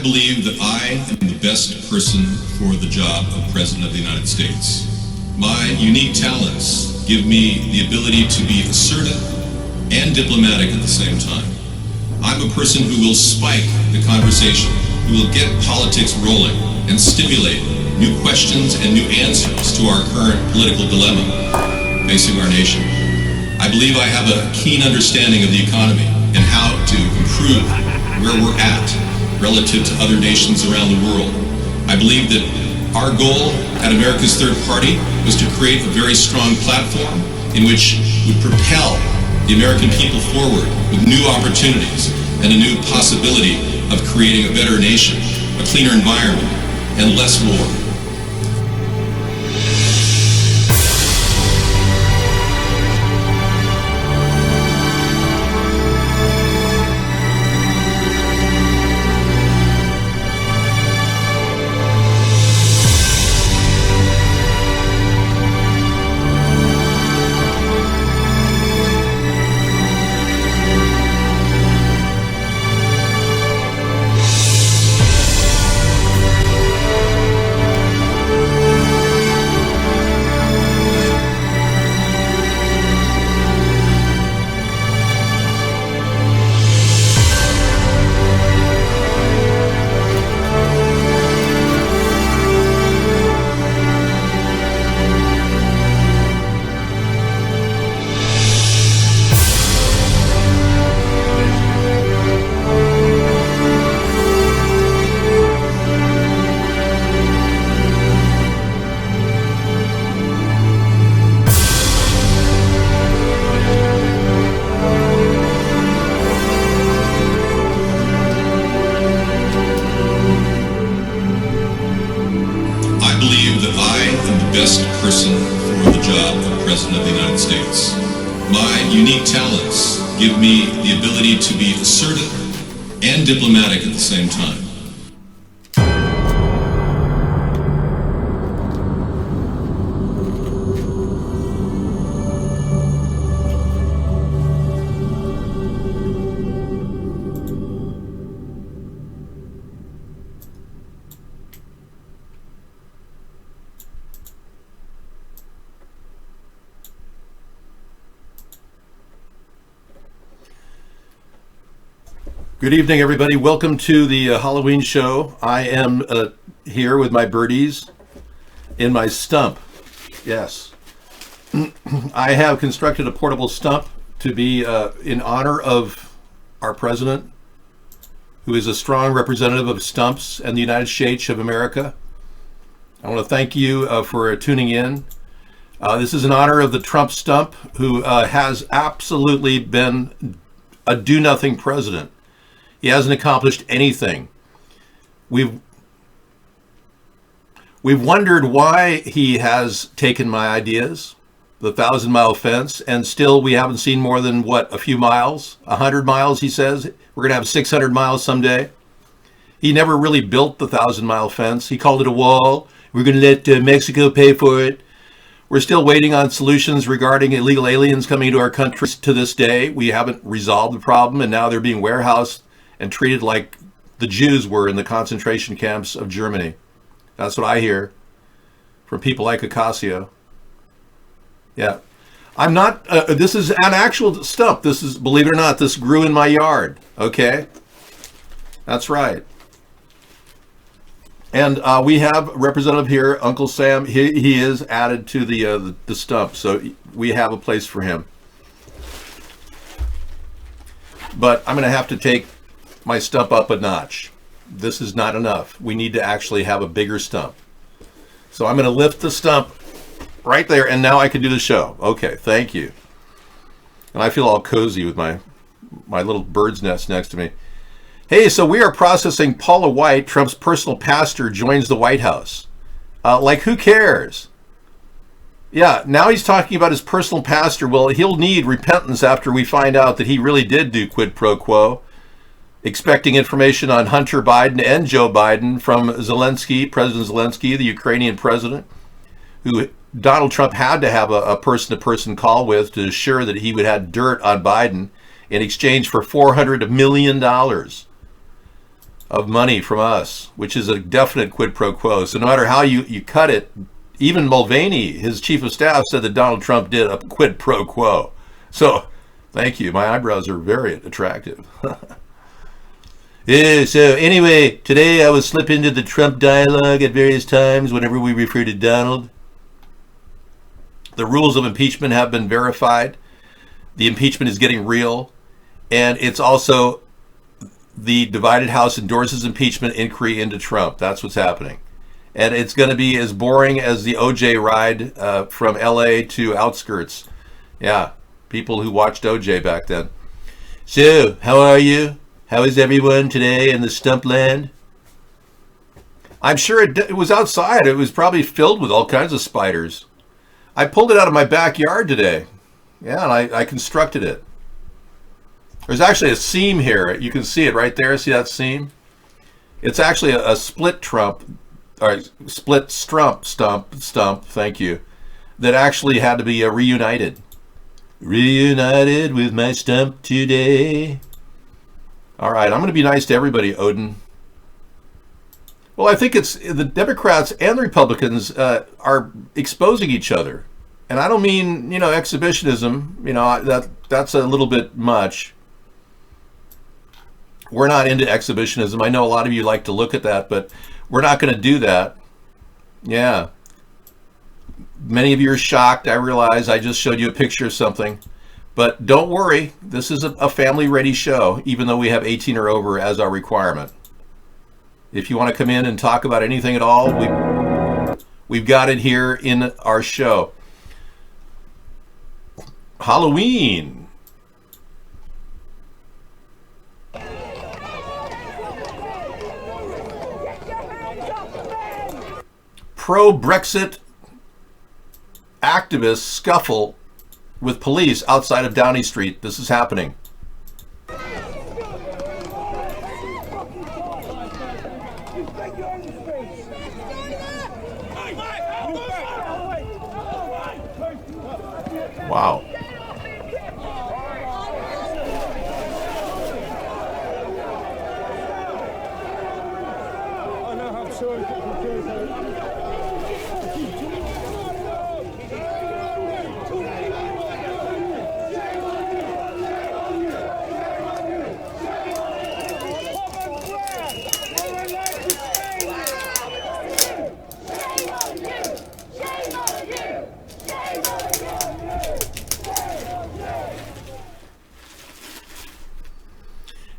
believe that I am the best person for the job of President of the United States. My unique talents give me the ability to be assertive and diplomatic at the same time. I'm a person who will spike the conversation, who will get politics rolling and stimulate new questions and new answers to our current political dilemma facing our nation. I believe I have a keen understanding of the economy and how to improve where we're at relative to other nations around the world. I believe that our goal at America's Third Party was to create a very strong platform in which would propel the American people forward with new opportunities and a new possibility of creating a better nation, a cleaner environment, and less war. Best person for the job of President of the United States. My unique talents give me the ability to be assertive and diplomatic at the same time. Good evening, everybody. Welcome to the Halloween show. I am here with my birdies in my stump. Yes. I have constructed a portable stump to be in honor of our president, who is a strong representative of stumps and the United States of America. I want to thank you for tuning in. This is in honor of the Trump stump, who has absolutely been a do-nothing president. He hasn't accomplished anything. We've wondered why he has taken my ideas, the 1,000-mile fence, and still we haven't seen more than, what, a few miles? 100 miles, he says. We're going to have 600 miles someday. He never really built the 1,000-mile fence. He called it a wall. We're going to let Mexico pay for it. We're still waiting on solutions regarding illegal aliens coming into our country to this day. We haven't resolved the problem, and now they're being warehoused and treated like the Jews were in the concentration camps of Germany. That's what I hear from people like Ocasio. Yeah. I'm not, this is an actual stump. This is, believe it or not, this grew in my yard. Okay? That's right. And we have a representative here, Uncle Sam. He is added to the stump, so we have a place for him. But I'm going to have to take my stump up a notch. This is not enough. We need to actually have a bigger stump. So I'm going to lift the stump right there, and now I can do the show. Okay, thank you. And I feel all cozy with my little bird's nest next to me. Hey, so we are processing Paula White, Trump's personal pastor, joins the White House. Like, who cares? Yeah, now he's talking about his personal pastor. Well, he'll need repentance after we find out that he really did do quid pro quo, expecting information on Hunter Biden and Joe Biden from Zelensky, President Zelensky, the Ukrainian president, who Donald Trump had to have a person-to-person call with to assure that he would have dirt on Biden in exchange for $400 million. of money from us, which is a definite quid pro quo. So no matter how you cut it, even Mulvaney, his chief of staff, said that Donald Trump did a quid pro quo. So thank you. My eyebrows are very attractive. Yeah, so anyway, today I will slip into the Trump dialogue at various times whenever we refer to Donald. The rules of impeachment have been verified. The impeachment is getting real. And it's also the divided House endorses impeachment inquiry into Trump. That's what's happening. And it's going to be as boring as the OJ ride from LA to outskirts. Yeah, people who watched OJ back then. So, how are you? How is everyone today in the stump land? I'm sure it was outside. It was probably filled with all kinds of spiders. I pulled it out of my backyard today. Yeah, and I constructed it. There's actually a seam here. You can see it right there. See that seam? It's actually a split trump, or split stump, thank you, that actually had to be reunited. Reunited with my stump today. All right, I'm going to be nice to everybody, Odin. Well, I think it's the Democrats and the Republicans are exposing each other. And I don't mean, exhibitionism. That's a little bit much. We're not into exhibitionism. I know a lot of you like to look at that, but we're not going to do that. Yeah. Many of you are shocked. I realize I just showed you a picture of something. But don't worry, this is a family-ready show, even though we have 18 or over as our requirement. If you want to come in and talk about anything at all, we've got it here in our show. Halloween. Pro-Brexit activists scuffle with police outside of Downing Street. This is happening. Wow.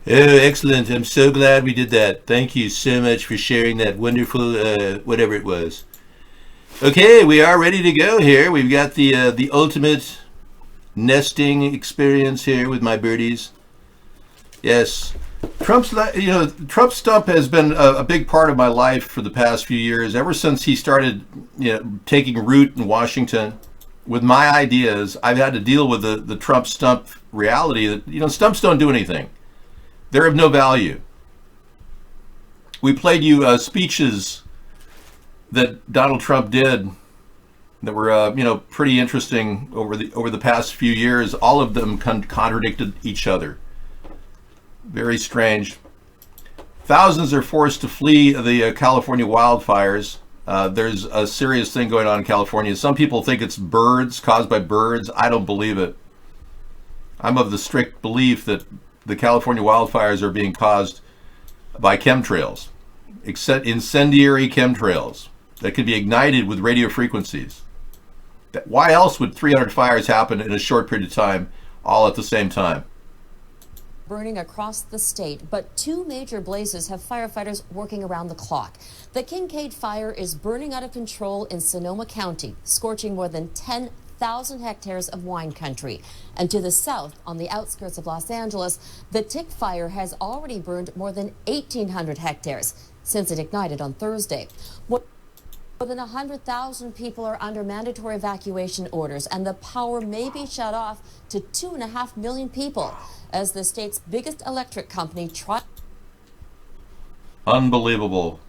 Oh, excellent. I'm so glad we did that. Thank you so much for sharing that wonderful, whatever it was. Okay, we are ready to go here. We've got the ultimate nesting experience here with my birdies. Yes. Trump's stump has been a big part of my life for the past few years, ever since he started, taking root in Washington. With my ideas, I've had to deal with the Trump stump reality that, stumps don't do anything. They're of no value. We played you speeches that Donald Trump did that were, pretty interesting over the past few years. All of them contradicted each other. Very strange. Thousands are forced to flee the California wildfires. There's a serious thing going on in California. Some people think it's birds, caused by birds. I don't believe it. I'm of the strict belief that the California wildfires are being caused by chemtrails, incendiary chemtrails that could be ignited with radio frequencies. Why else would 300 fires happen in a short period of time, all at the same time? Burning across the state, but two major blazes have firefighters working around the clock. The Kincaid fire is burning out of control in Sonoma County, scorching more than 10,000 hectares of wine country. And to the south, on the outskirts of Los Angeles, the Tick fire has already burned more than 1,800 hectares since it ignited on Thursday. More than 100,000 people are under mandatory evacuation orders, and the power may be shut off to 2.5 million people as the state's biggest electric company tries Unbelievable.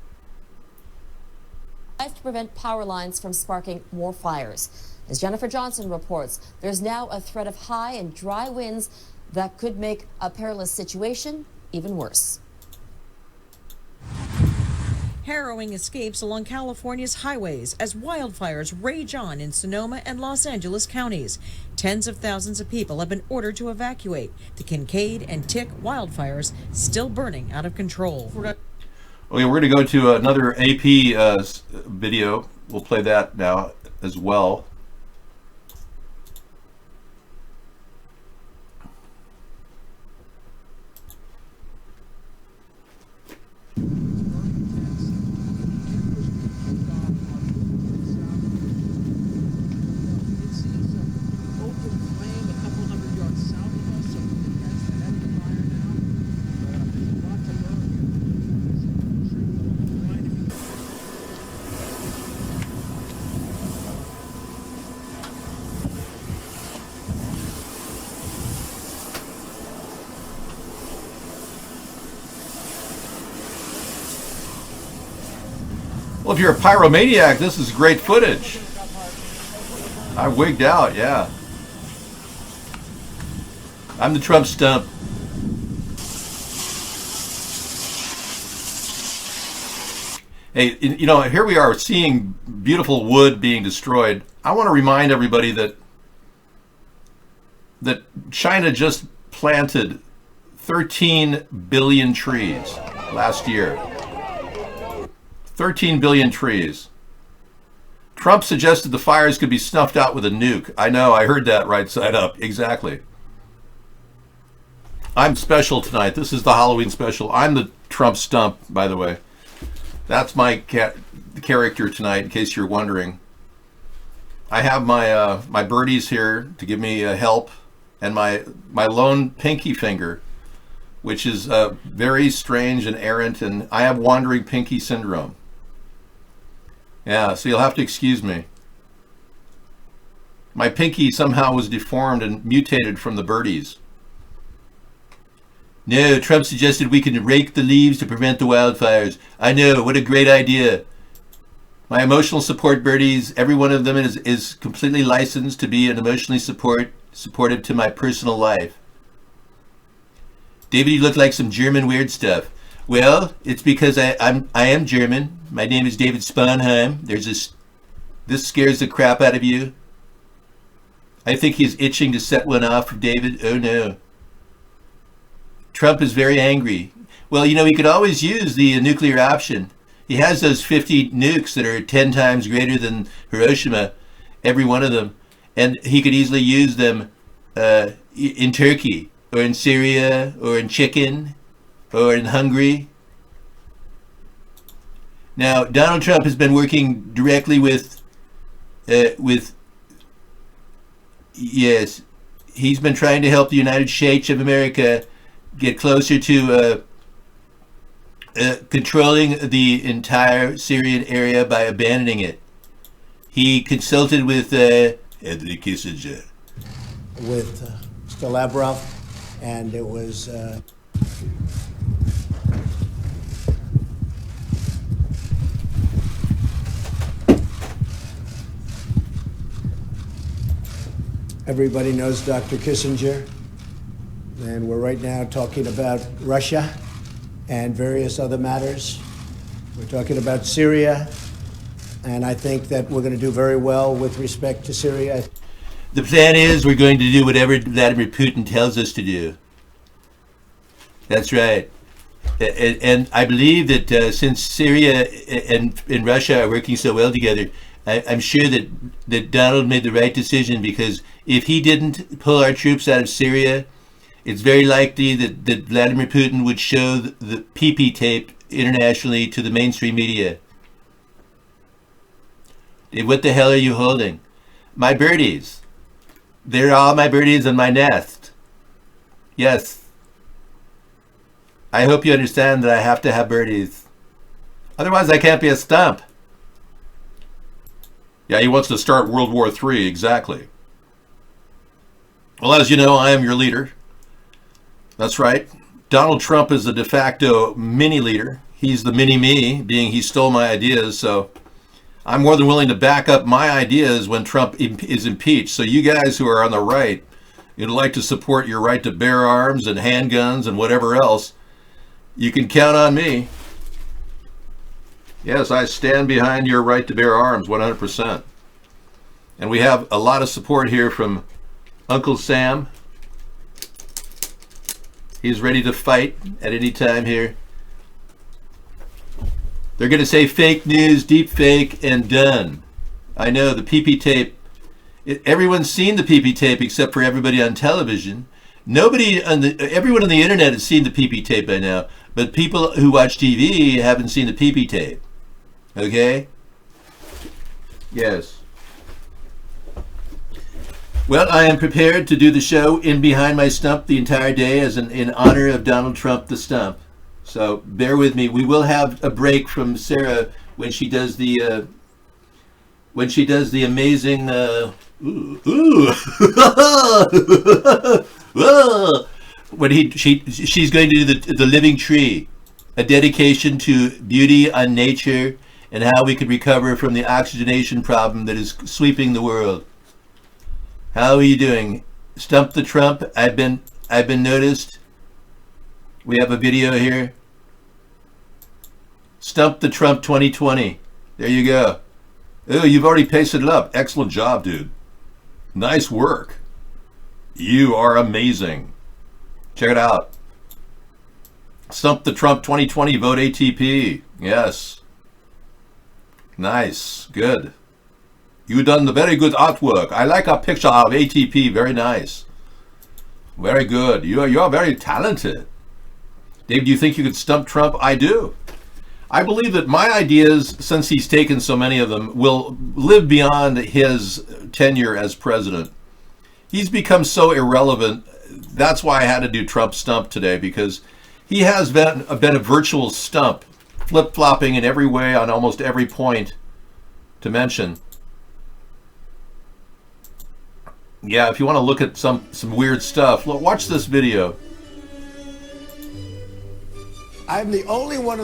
to prevent power lines from sparking more fires. As Jennifer Johnson reports, there's now a threat of high and dry winds that could make a perilous situation even worse. Harrowing escapes along California's highways as wildfires rage on in Sonoma and Los Angeles counties. Tens of thousands of people have been ordered to evacuate. The Kincade and Tick wildfires still burning out of control. Okay, we're going to go to another AP video. We'll play that now as well. Well, if you're a pyromaniac, this is great footage. I wigged out, yeah. I'm the Trump stump. Hey, you know, here we are seeing beautiful wood being destroyed. I want to remind everybody that China just planted 13 billion trees last year. 13 billion trees. Trump suggested the fires could be snuffed out with a nuke. I know, I heard that right side up. Exactly. I'm special tonight. This is the Halloween special. I'm the Trump stump, by the way. That's my character tonight, in case you're wondering. I have my my birdies here to give me help, and my lone pinky finger, which is very strange and errant, and I have wandering pinky syndrome. Yeah, so you'll have to excuse me. My pinky somehow was deformed and mutated from the birdies. No, Trump suggested we can rake the leaves to prevent the wildfires. I know, what a great idea. My emotional support birdies, every one of them is completely licensed to be an emotionally supportive to my personal life. David, you look like some German weird stuff. Well, it's because I am German. My name is David Sponheim. This scares the crap out of you. I think he's itching to set one off for David. Oh no. Trump is very angry. Well, you know, he could always use the nuclear option. He has those 50 nukes that are 10 times greater than Hiroshima, every one of them. And he could easily use them in Turkey, or in Syria, or in Chicken, or in Hungary. Now, Donald Trump has been working directly with yes, he's been trying to help the United States of America get closer to controlling the entire Syrian area by abandoning it. He consulted with Henry Kissinger. With Mr. Lavrov, and it was everybody knows Dr. Kissinger, and we're right now talking about Russia and various other matters. We're talking about Syria, and I think that we're going to do very well with respect to Syria. The plan is we're going to do whatever Vladimir Putin tells us to do. That's right. And I believe that since Syria and Russia are working so well together, I'm sure that Donald made the right decision, because if he didn't pull our troops out of Syria, it's very likely that Vladimir Putin would show the PP tape internationally to the mainstream media. What the hell are you holding? My birdies. They're all my birdies on my nest. Yes. I hope you understand that I have to have birdies. Otherwise, I can't be a stump. Yeah, he wants to start World War III, exactly. Well, as you know, I am your leader. That's right. Donald Trump is the de facto mini leader. He's the mini me, being he stole my ideas, so I'm more than willing to back up my ideas when Trump is impeached. So you guys who are on the right, you'd like to support your right to bear arms and handguns and whatever else, you can count on me. Yes, I stand behind your right to bear arms 100%. And we have a lot of support here from Uncle Sam. He's ready to fight at any time here. They're going to say fake news, deep fake, and done. I know, the PP tape. Everyone's seen the PP tape except for everybody on television. Everyone on the internet has seen the PP tape by now, but people who watch TV haven't seen the PP tape. Okay? Yes. Well, I am prepared to do the show in behind my stump the entire day in honor of Donald Trump the Stump. So bear with me. We will have a break from Sarah when she does the amazing she's going to do the living tree, a dedication to beauty and nature and how we could recover from the oxygenation problem that is sweeping the world. How are you doing? Stump the Trump. I've been noticed. We have a video here. Stump the Trump 2020. There you go. Oh, you've already pasted it up. Excellent job, dude. Nice work. You are amazing. Check it out. Stump the Trump 2020. Vote ATP. Yes. Nice. Good. You done the very good artwork. I like a picture of ATP. Very nice. Very good. You're very talented. Dave, do you think you could stump Trump? I do. I believe that my ideas, since he's taken so many of them, will live beyond his tenure as president. He's become so irrelevant. That's why I had to do Trump Stump today, because he has been a virtual stump, flip-flopping in every way on almost every point to mention. Yeah, if you want to look at some weird stuff, look, watch this video. I'm the only one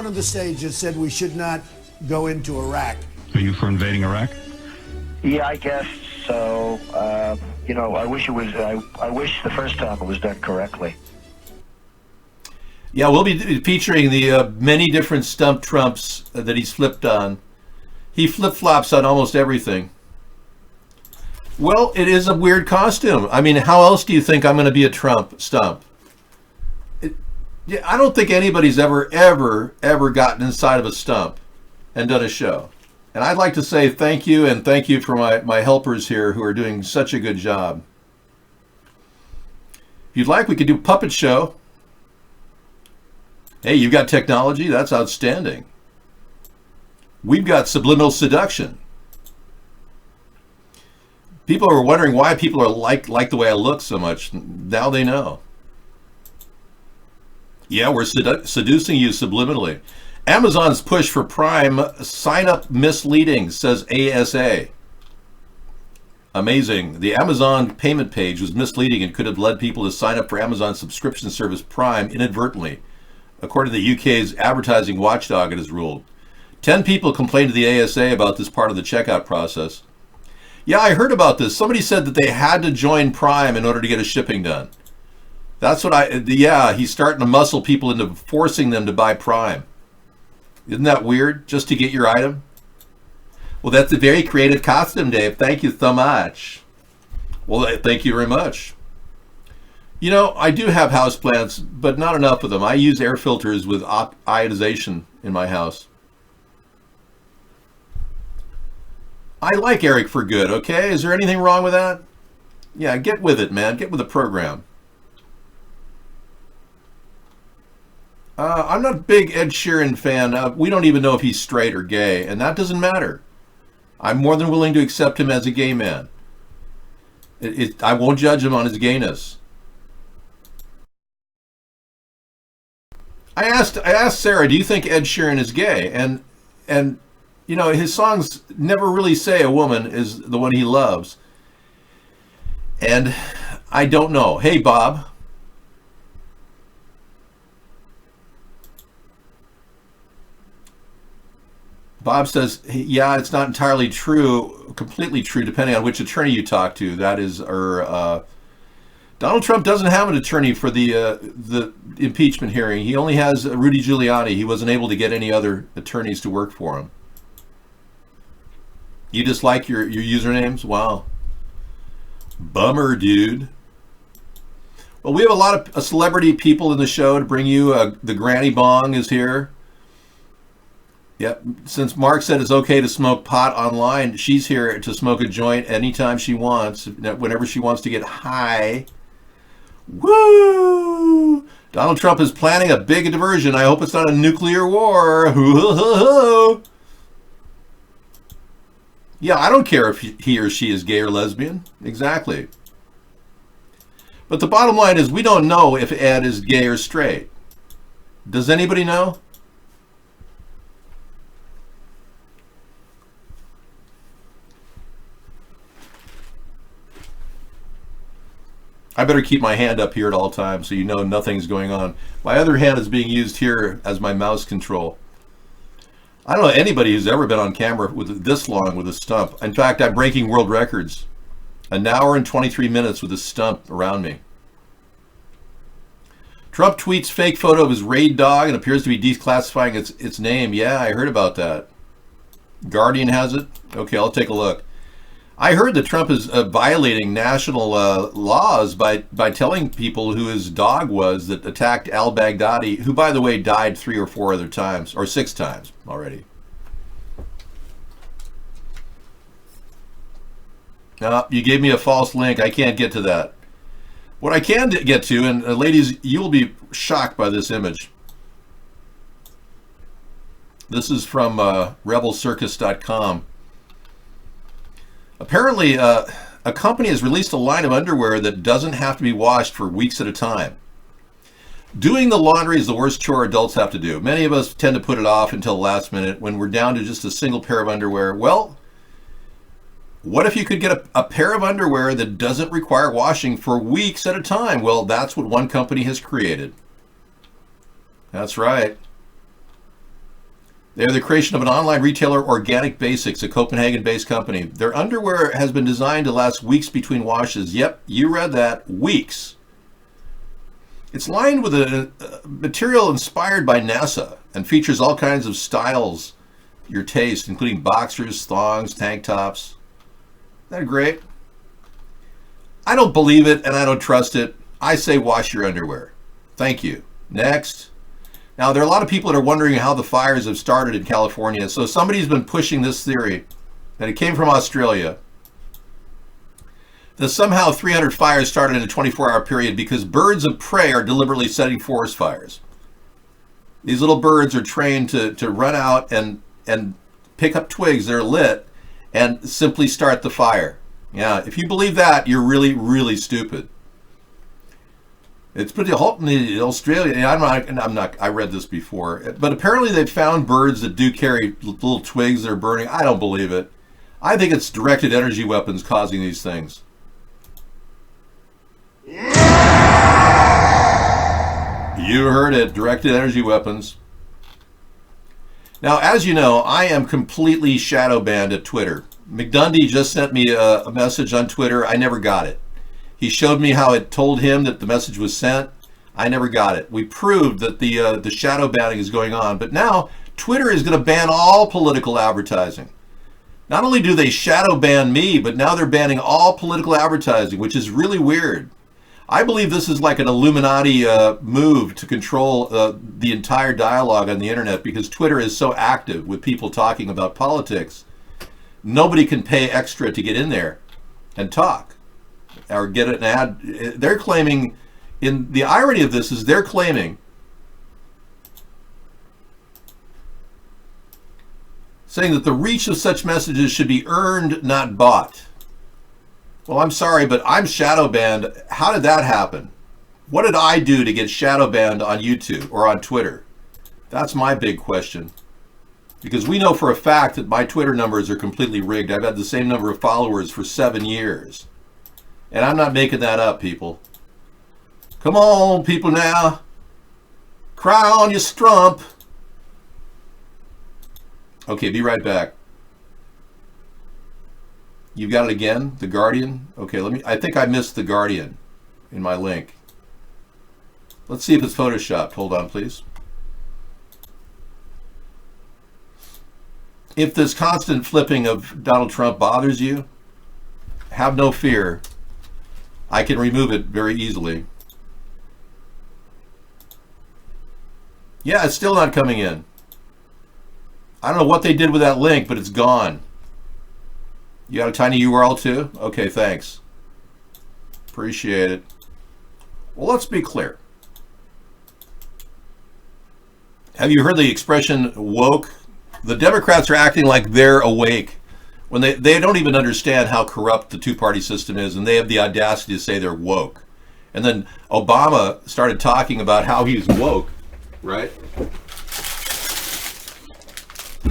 of the stage that said we should not go into Iraq. Are you for invading Iraq? Yeah, I guess so. I wish it was. I wish the first time it was done correctly. Yeah, we'll be featuring the many different stump Trumps that he's flipped on. He flip-flops on almost everything. Well, it is a weird costume. I mean, how else do you think I'm going to be a Trump stump? I don't think anybody's ever gotten inside of a stump and done a show. And I'd like to say thank you, and thank you for my helpers here who are doing such a good job. If you'd like, we could do a puppet show. Hey, you've got technology? That's outstanding. We've got subliminal seduction. People are wondering why people are like the way I look so much. Now they know. Yeah, we're seducing you subliminally. Amazon's push for Prime sign-up misleading, says ASA. Amazing. The Amazon payment page was misleading and could have led people to sign up for Amazon subscription service Prime inadvertently, according to the UK's advertising watchdog. It has ruled. 10 people complained to the ASA about this part of the checkout process. Yeah, I heard about this. Somebody said that they had to join Prime in order to get a shipping done. That's what he's starting to muscle people into forcing them to buy Prime. Isn't that weird? Just to get your item? Well, that's a very creative costume, Dave. Thank you so much. Well, thank you very much. You know, I do have houseplants, but not enough of them. I use air filters with ionization in my house. I like Eric for good, okay? Is there anything wrong with that? Yeah, get with it, man. Get with the program. I'm not a big Ed Sheeran fan. We don't even know if he's straight or gay, and that doesn't matter. I'm more than willing to accept him as a gay man. I won't judge him on his gayness. I asked Sarah, do you think Ed Sheeran is gay? And you know, his songs never really say a woman is the one he loves. And I don't know. Hey, Bob. Bob says, yeah, it's not entirely true, completely true, depending on which attorney you talk to. That is, or Donald Trump doesn't have an attorney for the impeachment hearing. He only has Rudy Giuliani. He wasn't able to get any other attorneys to work for him. You just like your usernames? Wow. Bummer, dude. Well, we have a lot of celebrity people in the show to bring you. The Granny Bong is here. Yep. Since Mark said it's okay to smoke pot online, she's here to smoke a joint anytime she wants, whenever she wants to get high. Woo! Donald Trump is planning a big diversion. I hope it's not a nuclear war. Yeah, I don't care if he or she is gay or lesbian. Exactly. But the bottom line is we don't know if Ed is gay or straight. Does anybody know? I better keep my hand up here at all times so you know nothing's going on. My other hand is being used here as my mouse control. I don't know anybody who's ever been on camera with this long with a stump. In fact, I'm breaking world records. An hour and 23 minutes with a stump around me. Trump tweets fake photo of his raid dog and appears to be declassifying its name. Yeah, I heard about that. Guardian has it. Okay, I'll take a look. I heard that Trump is violating national laws by telling people who his dog was that attacked al-Baghdadi, who, by the way, died 3 or 4 other times, or 6 times already. No, you gave me a false link. I can't get to that. What I can get to, and ladies, you will be shocked by this image. This is from rebelcircus.com. Apparently, a company has released a line of underwear that doesn't have to be washed for weeks at a time. Doing the laundry is the worst chore adults have to do. Many of us tend to put it off until the last minute when we're down to just a single pair of underwear. Well, what if you could get a pair of underwear that doesn't require washing for weeks at a time? Well, that's what one company has created. That's right. They're the creation of an online retailer, Organic Basics, a Copenhagen-based company. Their underwear has been designed to last weeks between washes. Yep, you read that, weeks. It's lined with a material inspired by NASA and features all kinds of styles, your taste, including boxers, thongs, tank tops. Isn't that great? I don't believe it and I don't trust it. I say wash your underwear. Thank you. Next. Now, there are a lot of people that are wondering how the fires have started in California. So somebody's been pushing this theory that it came from Australia, that somehow 300 fires started in a 24-hour period because birds of prey are deliberately setting forest fires. These little birds are trained to run out and pick up twigs that are lit and simply start the fire. Yeah, if you believe that, you're really, really stupid. It's pretty hot in Australia. I read this before, but apparently they've found birds that do carry little twigs that are burning. I don't believe it. I think it's directed energy weapons causing these things. You heard it, directed energy weapons. Now, as you know, I am completely shadow banned at Twitter. McDundy just sent me a message on Twitter. I never got it. He showed me how it told him that the message was sent. I never got it. We proved that the shadow banning is going on, but now Twitter is going to ban all political advertising. Not only do they shadow ban me, but now they're banning all political advertising, which is really weird. I believe this is like an Illuminati move to control the entire dialogue on the internet because Twitter is so active with people talking about politics. Nobody can pay extra to get in there and talk or get an ad. They're claiming, in the irony of this is they're claiming, saying that the reach of such messages should be earned, not bought. Well, I'm sorry, but I'm shadow banned. How did that happen? What did I do to get shadow banned on YouTube or on Twitter? That's my big question. Because we know for a fact that my Twitter numbers are completely rigged. I've had the same number of followers for 7 years. And I'm not making that up, people. Come on, people now. Cry on your strump. Okay, be right back. You got it again? The Guardian? Okay, I think I missed The Guardian. in my link. Let's see if it's photoshopped. Hold on, please. If this constant flipping of Donald Trump bothers you, have no fear. I can remove it very easily. Yeah, it's still not coming in. I don't know what they did with that link, but it's gone. You got a tiny URL too? Okay, thanks. Appreciate it. Well, let's be clear. Have you heard the expression woke? The Democrats are acting like they're awake when they don't even understand how corrupt the two-party system is, and they have the audacity to say they're woke. And then Obama started talking about how he's woke, right?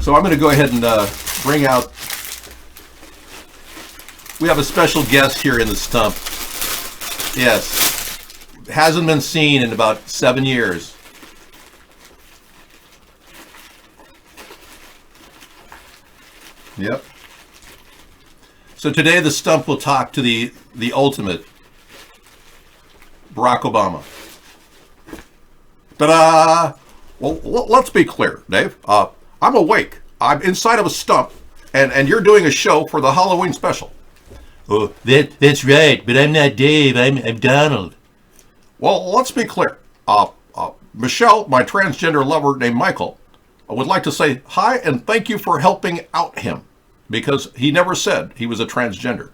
So I'm going to go ahead and bring out, we have a special guest here in the stump. Yes, hasn't been seen in about 7 years. Yep. So today the stump will talk to the ultimate Barack Obama. Ta-da! Well, let's be clear, Dave. I'm awake. I'm inside of a stump, and you're doing a show for the Halloween special. Oh, that's right, but I'm not Dave. I'm Donald. Well, let's be clear. Michelle, my transgender lover named Michael, I would like to say hi and thank you for helping out him, because he never said he was a transgender.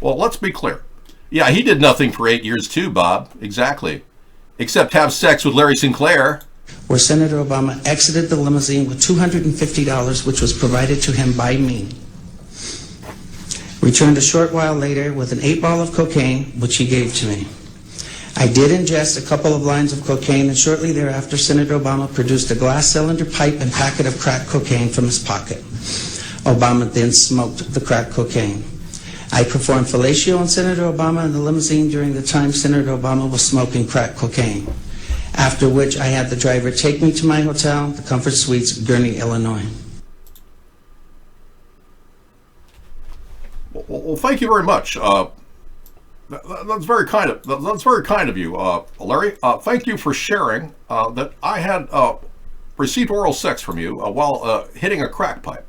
Well, let's be clear. Yeah, he did nothing for 8 years too, Bob. Exactly. Except have sex with Larry Sinclair. Where Senator Obama exited the limousine with $250, which was provided to him by me. Returned a short while later with an 8-ball of cocaine, which he gave to me. I did ingest a couple of lines of cocaine, and shortly thereafter, Senator Obama produced a glass cylinder pipe and packet of crack cocaine from his pocket. Obama then smoked the crack cocaine. I performed fellatio on Senator Obama in the limousine during the time Senator Obama was smoking crack cocaine, after which I had the driver take me to my hotel, the Comfort Suites, Gurnee, Illinois. Well, thank you very much. That's very kind of you, Larry. Thank you for sharing that I had received oral sex from you while hitting a crack pipe.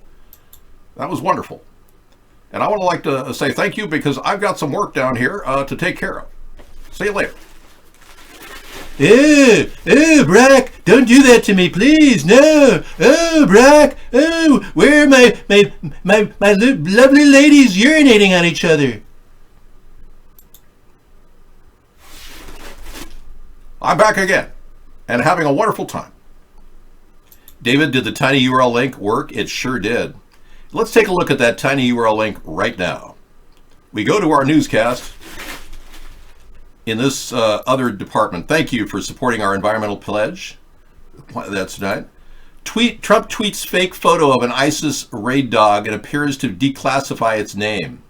That was wonderful. And I would like to say thank you because I've got some work down here to take care of. See you later. Oh, Brock, don't do that to me, please. No. Oh, Brock. Oh, where are my lovely ladies urinating on each other? I'm back again and having a wonderful time. David, did the tiny URL link work? It sure did. Let's take a look at that tiny URL link right now. We go to our newscast in this other department. Thank you for supporting our environmental pledge. That's tonight. Trump tweets fake photo of an ISIS raid dog and appears to declassify its name.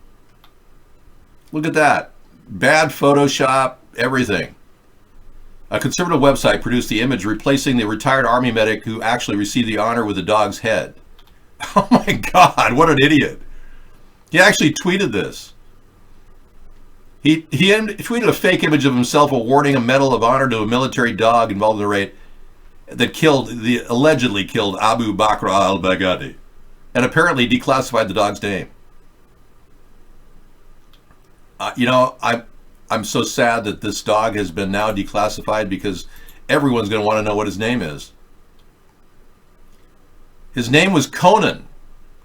Look at that. Bad Photoshop, everything. A conservative website produced the image replacing the retired Army medic who actually received the honor with the dog's head. Oh my God, what an idiot. He actually tweeted this. He tweeted a fake image of himself awarding a Medal of Honor to a military dog involved in the raid that allegedly killed Abu Bakr al-Baghdadi, and apparently declassified the dog's name. I'm so sad that this dog has been now declassified because everyone's going to want to know what his name is. His name was Conan,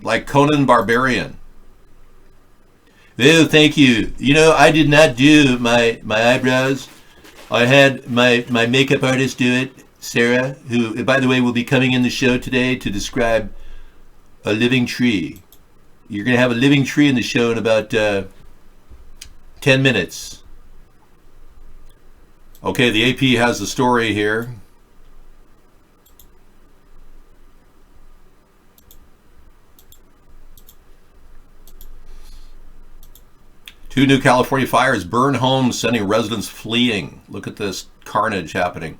like Conan Barbarian. Oh, thank you. I did not do my eyebrows. I had my makeup artist do it, Sarah, who, by the way, will be coming in the show today to describe a living tree. You're going to have a living tree in the show in about 10 minutes. Okay, the AP has the story here. Two new California fires burn homes, sending residents fleeing. Look at this carnage happening.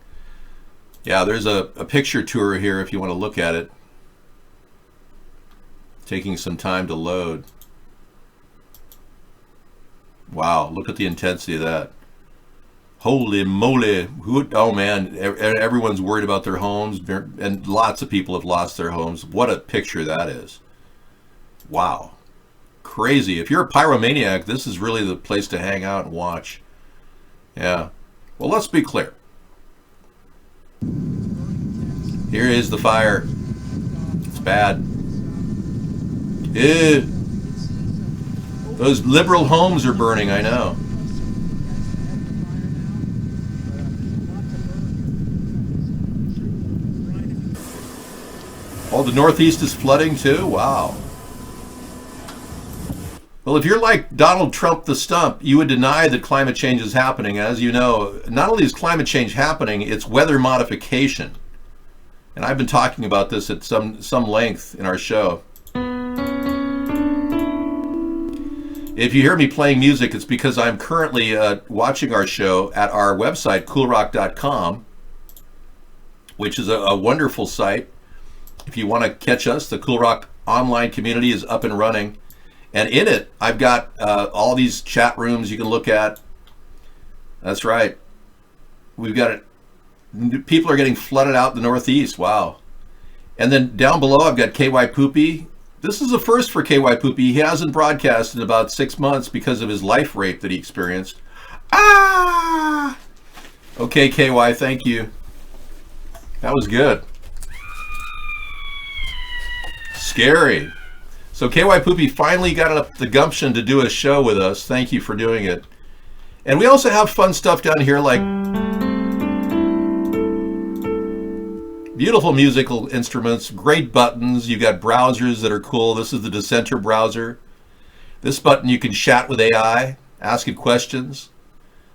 Yeah, there's a picture tour here if you want to look at it. Taking some time to load. Wow, look at the intensity of that. Holy moly. Oh man, everyone's worried about their homes, and lots of people have lost their homes. What a picture that is. Wow. Crazy. If you're a pyromaniac, this is really the place to hang out and watch. Yeah. Well, let's be clear. Here is the fire. It's bad. Ew. Those liberal homes are burning, I know. Oh, the Northeast is flooding too? Wow. Well, if you're like Donald Trump the Stump, you would deny that climate change is happening. As you know, not only is climate change happening, it's weather modification. And I've been talking about this at some length in our show. If you hear me playing music, it's because I'm currently watching our show at our website, coolrock.com, which is a wonderful site. If you want to catch us, the Cool Rock online community is up and running. And in it, I've got all these chat rooms you can look at. That's right. We've got it. People are getting flooded out in the Northeast. Wow. And then down below, I've got KY Poopy. This is a first for KY Poopy. He hasn't broadcast in about 6 months because of his life rape that he experienced. Ah! Okay, KY, thank you. That was good. Scary. So KY Poopy finally got up the gumption to do a show with us. Thank you for doing it. And we also have fun stuff down here like beautiful musical instruments, great buttons. You've got browsers that are cool. This is the Dissenter browser. This button you can chat with AI, ask it questions.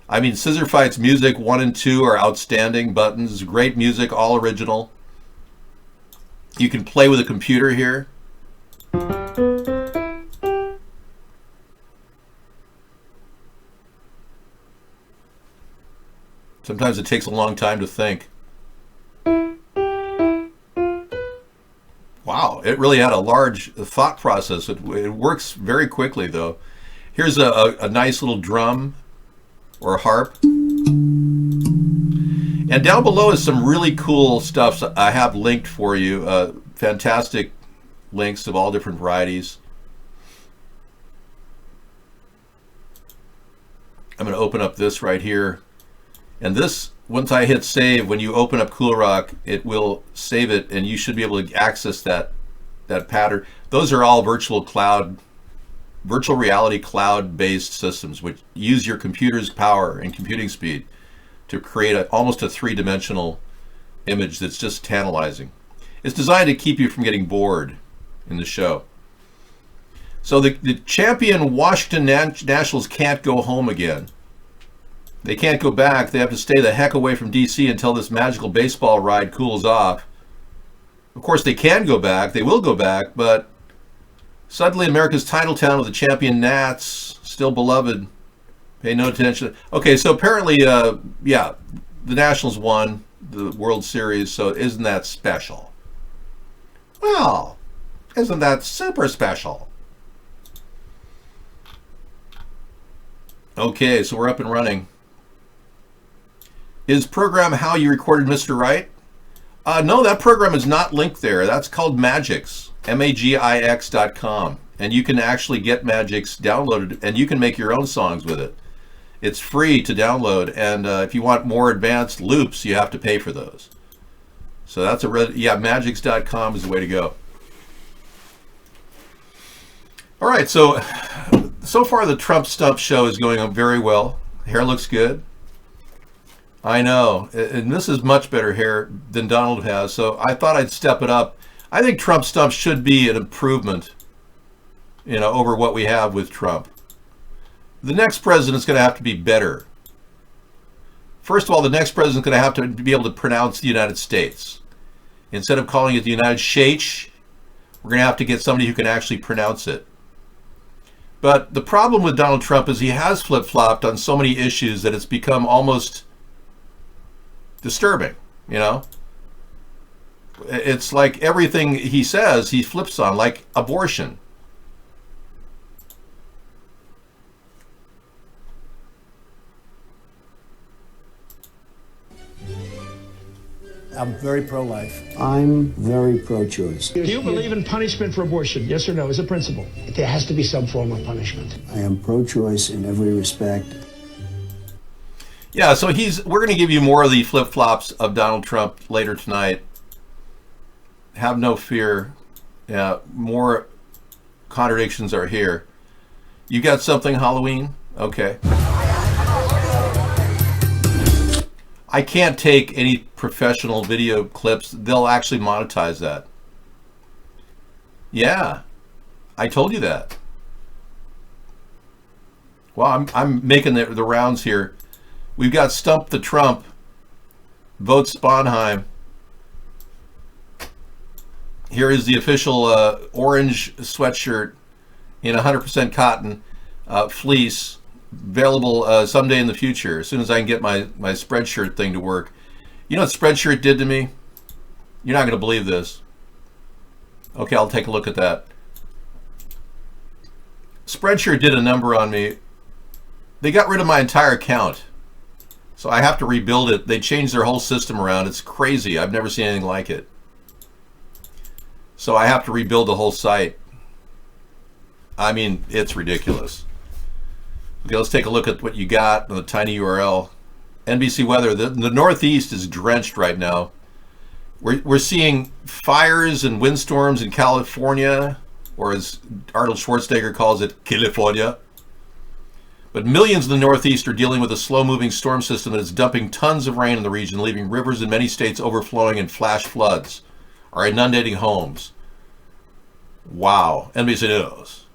I mean, Scissor Fights Music 1 and 2 are outstanding buttons. Great music, all original. You can play with a computer here. Sometimes it takes a long time to think. Wow, it really had a large thought process. It works very quickly, though. Here's a nice little drum or a harp. And down below is some really cool stuff I have linked for you. Fantastic links of all different varieties. I'm going to open up this right here. And this, once I hit save, when you open up Cool Rock, it will save it, and you should be able to access that pattern. Those are all virtual reality cloud-based systems, which use your computer's power and computing speed to create almost a three-dimensional image that's just tantalizing. It's designed to keep you from getting bored in the show. So the champion Washington Nationals can't go home again. They can't go back. They have to stay the heck away from D.C. until this magical baseball ride cools off. Of course, they can go back. They will go back, but suddenly America's title town with the champion Nats, still beloved, pay no attention. Okay, so apparently, yeah, the Nationals won the World Series, so isn't that special? Well, isn't that super special? Okay, so we're up and running. Is program How You Recorded Mr. Right? No, that program is not linked there. That's called Magix, magix.com. And you can actually get Magix downloaded, and you can make your own songs with it. It's free to download, and if you want more advanced loops, you have to pay for those. So that's magix.com is the way to go. All right, so far the Trump Stump show is going on very well. Hair looks good. I know, and this is much better hair than Donald has, so I thought I'd step it up. I think Trump Stump should be an improvement, over what we have with Trump. The next president's going to have to be better. First of all, the next president's going to have to be able to pronounce the United States. Instead of calling it the United States, we're going to have to get somebody who can actually pronounce it. But the problem with Donald Trump is he has flip-flopped on so many issues that it's become almost disturbing, It's like everything he says, he flips on, like abortion. I'm very pro-life. I'm very pro-choice. Do you believe in punishment for abortion? Yes or no, as a principle? There has to be some form of punishment. I am pro-choice in every respect. Yeah, so we're going to give you more of the flip-flops of Donald Trump later tonight. Have no fear. Yeah, more contradictions are here. You got something, Halloween? Okay. I can't take any professional video clips. They'll actually monetize that. Yeah, I told you that. Well, I'm making the rounds here. We've got Stump the Trump, Vote Sponheim. Here is the official orange sweatshirt in 100% cotton fleece, available someday in the future, as soon as I can get my Spreadshirt thing to work. You know what Spreadshirt did to me? You're not going to believe this. Okay, I'll take a look at that. Spreadshirt did a number on me. They got rid of my entire account. So I have to rebuild it. They changed their whole system around. It's crazy. I've never seen anything like it. So I have to rebuild the whole site. I mean, it's ridiculous. Okay, let's take a look at what you got on the tiny URL. NBC weather. The Northeast is drenched right now. We're seeing fires and windstorms in California, or as Arnold Schwarzenegger calls it, California. But millions in the Northeast are dealing with a slow-moving storm system that is dumping tons of rain in the region, leaving rivers in many states overflowing and flash floods are inundating homes. Wow. NBC News.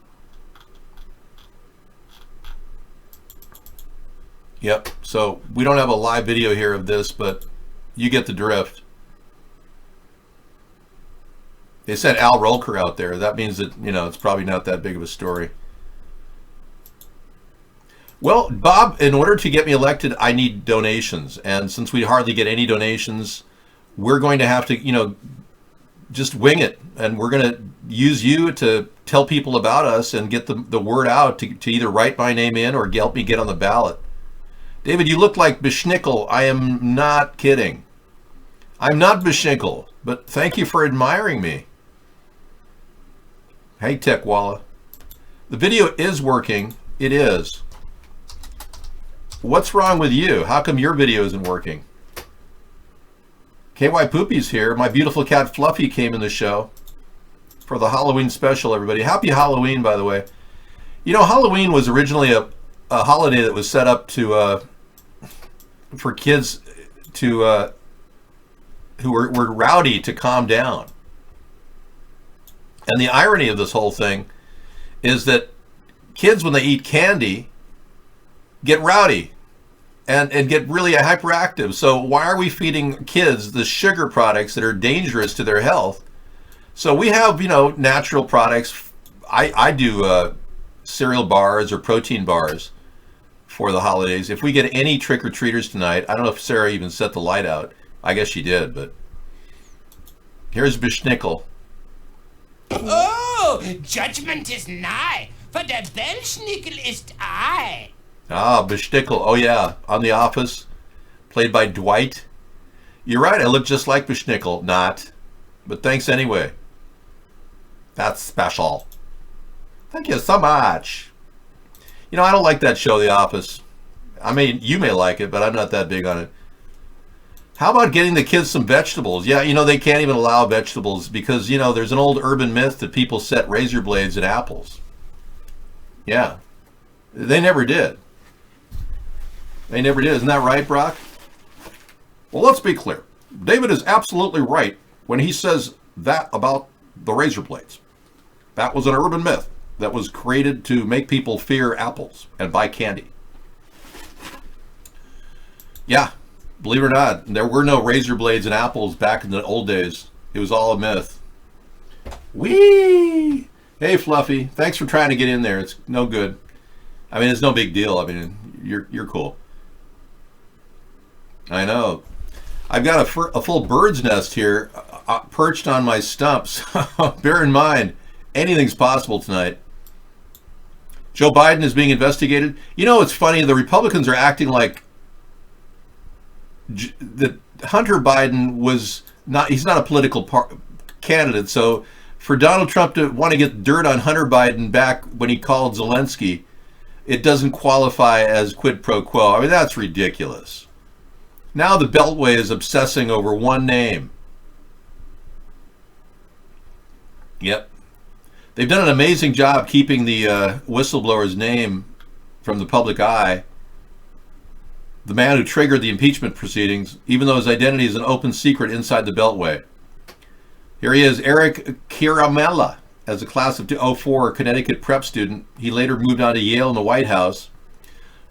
Yep. So we don't have a live video here of this, but you get the drift. They sent Al Roker out there. That means that, you know, it's probably not that big of a story. Well, Bob, in order to get me elected, I need donations. And since we hardly get any donations, we're going to have to, you know, just wing it. And we're going to use you to tell people about us and get the word out to either write my name in or help me get on the ballot. David, you look like Bishnickel. I am not kidding. I'm not Bishnickel, but thank you for admiring me. Hey, Tech Walla. The video is working. It is. What's wrong with you? How come your video isn't working? KY Poopy's here. My beautiful cat Fluffy came in the show for the Halloween special, everybody. Happy Halloween, by the way. You know, Halloween was originally a holiday that was set up to for kids to who were rowdy to calm down. And the irony of this whole thing is that kids, when they eat candy, get rowdy and get really hyperactive. So why are we feeding kids the sugar products that are dangerous to their health? So we have, you know, natural products. I do cereal bars or protein bars for the holidays. If we get any trick-or-treaters tonight, I don't know if Sarah even set the light out. I guess she did, but here's Bishnickel. Oh, judgment is nigh, for der Belschnickel ist I. Ah, Bishnickel. Oh, yeah. On The Office, played by Dwight. You're right. I look just like Bishnickel. Not. But thanks anyway. That's special. Thank you so much. You know, I don't like that show, The Office. I mean, you may like it, but I'm not that big on it. How about getting the kids some vegetables? Yeah, you know, they can't even allow vegetables because, you know, there's an old urban myth that people set razor blades in apples. Yeah. They never did. They never did. Isn't that right, Brock? Well, let's be clear. David is absolutely right when he says that about the razor blades. That was an urban myth that was created to make people fear apples and buy candy. Yeah, believe it or not, there were no razor blades and apples back in the old days. It was all a myth. Whee! Hey, Fluffy. Thanks for trying to get in there. It's no good. I mean, it's no big deal. I mean, you're cool. I know. I've got a full bird's nest here perched on my stumps. Bear in mind, anything's possible tonight. Joe Biden is being investigated. You know, it's funny. The Republicans are acting like that Hunter Biden was not, he's not a political candidate. So for Donald Trump to want to get dirt on Hunter Biden back when he called Zelensky, it doesn't qualify as quid pro quo. I mean, that's ridiculous. Now the Beltway is obsessing over one name. Yep. They've done an amazing job keeping the whistleblower's name from the public eye. The man who triggered the impeachment proceedings, even though his identity is an open secret inside the Beltway. Here he is, Eric Ciaramella. As a class of 04 Connecticut prep student, he later moved on to Yale and the White House.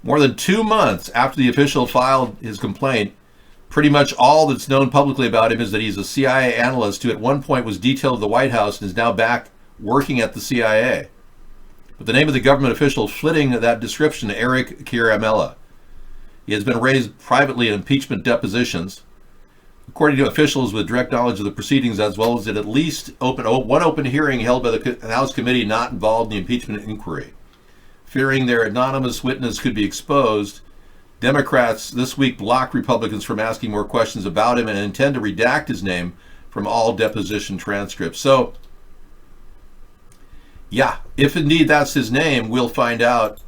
More than 2 months after the official filed his complaint, pretty much all that's known publicly about him is that he's a CIA analyst who at one point was detailed to the White House and is now back working at the CIA. But the name of the government official fitting that description, Eric Ciaramella. He has been raised privately in impeachment depositions. According to officials with direct knowledge of the proceedings, as well as at least one open hearing held by the House committee not involved in the impeachment inquiry. Fearing their anonymous witness could be exposed, Democrats this week blocked Republicans from asking more questions about him and intend to redact his name from all deposition transcripts. So, yeah, if indeed that's his name, we'll find out,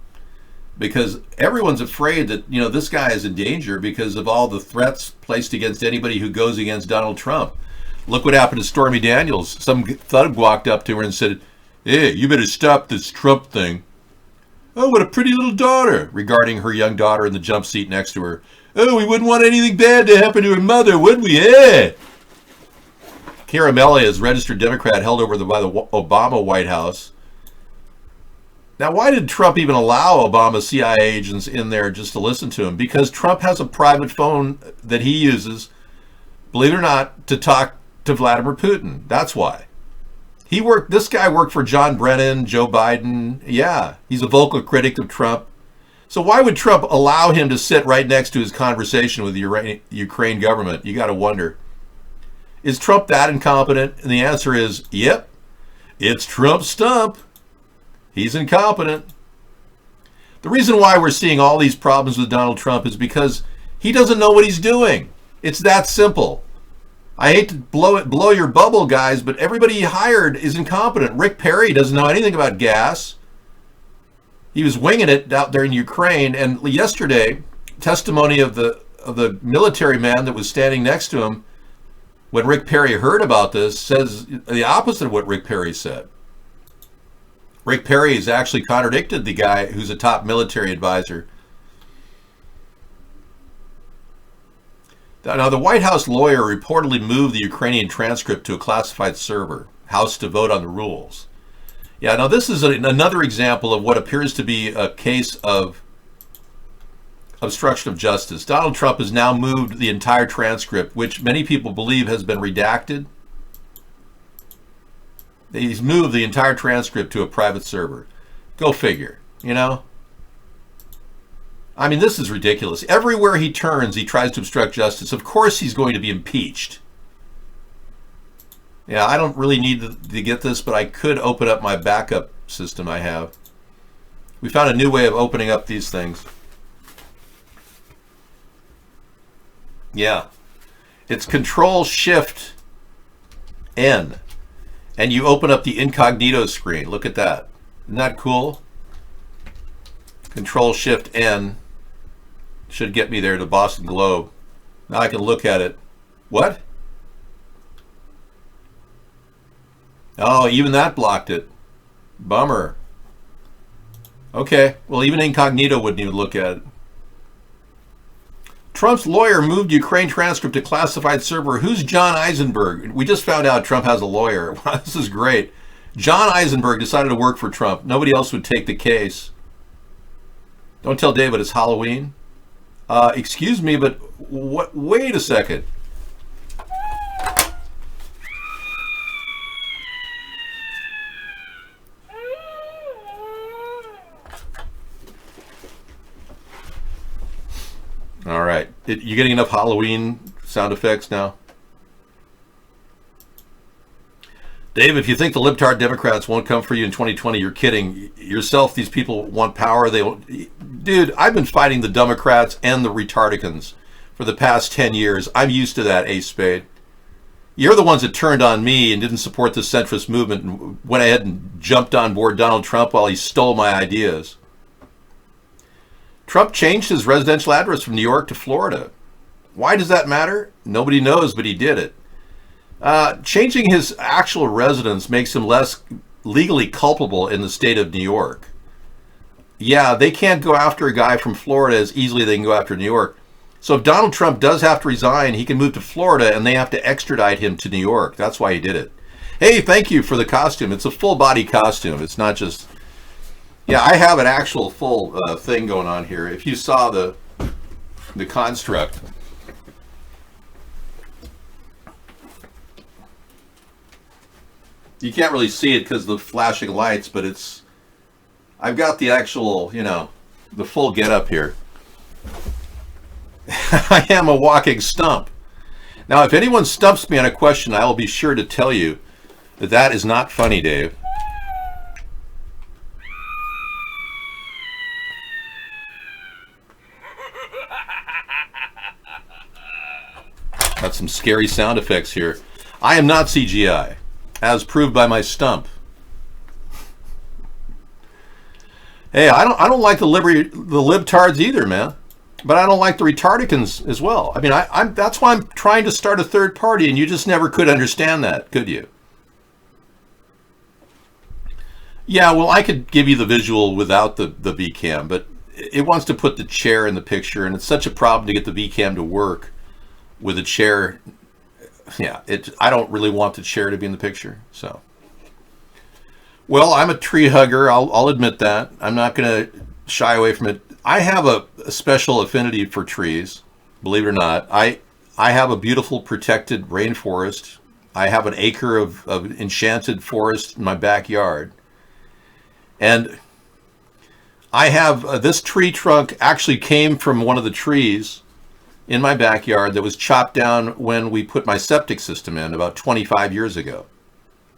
because everyone's afraid that, you know, this guy is in danger because of all the threats placed against anybody who goes against Donald Trump. Look what happened to Stormy Daniels. Some thug walked up to her and said, "Hey, you better stop this Trump thing." "Oh, what a pretty little daughter," regarding her young daughter in the jump seat next to her. "Oh, we wouldn't want anything bad to happen to her mother, would we? Eh?" Ciaramella is registered Democrat held over by the Obama White House. Now, why did Trump even allow Obama CIA agents in there just to listen to him? Because Trump has a private phone that he uses, believe it or not, to talk to Vladimir Putin. That's why. This guy worked for John Brennan, Joe Biden. Yeah, he's a vocal critic of Trump. So why would Trump allow him to sit right next to his conversation with the Ukraine government? You got to wonder. Is Trump that incompetent? And the answer is, yep, it's Trump's stump. He's incompetent. The reason why we're seeing all these problems with Donald Trump is because he doesn't know what he's doing. It's that simple. I hate to blow your bubble, guys, but everybody he hired is incompetent. Rick Perry doesn't know anything about gas. He was winging it out there in Ukraine. And yesterday, testimony of the military man that was standing next to him when Rick Perry heard about this says the opposite of what Rick Perry said. Rick Perry has actually contradicted the guy who's a top military advisor. Now, the White House lawyer reportedly moved the Ukrainian transcript to a classified server, House to vote on the rules. Yeah, now this is another example of what appears to be a case of obstruction of justice. Donald Trump has now moved the entire transcript, which many people believe has been redacted. He's moved the entire transcript to a private server. Go figure, you know? I mean, this is ridiculous. Everywhere he turns, he tries to obstruct justice. Of course he's going to be impeached. Yeah, I don't really need to get this, but I could open up my backup system I have. We found a new way of opening up these things. Yeah. It's Control-Shift-N. And you open up the incognito screen. Look at that. Isn't that cool? Control-Shift-N should get me there to Boston Globe. Now I can look at it. What? Oh, even that blocked it. Bummer. Okay, well, even incognito wouldn't even look at it. Trump's lawyer moved Ukraine transcript to classified server. Who's John Eisenberg? We just found out Trump has a lawyer. Wow, this is great. John Eisenberg decided to work for Trump. Nobody else would take the case. Don't tell David it's Halloween. Excuse me, but what? Wait a second. All right. You getting enough Halloween sound effects now? Dave, if you think the libtard Democrats won't come for you in 2020, you're kidding yourself. These people want power. Dude, I've been fighting the Democrats and the retardicans for the past 10 years. I'm used to that, Ace Spade. You're the ones that turned on me and didn't support the centrist movement and went ahead and jumped on board Donald Trump while he stole my ideas. Trump changed his residential address from New York to Florida. Why does that matter? Nobody knows, but he did it. Changing his actual residence makes him less legally culpable in the state of New York. Yeah, they can't go after a guy from Florida as easily as they can go after New York. So if Donald Trump does have to resign, he can move to Florida and they have to extradite him to New York. That's why he did it. Hey, thank you for the costume. It's a full body costume. It's not just... Yeah, I have an actual full thing going on here. If you saw the construct... You can't really see it because of the flashing lights, but it's... I've got the actual, the full getup here. I am a walking stump. Now, if anyone stumps me on a question, I will be sure to tell you that that is not funny, Dave. Got some scary sound effects here. I am not CGI, as proved by my stump. Hey, I don't like the libtards either, man. But I don't like the retardicans as well. I mean, that's why I'm trying to start a third party, and you just never could understand that, could you? Yeah, well, I could give you the visual without the VCam, but it wants to put the chair in the picture, and it's such a problem to get the VCam to work with a chair. Yeah, I don't really want the chair to be in the picture, so. Well, I'm a tree hugger. I'll admit that. I'm not going to shy away from it. I have a special affinity for trees, believe it or not. I have a beautiful protected rainforest. I have an acre of enchanted forest in my backyard. And I have this tree trunk actually came from one of the trees in my backyard that was chopped down when we put my septic system in about 25 years ago.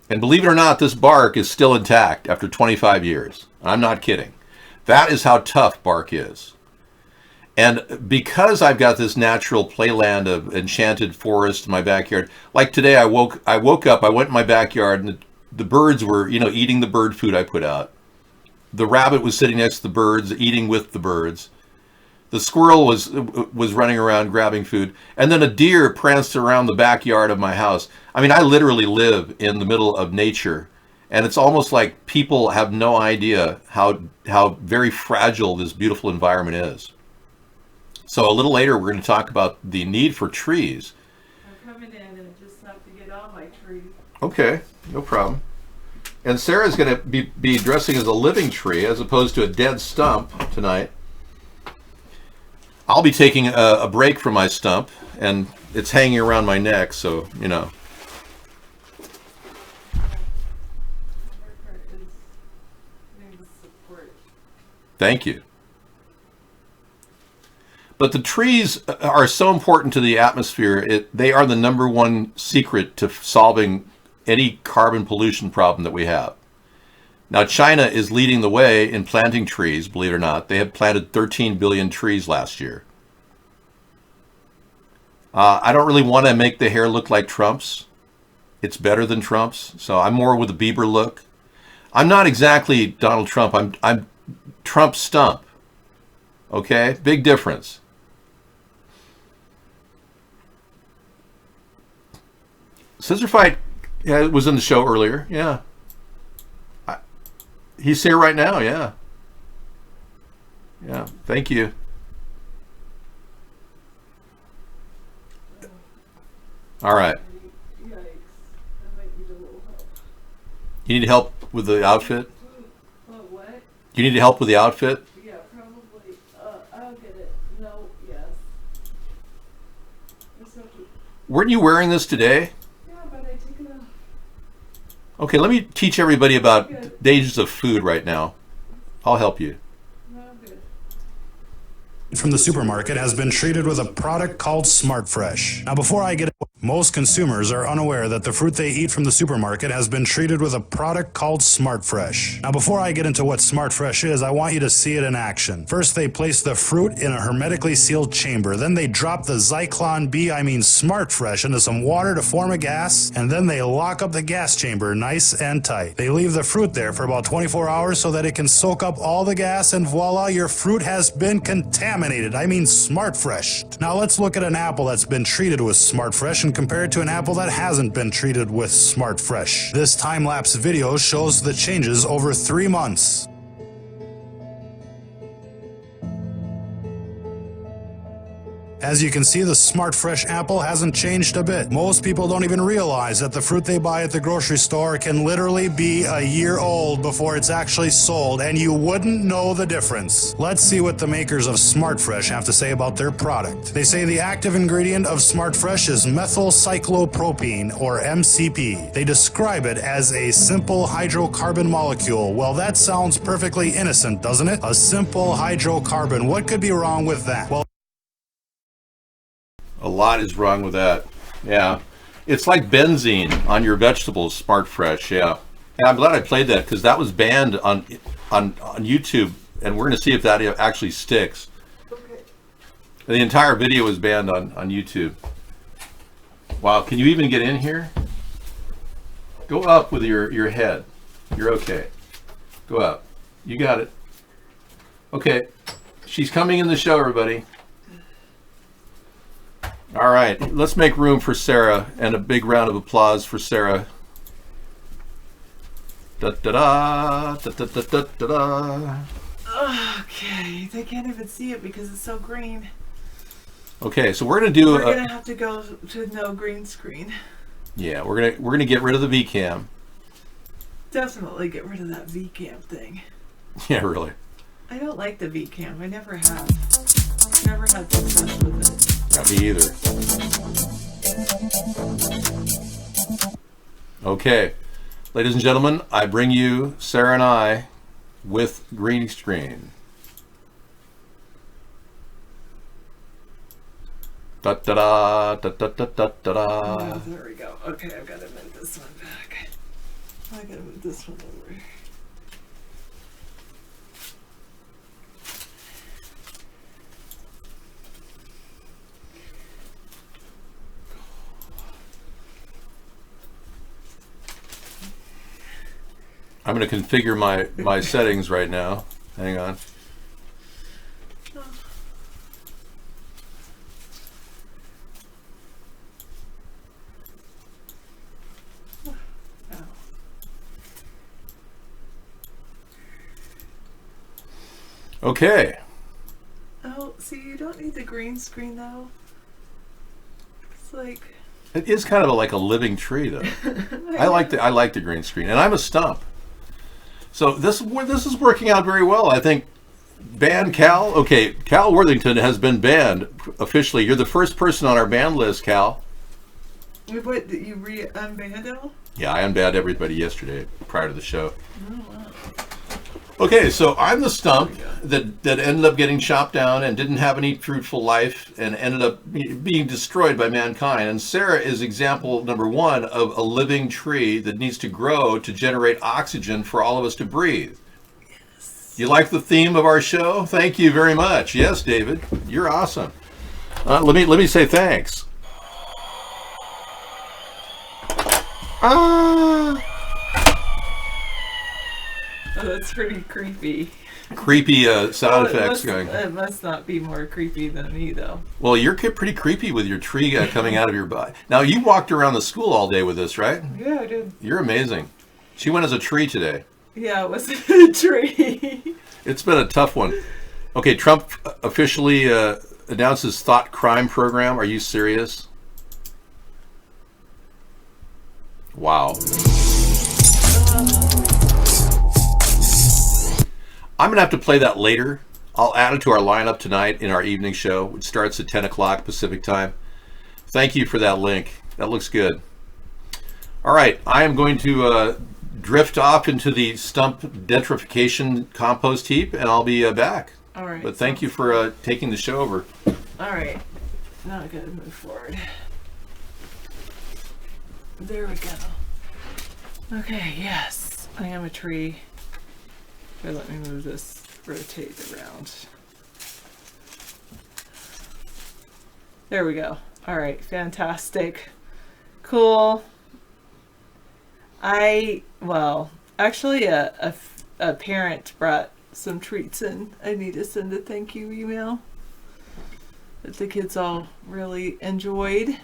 And believe it or not, this bark is still intact after 25 years. I'm not kidding. That is how tough bark is. And because I've got this natural playland of enchanted forest in my backyard, like today I woke up, I went in my backyard and the birds were, eating the bird food I put out. The rabbit was sitting next to the birds, eating with the birds. The squirrel was running around grabbing food. And then a deer pranced around the backyard of my house. I mean, I literally live in the middle of nature. And it's almost like people have no idea how very fragile this beautiful environment is. So a little later, we're going to talk about the need for trees. I'm coming in and just have to get all my trees. Okay, no problem. And Sarah's going to be dressing as a living tree as opposed to a dead stump tonight. I'll be taking a break from my stump, and it's hanging around my neck, so, Thank you. But the trees are so important to the atmosphere. They are the number one secret to solving any carbon pollution problem that we have. Now, China is leading the way in planting trees, believe it or not. They have planted 13 billion trees last year. I don't really want to make the hair look like Trump's. It's better than Trump's, so I'm more with a Bieber look. I'm not exactly Donald Trump. I'm Trump stump. Okay? Big difference. Scissor Fight was in the show earlier. Yeah. He's here right now. Yeah. Yeah. Thank you. All right. You need help with the outfit? What? You need help with the outfit? Yeah, probably. I'll get it. No, yes. Weren't you wearing this today? Yeah, but I took it off. Okay, let me teach everybody about dangers of food right now. I'll help you. No, good. from the supermarket has been treated with a product called Smart Fresh. Now, before I get most consumers are unaware that the fruit they eat from the supermarket has been treated with a product called Smart Fresh. Now, before I get into what Smart Fresh is, I want you to see it in action. First, they place the fruit in a hermetically sealed chamber. Then they drop the Zyklon B, Smart Fresh, into some water to form a gas, and then they lock up the gas chamber nice and tight. They leave the fruit there for about 24 hours so that it can soak up all the gas, and voila, your fruit has been contaminated. Smart Fresh. Now let's look at an apple that's been treated with Smart Fresh and compare it to an apple that hasn't been treated with Smart Fresh. This time-lapse video shows the changes over 3 months. As you can see, the Smart Fresh apple hasn't changed a bit. Most people don't even realize that the fruit they buy at the grocery store can literally be a year old before it's actually sold, and you wouldn't know the difference. Let's see what the makers of Smart Fresh have to say about their product. They say the active ingredient of Smart Fresh is methylcyclopropene, or MCP. They describe it as a simple hydrocarbon molecule. Well, that sounds perfectly innocent, doesn't it? A simple hydrocarbon. What could be wrong with that? Well, a lot is wrong with that. Yeah. It's like benzene on your vegetables, Smart Fresh. Yeah. Yeah, I'm glad I played that because that was banned on YouTube, and we're going to see if that actually sticks. Okay. The entire video was banned on YouTube. Wow, can you even get in here? Go up with your head. You're okay. Go up. You got it. Okay. She's coming in the show, everybody. All right, let's make room for Sarah, and a big round of applause for Sarah. Da da da da da da da da da. Okay, they can't even see it because it's so green. Okay, so we're gonna We're gonna have to go to no green screen. Yeah, we're gonna get rid of the VCam. Definitely get rid of that VCam thing. Yeah, really. I don't like the VCam. I never have. Never had success with it. Not me either. Okay, ladies and gentlemen, I bring you Sarah and I with green screen. Da da da da da da da da. Oh, there we go. Okay, I've got to move this one back. I got to move this one over. I'm going to configure my settings right now. Hang on. Okay. Oh, see, you don't need the green screen though. It's like it is kind of like a living tree, though. I like the green screen, and I'm a stump. So this is working out very well. I think ban Cal. Okay, Cal Worthington has been banned officially. You're the first person on our ban list, Cal. What, you unbanned him? Yeah, I unbanned everybody yesterday prior to the show. Oh, wow. Okay, so I'm the stump that ended up getting chopped down and didn't have any fruitful life and ended up being destroyed by mankind. And Sarah is example number one of a living tree that needs to grow to generate oxygen for all of us to breathe. Yes. You like the theme of our show? Thank you very much. Yes, David, you're awesome. Let me say thanks. Oh, that's pretty creepy. Creepy sound effects going. It must not be more creepy than me, though. Well, you're pretty creepy with your tree coming out of your body. Now, you walked around the school all day with this, right? Yeah, I did. You're amazing. She went as a tree today. Yeah, it was a tree. It's been a tough one. Okay, Trump officially announced his thought crime program. Are you serious? Wow. I'm going to have to play that later. I'll add it to our lineup tonight in our evening show, which starts at 10 o'clock Pacific time. Thank you for that link. That looks good. All right, I am going to drift off into the stump denitrification compost heap, and I'll be back. All right. But thank you for taking the show over. All right. Now I gotta move forward. There we go. Okay, yes. I am a tree. Okay, let me move this, rotate around. There we go. All right, fantastic. Cool. Well, actually a parent brought some treats in. I need to send a thank you email that the kids all really enjoyed.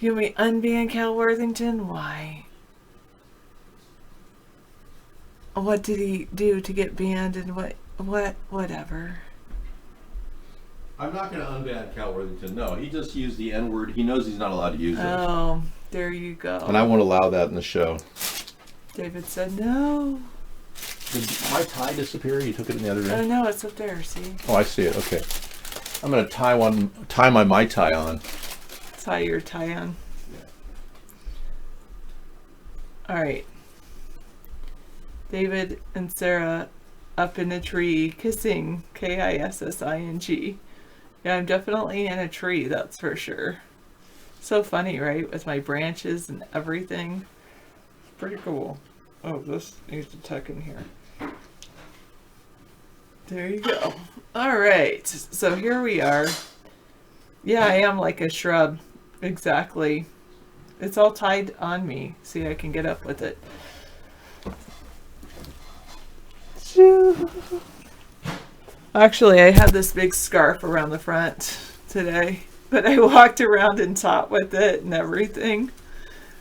Can we unban Cal Worthington? Why? What did he do to get banned and whatever? I'm not going to unban Cal Worthington. No, he just used the N-word. He knows he's not allowed to use it. Oh, there you go. And I won't allow that in the show. David said no. Did my tie disappear? You took it in the other room? Oh no, it's up there, see? Oh, I see it. Okay. I'm going to tie my Mai Tai on. Tie your tie on. All right. David and Sarah up in a tree kissing, Kissing. Yeah, I'm definitely in a tree, that's for sure. So funny, right? With my branches and everything. Pretty cool. Oh, this needs to tuck in here. There you go. All right. So here we are. Yeah, I am like a shrub. Exactly. It's all tied on me. See, I can get up with it. Actually, I had this big scarf around the front today, but I walked around and taught with it and everything.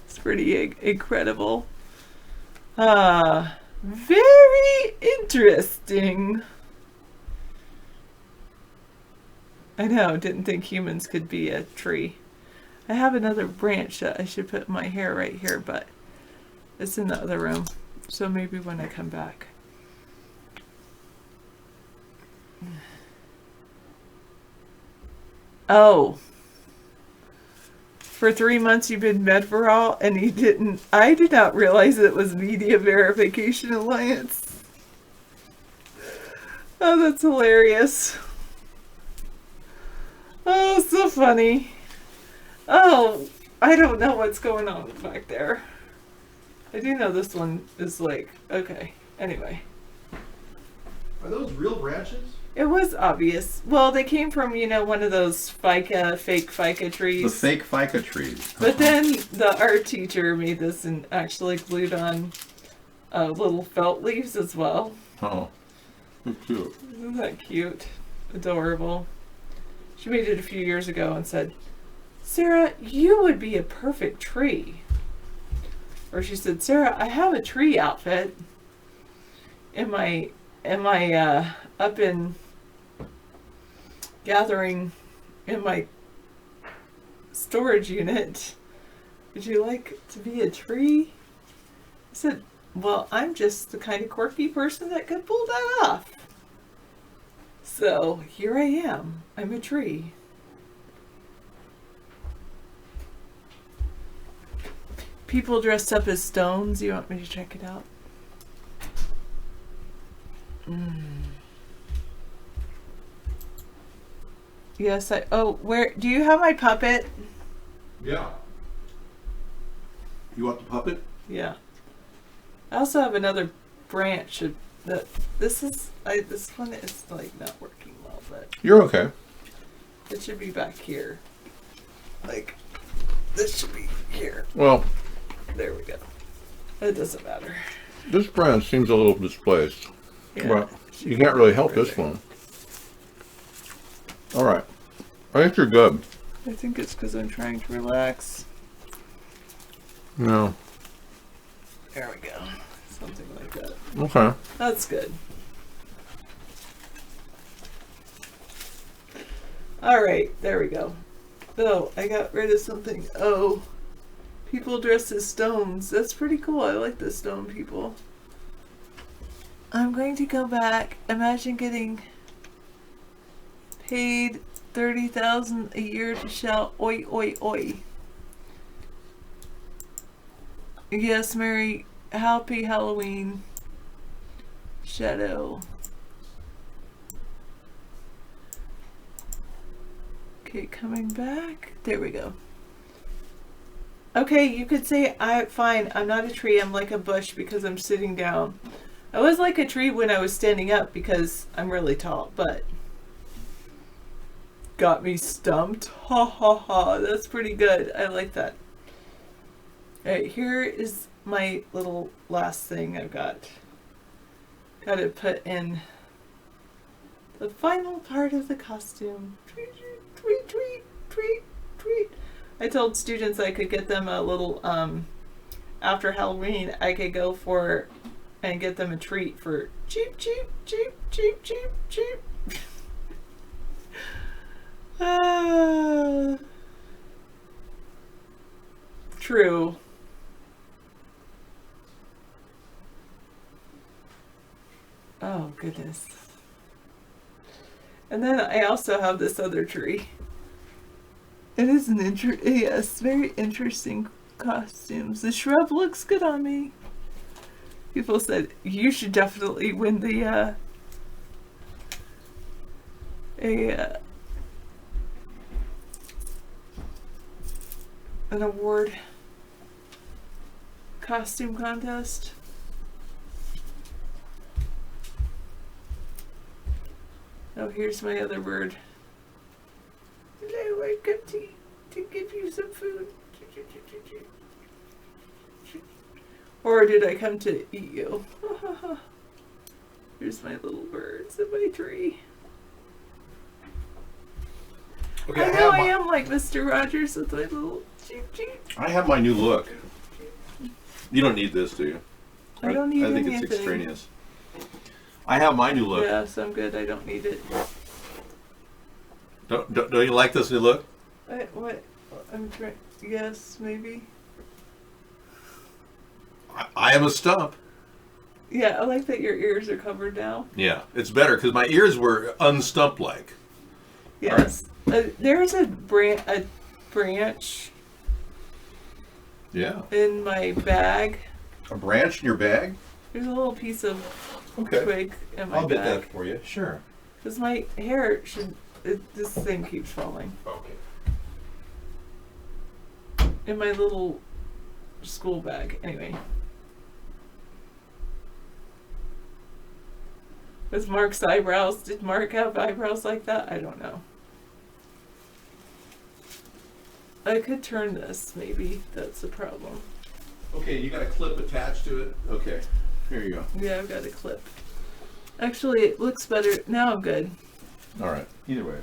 It's pretty incredible. Very interesting. I know, didn't think humans could be a tree. I have another branch that I should put in my hair right here, but it's in the other room. So maybe when I come back. Oh. For 3 months you've been Medveral and I did not realize it was Media Verification Alliance. Oh, that's hilarious. Oh, so funny. Oh, I don't know what's going on back there. I do know this one is like, okay, anyway. Are those real branches? It was obvious. Well, they came from, one of those fake FICA trees. The fake FICA trees. But then the art teacher made this and actually glued on little felt leaves as well. Oh, that's cute. Isn't that cute? Adorable. She made it a few years ago and said, Sarah, you would be a perfect tree. Or she said, Sarah, I have a tree outfit in my up in gathering in my storage unit. Would you like to be a tree? I said, well, I'm just the kind of quirky person that could pull that off. So here I am. I'm a tree. People dressed up as stones. You want me to check it out? Yes, where do you have my puppet? Yeah. You want the puppet? Yeah. I also have another branch of this one is like not working well, but You're okay. it should be back here. Like this should be here. Well, there we go. It doesn't matter. this branch seems a little displaced. Yeah, But you can't really help this one. All right. I think you're good. I think it's because I'm trying to relax. No. There we go. Something like that. Okay. That's good. All right, there we go. Oh, I got rid of something. Oh, people dressed as stones. That's pretty cool. I like the stone people. I'm going to go back. Imagine getting paid $30,000 a year to shout "Oi, oi, oi." Yes, Mary. Happy Halloween, Shadow. Okay, coming back. There we go. Okay, you could say, fine, I'm not a tree, I'm like a bush because I'm sitting down. I was like a tree when I was standing up because I'm really tall, but got me stumped. Ha ha ha, that's pretty good. I like that. Alright, here is my little last thing I've got. Got to put in the final part of the costume. Tweet, tweet, tweet, tweet, tweet. I told students I could get them a little, after Halloween, I could go for and get them a treat for cheap, cheap, cheap, cheap, cheap, cheap. True. Oh, goodness. And then I also have this other tree. It is an yes, very interesting costumes. The shrub looks good on me. People said you should definitely win the an award costume contest. Oh, here's my other bird. Did I wake up to give you some food? Or did I come to eat you? Here's my little birds in my tree. Okay, I know I am like Mr. Rogers with my little cheep cheep. I have my new look. You don't need this, do you? I don't need anything. I think it's extraneous. I have my new look. Yes, I'm good. I don't need it. Don't you like this new look? What? I'm trying. Yes, maybe. I am a stump. Yeah, I like that your ears are covered now. Yeah, it's better because my ears were unstump-like. Yes. Right. There's a branch. Yeah. In my bag. A branch in your bag? There's a little piece of twig in my bag. I'll get that for you. Sure. Because my hair should. This thing keeps falling. Okay. In my little school bag. Anyway. With Mark's eyebrows. Did Mark have eyebrows like that? I don't know. I could turn this, maybe. That's the problem. Okay, you got a clip attached to it? Okay, here you go. Yeah, I've got a clip. Actually, it looks better. Now I'm good. All right, either way.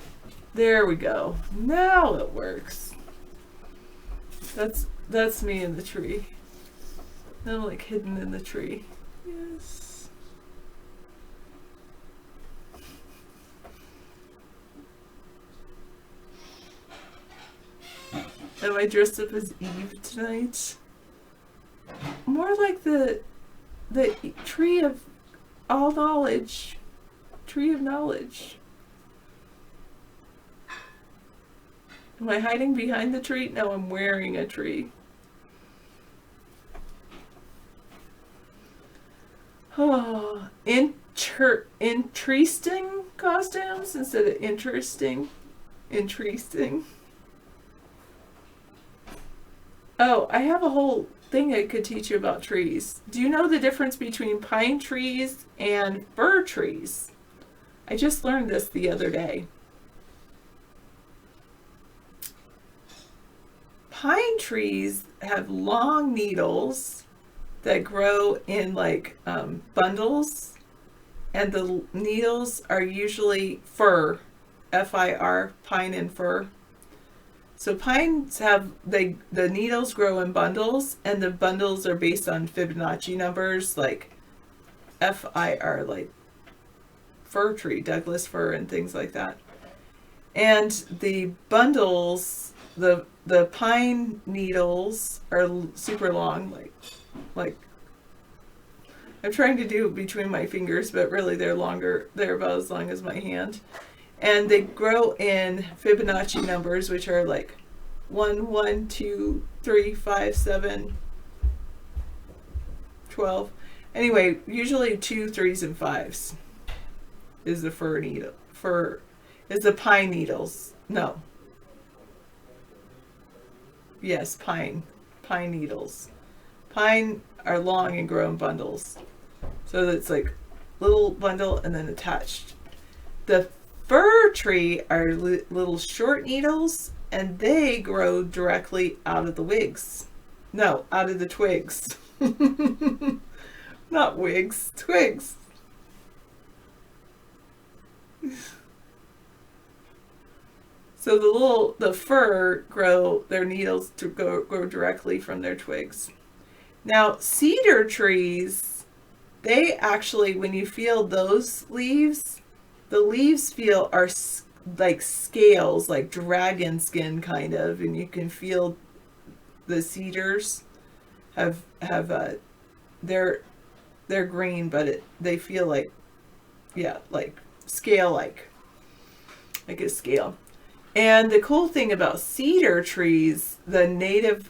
There we go. Now it works. That's me in the tree. I'm like hidden in the tree. Yes. Am I dressed up as Eve tonight? More like the tree of all knowledge. Tree of knowledge. Am I hiding behind the tree? No, I'm wearing a tree. Oh, interesting costumes instead of interesting. Interesting. Oh, I have a whole thing I could teach you about trees. Do you know the difference between pine trees and fir trees? I just learned this the other day. Pine trees have long needles that grow in like bundles, and the needles are usually fir, F-I-R, pine and fir. So pines have, the needles grow in bundles, and the bundles are based on Fibonacci numbers, like F-I-R, like fir tree, Douglas fir, and things like that. And the bundles, the pine needles are super long, like I'm trying to do between my fingers, but really they're longer, they're about as long as my hand. And they grow in Fibonacci numbers, which are like 1, 1, 2, 3, 5, 7, 12. Anyway, usually 2, 3s, and 5s is the fir needle. Is the pine needles. No. Yes, pine needles. Pine are long and grow in bundles. So it's like little bundle and then attached. The fir tree are little short needles, and they grow directly out of the wigs. No, out of the twigs. Not wigs, twigs. So the fir grow their needles to grow directly from their twigs. Now, cedar trees, they actually, when you feel those leaves, the leaves are like scales, like dragon skin kind of, and you can feel the cedars they're green, but they feel like, yeah, like scale, like a scale. And the cool thing about cedar trees, the Native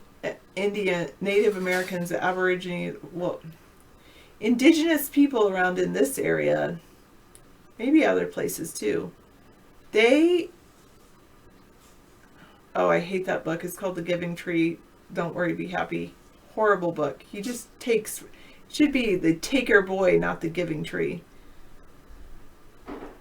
Americans, indigenous people around in this area, maybe other places too, I hate that book. It's called The Giving Tree. Don't Worry, Be Happy. Horrible book. He just should be the taker boy, not the giving tree.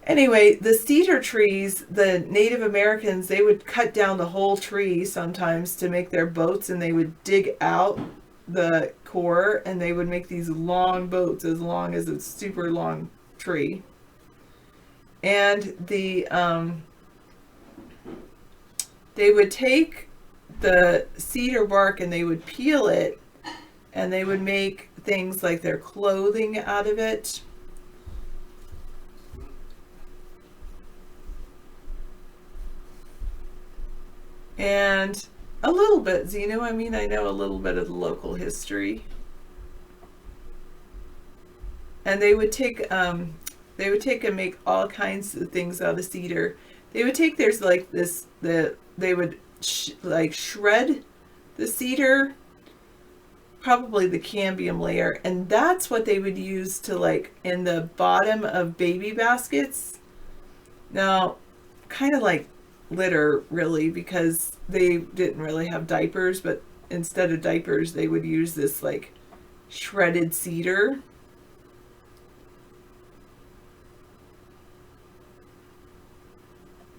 Anyway, the cedar trees, the Native Americans, they would cut down the whole tree sometimes to make their boats, and they would dig out the core, and they would make these long boats as long as a super long tree. And they would take the cedar bark and they would peel it, and they would make things like their clothing out of it. And a little bit, Zeno, I know a little bit of the local history. And they would take and make all kinds of things out of cedar. They would take they would shred the cedar, probably the cambium layer, and that's what they would use to in the bottom of baby baskets. Now, kind of like litter, really, because they didn't really have diapers, but instead of diapers they would use this shredded cedar.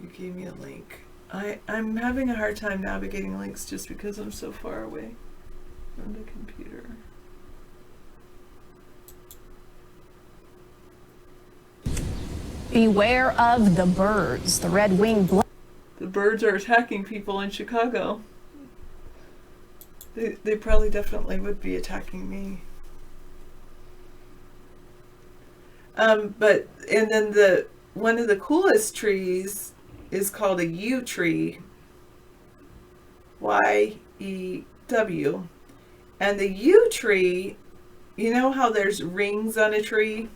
You gave me a link. I'm having a hard time navigating links just because I'm so far away from the computer. Beware of the birds. The red-winged The birds are attacking people in Chicago. They probably definitely would be attacking me. And then one of the coolest trees is called a yew tree. Y-E-W. And the yew tree, you know how there's rings on a tree?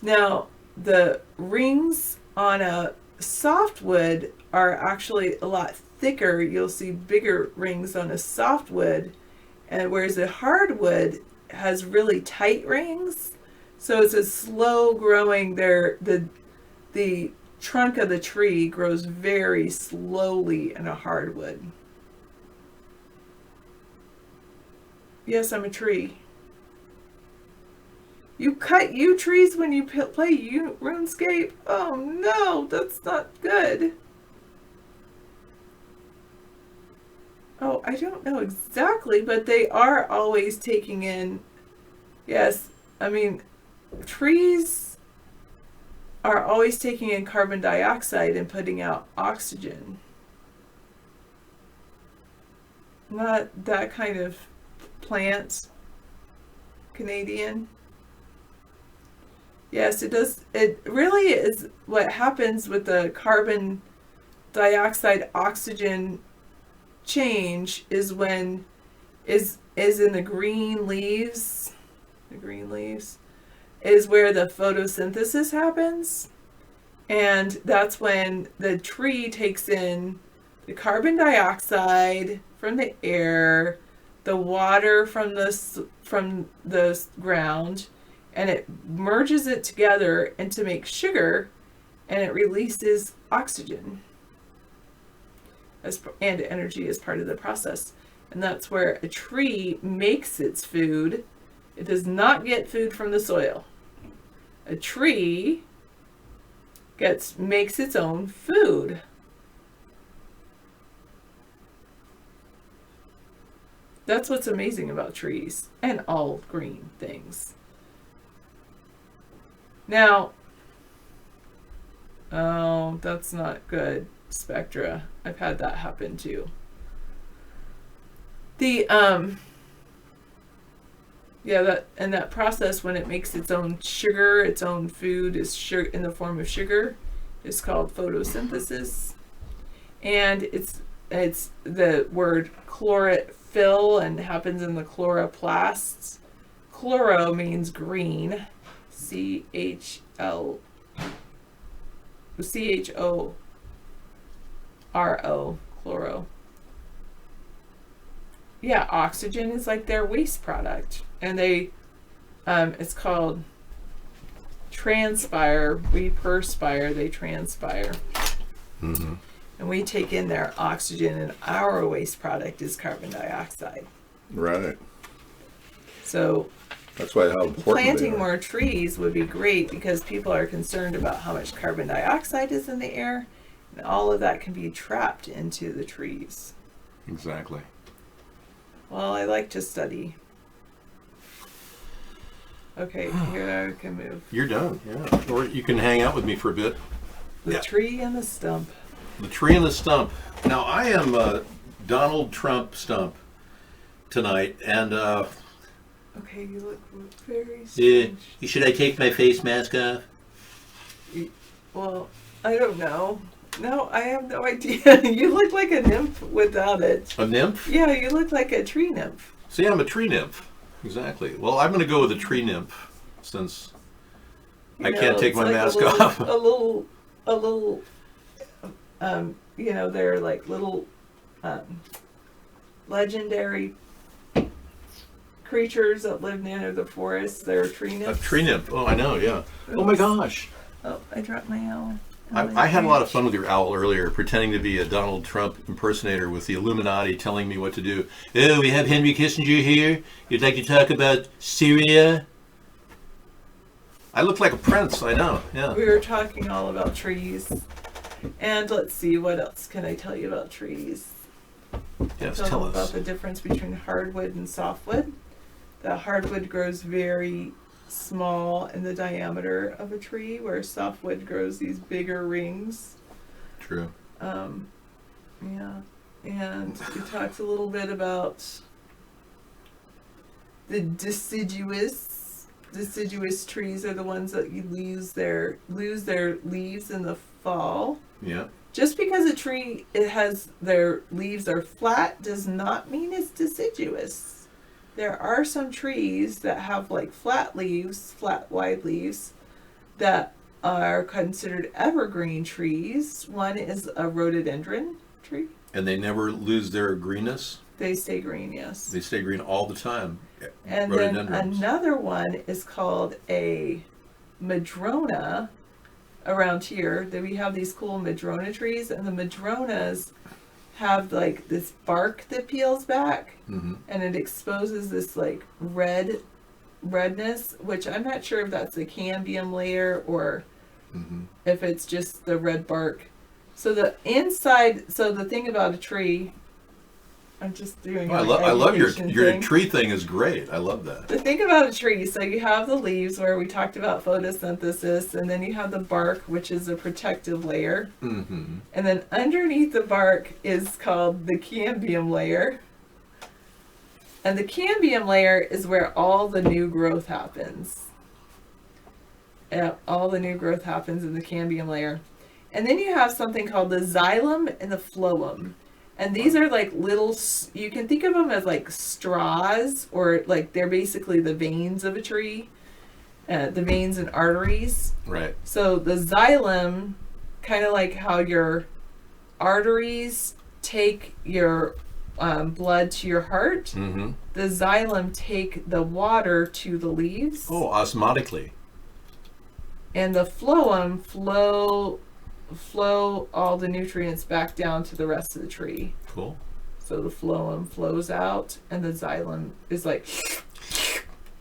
Now, the rings on a softwood are actually a lot thicker. You'll see bigger rings on a softwood, and whereas a hardwood has really tight rings. So it's a slow growing there. The trunk of the tree grows very slowly in a hardwood. Yes, I'm a tree. You cut yew trees when you play RuneScape? Oh no, that's not good. Oh, I don't know exactly, but they are always taking in, yes, trees are always taking in carbon dioxide and putting out oxygen. Not that kind of plant, Canadian. Yes, it does. It really is what happens with the carbon dioxide oxygen change is when is in the green leaves. The green leaves is where the photosynthesis happens, and that's when the tree takes in the carbon dioxide from the air, the water from the ground, and it merges it together and to make sugar, and it releases oxygen. and energy as part of the process. And that's where a tree makes its food. It does not get food from the soil. A tree makes its own food. That's what's amazing about trees and all green things. Now, oh, that's not good, Spectra. I've had that happen too. That process when it makes its own sugar, its own food is sugar in the form of sugar, is called photosynthesis, and it's the word chlorophyll and happens in the chloroplasts. Chloro means green, CHO, chloro. Yeah, oxygen is like their waste product, and they, it's called transpire. We perspire, they transpire. Mm-hmm. And we take in their oxygen, and our waste product is carbon dioxide. Right. So that's why how important planting more trees would be great, because people are concerned about how much carbon dioxide is in the air, and all of that can be trapped into the trees. Exactly. Well, I like to study. Okay, here I can move. You're done, yeah. Or you can hang out with me for a bit. The tree and the stump. The tree and the stump. Now, I am Donald Trump Stump tonight, and okay, you look very strange. Should I take my face mask off? Well, I don't know. No, I have no idea. You look like a nymph without it. A nymph? Yeah, you look like a tree nymph. See, I'm a tree nymph. Exactly. Well, I'm going to go with a tree nymph, since I can't take my mask off. A little, they're like little legendary creatures that live near the forest. They're tree nymphs. A tree nymph. Oh, I know, yeah. Oh my gosh. Oh, I dropped my owl. I had a lot of fun with your owl earlier, pretending to be a Donald Trump impersonator with the Illuminati telling me what to do. Oh, we have Henry Kissinger here. You'd like to talk about Syria? I look like a prince, I know, yeah. We were talking all about trees. And let's see, what else can I tell you about trees? Yes, tell tell us. About the difference between hardwood and softwood. The hardwood grows very small in the diameter of a tree, where softwood grows these bigger rings. True. Yeah. And we talked a little bit about the deciduous trees are the ones that you lose their leaves in the fall. Yeah. Just because a tree has their leaves are flat does not mean it's deciduous. There are some trees that have like flat wide leaves, that are considered evergreen trees. One is a rhododendron tree. And they never lose their greenness? They stay green, yes. They stay green all the time. And then another one is called a madrona. Around here, that we have these cool madrona trees, and the madronas have like this bark that peels back, mm-hmm. and it exposes this like redness, which I'm not sure if that's the cambium layer or mm-hmm. if it's just the red bark. So the thing about a tree, I'm just doing. I love your tree thing is great. I love that. The thing about a tree, so you have the leaves where we talked about photosynthesis, and then you have the bark, which is a protective layer. Mm-hmm. And then underneath the bark is called the cambium layer. And the cambium layer is where all the new growth happens. All the new growth happens in the cambium layer. And then you have something called the xylem and the phloem. And these are like little, you can think of them as like straws, or like they're basically the veins of a tree, the veins and arteries. Right. So the xylem, kind of like how your arteries take your blood to your heart, mm-hmm. the xylem take the water to the leaves. Oh, osmotically. And the phloem flow all the nutrients back down to the rest of the tree. Cool. So the phloem flows out, and the xylem is like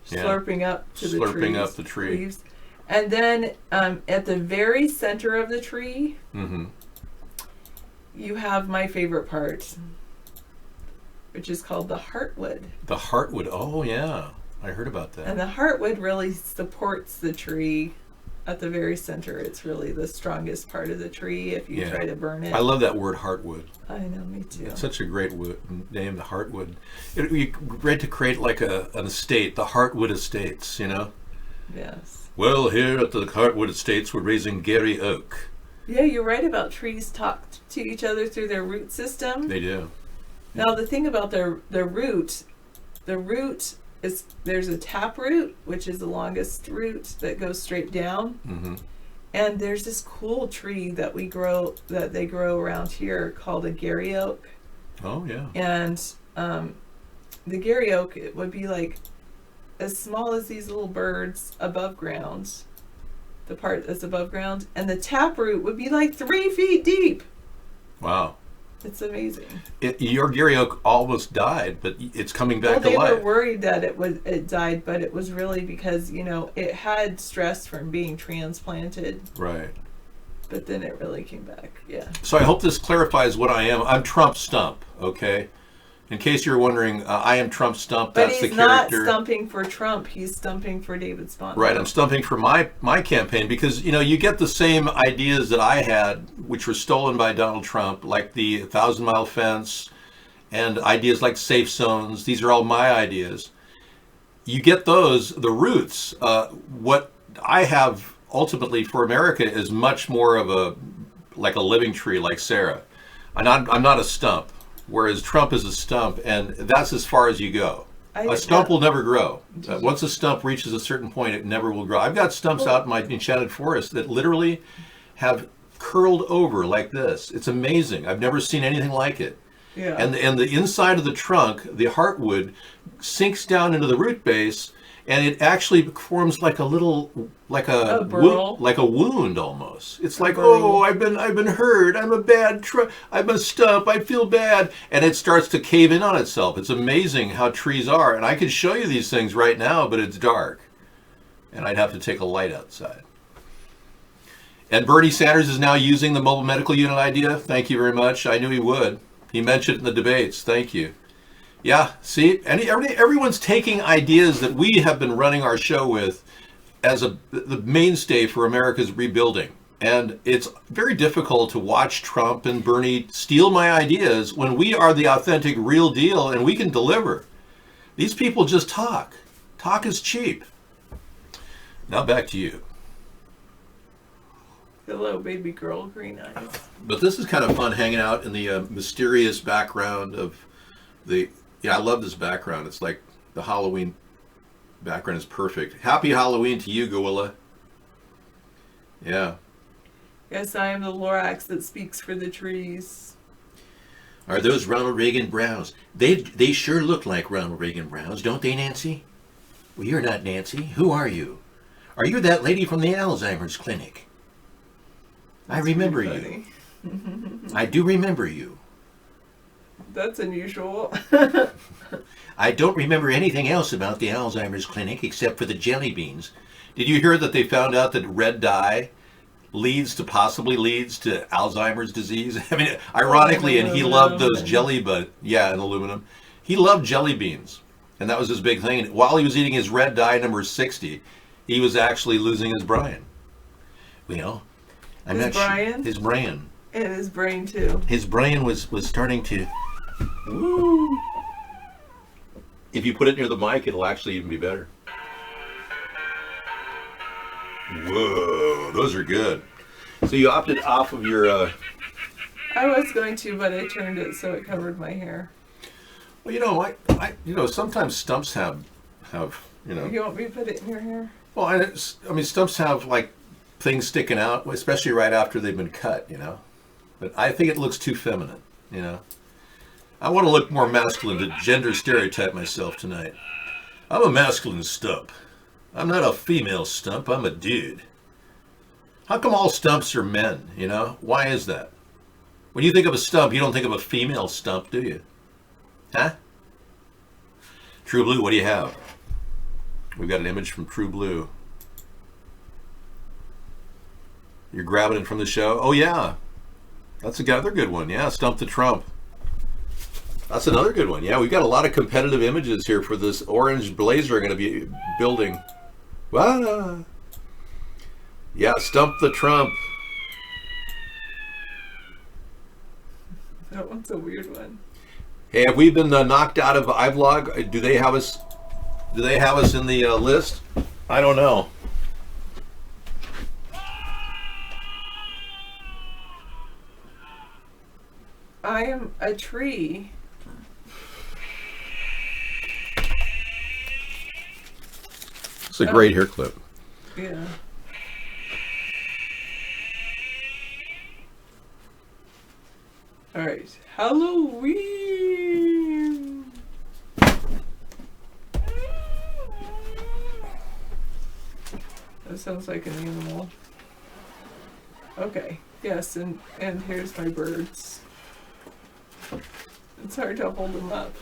Yeah. slurping up to the Slurping up the tree. leaves. And then at the very center of the tree, Mm-hmm. you have my favorite part, which is called the heartwood. The heartwood. Oh, yeah. I heard about that. And the heartwood really supports the tree at the very center. It's really the strongest part of the tree if you Yeah. try to burn it. I love that word, heartwood. I know, me too. It's such a great name, the Heartwood. You're ready to create like an estate, the Heartwood Estates, you know? Yes. Well, here at the Heartwood Estates, we're raising Gary Oak. Yeah, you're right about trees talk to each other through their root system. They do. Now the thing about the root is there's a taproot, which is the longest root that goes straight down. Mm-hmm. And there's this cool tree that they grow around here called a Gary oak. Oh, yeah. And the Gary oak, it would be like as small as these little birds above ground, the part that's above ground, and the taproot would be like 3 feet deep. Wow. It's amazing. Your Gary Oak almost died, but it's coming back to They life. were worried that it died, but it was really because, it had stress from being transplanted. Right. But then it really came back. Yeah. So I hope this clarifies what I am. I'm Trump Stump, okay? In case you're wondering, I am Trump Stump. But That's he's the not character. stumping for Trump. He's stumping for David Spawn. Right, I'm stumping for my campaign because, you get the same ideas that I had, which were stolen by Donald Trump, like the 1,000-mile fence and ideas like safe zones. These are all my ideas. You get those, the roots. What I have ultimately for America is much more of a living tree, like Sarah. I'm not a stump, whereas Trump is a stump, and that's as far as you go. A stump will never grow. Once a stump reaches a certain point, it never will grow. I've got stumps out in my enchanted forest that literally have curled over like this. It's amazing. I've never seen anything like it. Yeah. And the inside of the trunk, the heartwood, sinks down into the root base, and it actually forms like a little, like a wound almost. It's like, oh, I've been hurt. I'm I'm a stump. I feel bad, and it starts to cave in on itself. It's amazing how trees are, and I could show you these things right now, but it's dark, and I'd have to take a light outside. And Bernie Sanders is now using the mobile medical unit idea. Thank you very much. I knew he would. He mentioned it in the debates. Thank you. Yeah, see, everyone's taking ideas that we have been running our show with as the mainstay for America's rebuilding. And it's very difficult to watch Trump and Bernie steal my ideas when we are the authentic real deal and we can deliver. These people just talk. Talk is cheap. Now back to you. Hello, baby girl, green eyes. But this is kind of fun hanging out in the mysterious background of the... Yeah, I love this background. It's like the Halloween background is perfect. Happy Halloween to you, Gorilla. Yeah. Yes, I am the Lorax that speaks for the trees. Are those Ronald Reagan Browns? They sure look like Ronald Reagan Browns, don't they, Nancy? Well, you're not Nancy. Who are you? Are you that lady from the Alzheimer's clinic? I remember you. I do remember you. That's unusual. I don't remember anything else about the Alzheimer's clinic except for the jelly beans. Did you hear that they found out that red dye possibly leads to Alzheimer's disease? I mean, ironically, and he loved those and aluminum. He loved jelly beans, and that was his big thing. And while he was eating his red dye number 60, he was actually losing his brain. Well, I'm not sure. His brain. And his brain, too. His brain was starting to... Woo! If you put it near the mic, it'll actually even be better. Whoa, those are good. So you opted off of your... I was going to, but I turned it so it covered my hair. Well, I sometimes stumps have You want me to put it in your hair? Well, I mean, stumps have, like, things sticking out, especially right after they've been cut, But I think it looks too feminine, I want to look more masculine to gender stereotype myself tonight. I'm a masculine stump. I'm not a female stump, I'm a dude. How come all stumps are men, you know? Why is that? When you think of a stump, you don't think of a female stump, do you? Huh? True Blue, what do you have? We've got an image from True Blue. You're grabbing it from the show? Oh, yeah. That's another good one. Yeah, Stump the Trump. That's another good one. Yeah, we've got a lot of competitive images here for this orange blazer I'm going to be building. Wow. Yeah, Stump the Trump. That one's a weird one. Hey, have we been knocked out of iVlog? Do they have us? Do they have us in the list? I don't know. I am a tree. It's a great hair clip. Yeah. All right, Halloween. That sounds like an animal. Okay, yes, and here's my birds. It's hard to hold them up.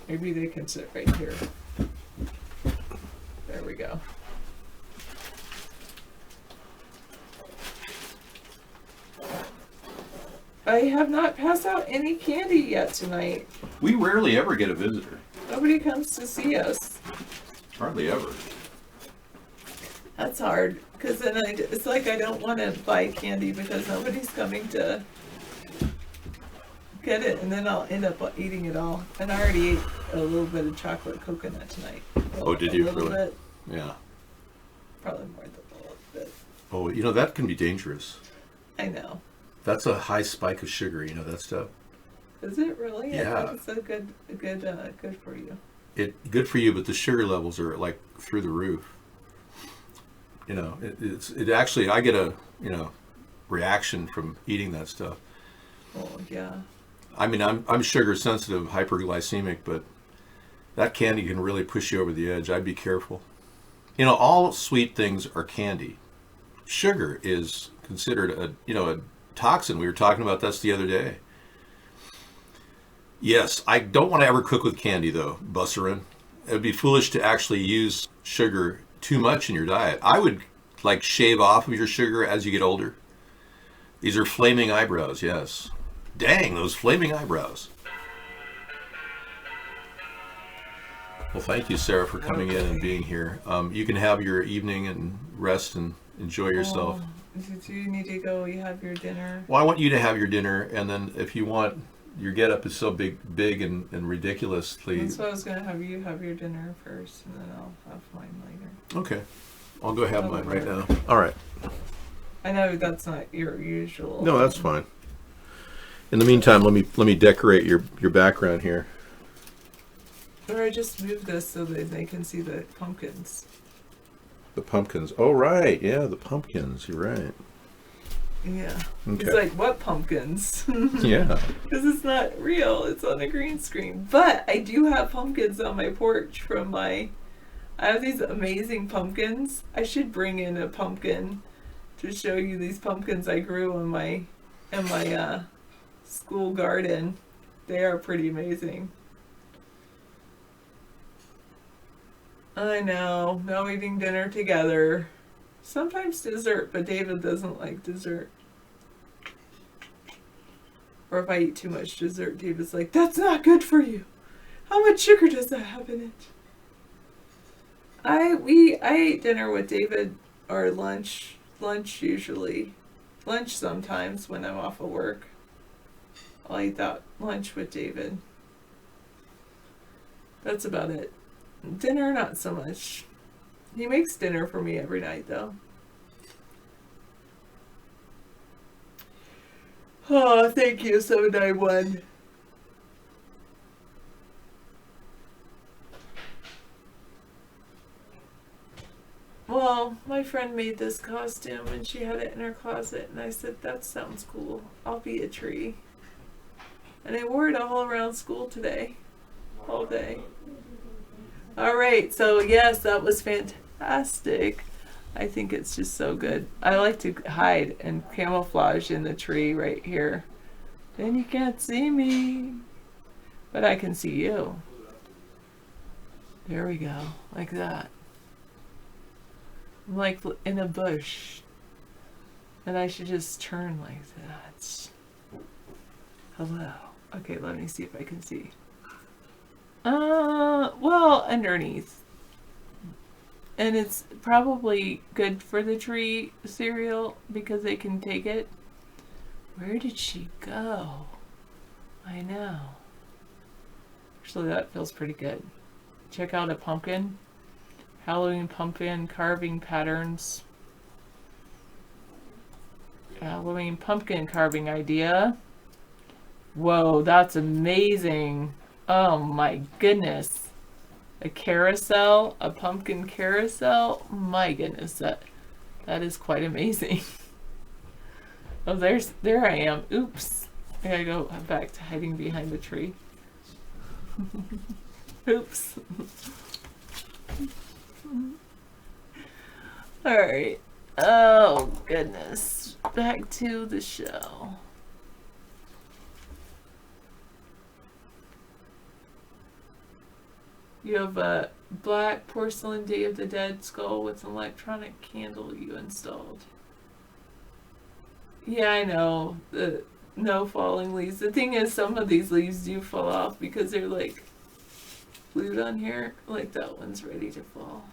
Maybe they can sit right here. There we go. I have not passed out any candy yet tonight. We rarely ever get a visitor. Nobody comes to see us. Hardly ever. That's hard, because then it's like I don't want to buy candy because nobody's coming to get it, and then I'll end up eating it all. And I already ate a little bit of chocolate coconut tonight. Oh, did you? A little Really? bit. Yeah. Probably more than a little bit. Oh, you know, that can be dangerous. I know. That's a high spike of sugar, you know that stuff? Is it really? Yeah. I think it's a good for you. Good for you, but the sugar levels are like through the roof. You know, it actually, I get a, you know, reaction from eating that stuff. Oh, yeah. I mean, I'm sugar sensitive, hyperglycemic, but that candy can really push you over the edge. I'd be careful. You know, all sweet things are candy. Sugar is considered a toxin. We were talking about this the other day. Yes, I don't want to ever cook with candy though, Busserin. It would be foolish to actually use sugar too much in your diet. I would like shave off of your sugar as you get older. These are flaming eyebrows, yes. Dang, those flaming eyebrows. Well, thank you, Sarah, for coming in and being here. You can have your evening and rest and enjoy yourself. Do you need to go? You have your dinner? Well, I want you to have your dinner, and then if you want, your get-up is so big and ridiculously... That's why I was going to have you have your dinner first, and then I'll have mine later. Okay. I'll go have mine right now. All right. I know that's not your usual... No, that's fine. In the meantime, let me decorate your background here. Or I just move this so that they can see the pumpkins. The pumpkins. Oh, right. Yeah, the pumpkins. You're right. Yeah. Okay. It's like, what pumpkins? Yeah. Because it's not real. It's on a green screen. But I do have pumpkins on my porch from I have these amazing pumpkins. I should bring in a pumpkin to show you these pumpkins I grew in my school garden. They are pretty amazing. I know. Now eating dinner together. Sometimes dessert, but David doesn't like dessert. Or if I eat too much dessert, David's like, that's not good for you. How much sugar does that have in it? I ate dinner with David, or lunch usually. Lunch sometimes when I'm off of work. I'll eat that lunch with David. That's about it. Dinner, not so much. He makes dinner for me every night, though. Oh, thank you, 791. Well, my friend made this costume and she had it in her closet, and I said, that sounds cool. I'll be a tree. And I wore it all around school today. All day. All right, so yes, that was fantastic. I think it's just so good. I like to hide and camouflage in the tree right here. Then you can't see me, but I can see you. There we go, like that. I'm like in a bush, and I should just turn like that. Hello. Okay, let me see if I can see. Well, underneath. And it's probably good for the tree cereal because they can take it. Where did she go? I know. Actually, that feels pretty good. Check out a pumpkin. Halloween pumpkin carving patterns. Halloween pumpkin carving idea. Whoa, that's amazing. Oh my goodness. A carousel, a pumpkin carousel. My goodness, that is quite amazing. Oh, there I am. Oops. I gotta go back to hiding behind the tree. Oops. Alright. Oh goodness. Back to the show. You have a black porcelain Day of the Dead skull with an electronic candle you installed. Yeah, I know. No falling leaves. The thing is, some of these leaves do fall off because they're like glued on here. Like that one's ready to fall.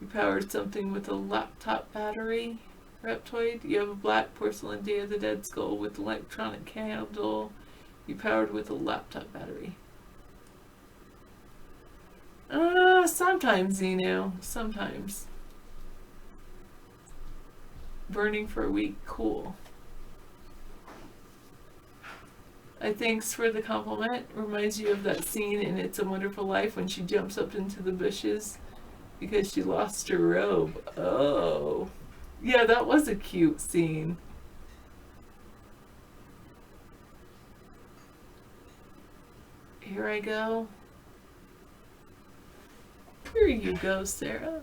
You powered something with a laptop battery. Reptoid, you have a black porcelain Day of the Dead skull with electronic candle. You powered with a laptop battery. Sometimes, Xenu. Sometimes. Burning for a week. Cool. Thanks for the compliment. Reminds you of that scene in It's a Wonderful Life when she jumps up into the bushes because she lost her robe. Oh. Yeah, that was a cute scene. Here I go. Here you go, Sarah.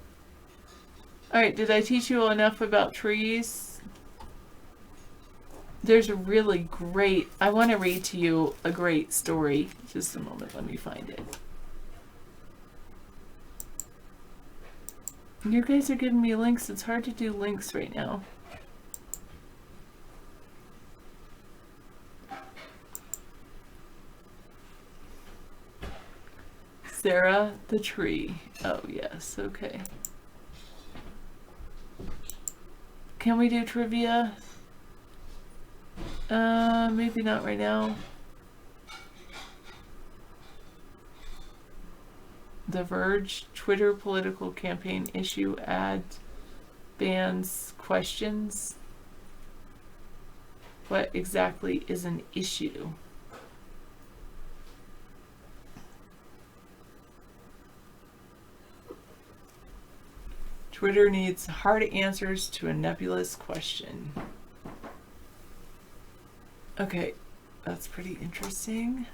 Alright, did I teach you enough about trees? There's a really great, I want to read to you a great story. Just a moment, let me find it. You guys are giving me links. It's hard to do links right now. Sarah the tree. Oh, yes. Okay. Can we do trivia? Maybe not right now. The Verge, Twitter political campaign issue ad bans questions. What exactly is an issue? Twitter needs hard answers to a nebulous question. Okay, that's pretty interesting.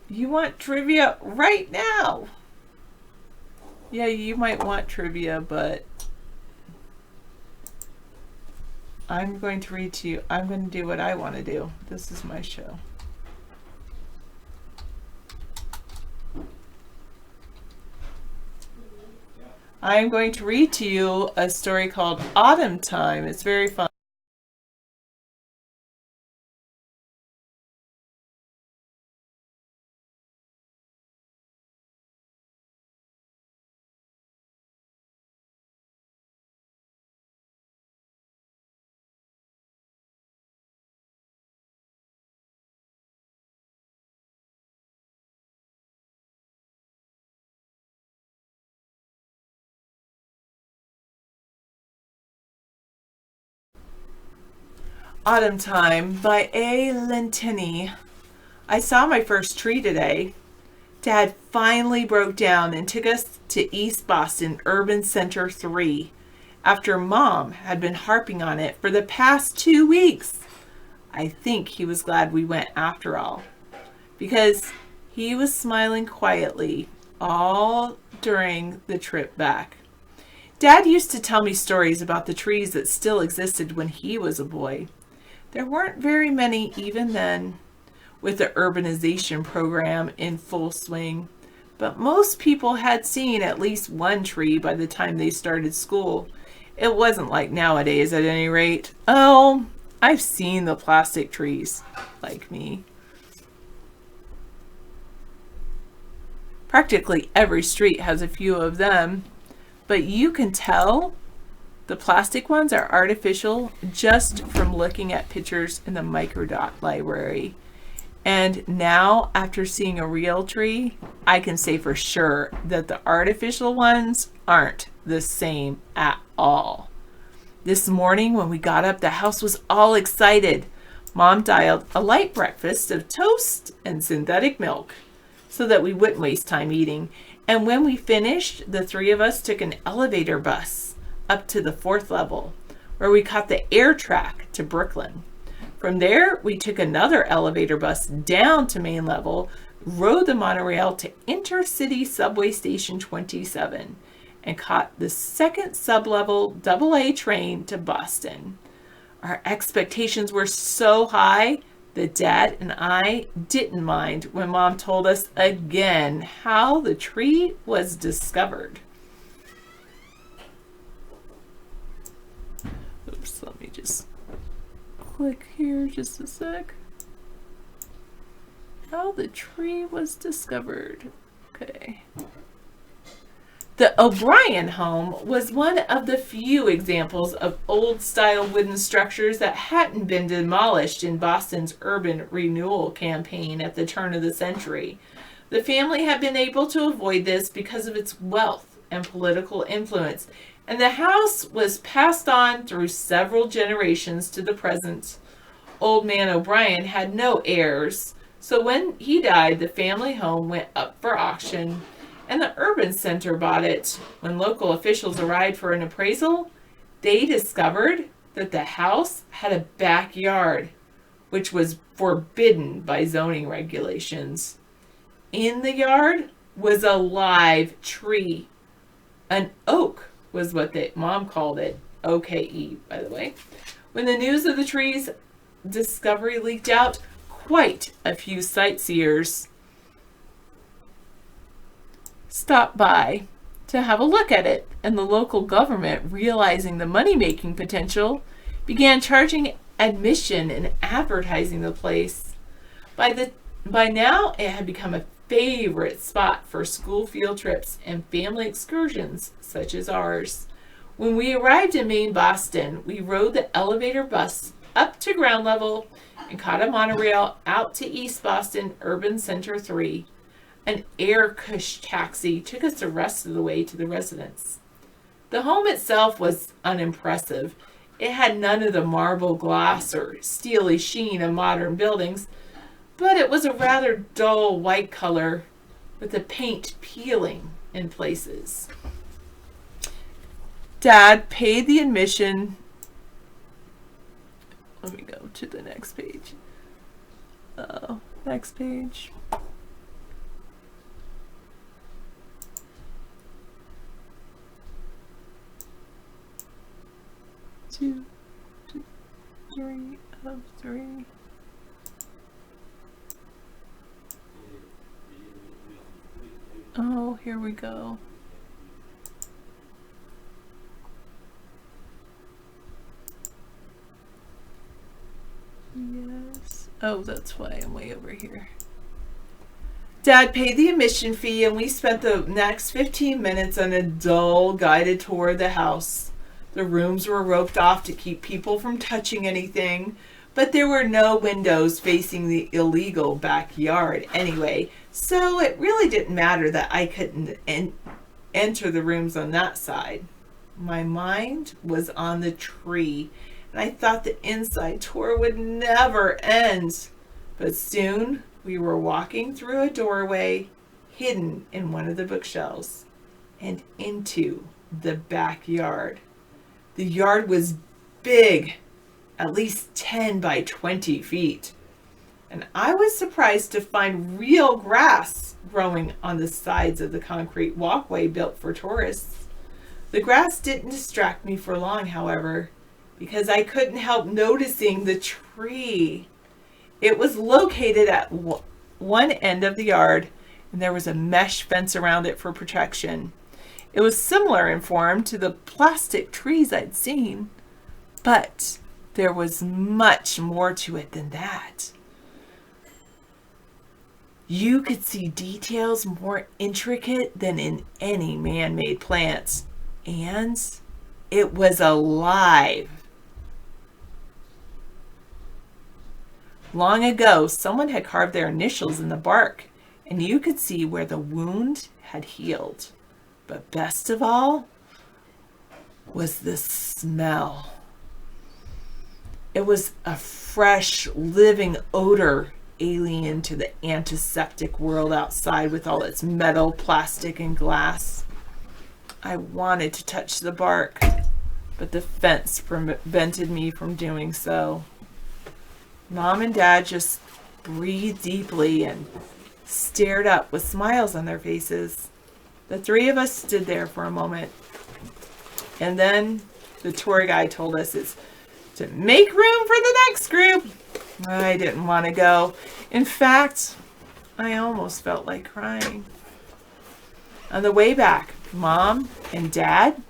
You want trivia right now? Yeah, you might want trivia, but I'm going to read to you. I'm going to do what I want to do. This is my show. I'm going to read to you a story called Autumn Time. It's very fun. Autumn Time by A. Lentini. I saw my first tree today. Dad finally broke down and took us to East Boston Urban Center 3. after Mom had been harping on it for the past 2 weeks. I think he was glad we went after all, because he was smiling quietly all during the trip back. Dad used to tell me stories about the trees that still existed when he was a boy. There weren't very many even then, with the urbanization program in full swing, but most people had seen at least one tree by the time they started school. It wasn't like nowadays, at any rate. Oh, I've seen the plastic trees, like me. Practically every street has a few of them, but you can tell the plastic ones are artificial just from looking at pictures in the Microdot library. And now, after seeing a real tree, I can say for sure that the artificial ones aren't the same at all. This morning when we got up, the house was all excited. Mom dialed a light breakfast of toast and synthetic milk so that we wouldn't waste time eating. And when we finished, the three of us took an elevator bus up to the 4th level, where we caught the air track to Brooklyn. From there, we took another elevator bus down to main level, rode the monorail to Intercity Subway Station 27, and caught the 2nd sub-level AA train to Boston. Our expectations were so high that Dad and I didn't mind when Mom told us again how the tree was discovered. Oops, let me just click here just a sec. How the tree was discovered. Okay. The O'Brien home was one of the few examples of old-style wooden structures that hadn't been demolished in Boston's urban renewal campaign at the turn of the century. The family had been able to avoid this because of its wealth and political influence, and the house was passed on through several generations to the present. Old man O'Brien had no heirs, so when he died, the family home went up for auction, and the urban center bought it. When local officials arrived for an appraisal, they discovered that the house had a backyard, which was forbidden by zoning regulations. In the yard was a live tree. An oak was what Mom called it. OKE, by the way. When the news of the tree's discovery leaked out, quite a few sightseers stopped by to have a look at it, and the local government, realizing the money-making potential, began charging admission and advertising the place. By now, it had become a favorite spot for school field trips and family excursions such as ours. When we arrived in Main Boston, we rode the elevator bus up to ground level and caught a monorail out to East Boston Urban Center 3. An air-cush taxi took us the rest of the way to the residence. The home itself was unimpressive. It had none of the marble gloss or steely sheen of modern buildings, but it was a rather dull white color with the paint peeling in places. Dad paid the admission. Let me go to the next page. Next page. Two, 3 of 3. Oh, here we go. Yes. Oh, that's why I'm way over here. Dad paid the admission fee, and we spent the next 15 minutes on a dull guided tour of the house. The rooms were roped off to keep people from touching anything, but there were no windows facing the illegal backyard anyway, so it really didn't matter that I couldn't enter the rooms on that side. My mind was on the tree, and I thought the inside tour would never end. But soon we were walking through a doorway hidden in one of the bookshelves and into the backyard. The yard was big, at least 10 by 20 feet. And I was surprised to find real grass growing on the sides of the concrete walkway built for tourists. The grass didn't distract me for long, however, because I couldn't help noticing the tree. It was located at one end of the yard, and there was a mesh fence around it for protection. It was similar in form to the plastic trees I'd seen, but there was much more to it than that. You could see details more intricate than in any man-made plants, and it was alive. Long ago, someone had carved their initials in the bark, and you could see where the wound had healed. But best of all was the smell. It was a fresh, living odor alien to the antiseptic world outside with all its metal, plastic, and glass. I wanted to touch the bark, but the fence prevented me from doing so. Mom and Dad just breathed deeply and stared up with smiles on their faces. The three of us stood there for a moment, and then the tour guide told us it's to make room for the next group. I didn't want to go. In fact, I almost felt like crying. On the way back, Mom and Dad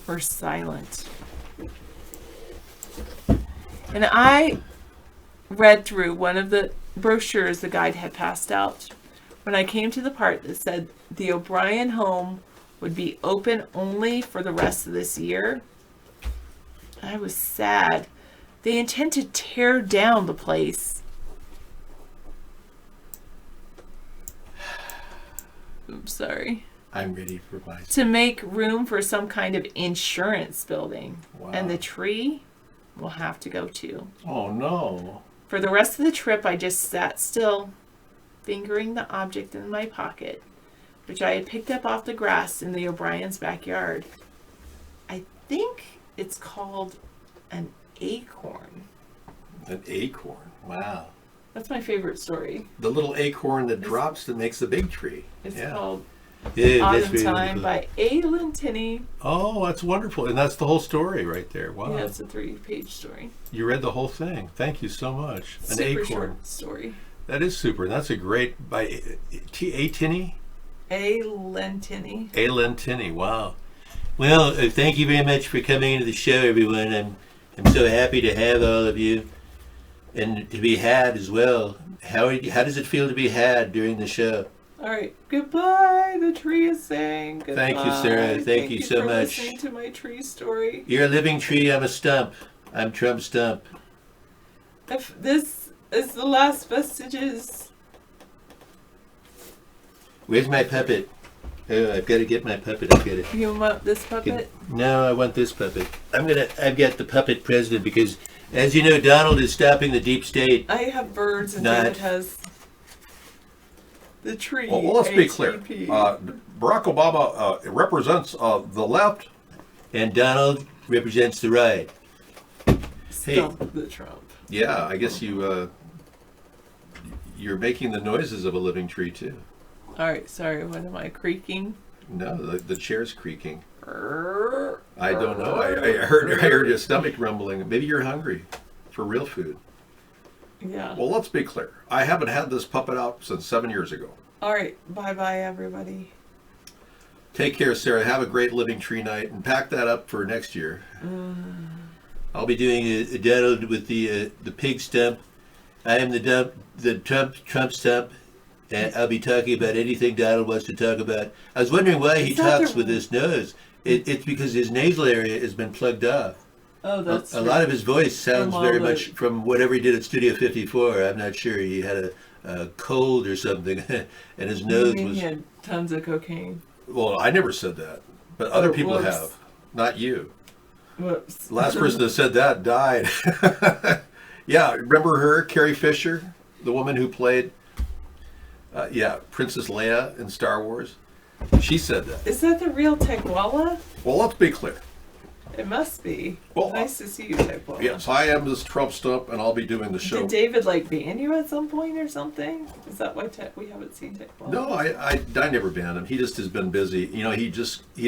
were silent. And I read through one of the brochures the guide had passed out. When I came to the part that said the O'Brien home would be open only for the rest of this year, I was sad. They intend to tear down the place. Oops, sorry. I'm ready for my... To make room for some kind of insurance building. Wow. And the tree will have to go too. Oh, no. For the rest of the trip, I just sat still, fingering the object in my pocket, which I had picked up off the grass in the O'Brien's backyard. I think it's called an acorn. An acorn. Wow. That's my favorite story. The little acorn that drops that makes the big tree. It's called Yeah, Autumn Time by Aylin Tinney. Oh, that's wonderful. And that's the whole story right there. Wow. Yeah, it's a 3-page story. You read the whole thing. Thank you so much. An Super acorn. short story. That is super. And that's a great, by A. Tinney? Aylin Tinney. Aylin Tinney. Wow. Well, thank you very much for coming into the show, everyone. I'm so happy to have all of you and to be had as well. How does it feel to be had during the show? All right. Goodbye. The tree is saying goodbye. Thank you, Sarah. Thank you so for much. Listening to my tree story. You're a living tree. I'm a stump. I'm Trump Stump. If this is the last vestiges. Where's my puppet? Oh, I've got to get my puppet. I've got to. You want this puppet? No, I want this puppet. I've got the puppet president because, as you know, Donald is stopping the deep state. I have birds and Not- David has the tree. Well, let's be clear. ATP. Barack Obama represents the left. And Donald represents the right. Stump the Trump. Yeah, I guess you're making the noises of a living tree too. All right, sorry. What am I creaking? No, the chair's creaking. I don't know. I heard your stomach rumbling. Maybe you're hungry for real food. Yeah. Well, let's be clear. I haven't had this puppet out since 7 years ago. All right. Bye-bye, everybody. Take care, Sarah. Have a great living tree night and pack that up for next year. I'll be doing a Donald with the pig stump. I am the Trump stump, and I'll be talking about anything Donald wants to talk about. I was wondering why he talks with his nose. It's because his nasal area has been plugged off. Oh, that's a lot of his voice sounds From very all the- much from whatever he did at Studio 54. I'm not sure. He had a cold or something, and his You nose mean was. he had tons of cocaine? Well, I never said that, but other people whoops. have, not you. Whoops. The last person that said that died. Yeah, remember her, Carrie Fisher, the woman who played, Princess Leia in Star Wars? She said that. Is that the real Tequila? Well, let's be clear. It must be. Well, nice to see you, Tech Wall. Yes, I am this Trump stump, and I'll be doing the show. Did David like ban you at some point or something? Is that why we haven't seen Tech Wall? No, I never banned him. He just has been busy. You know, he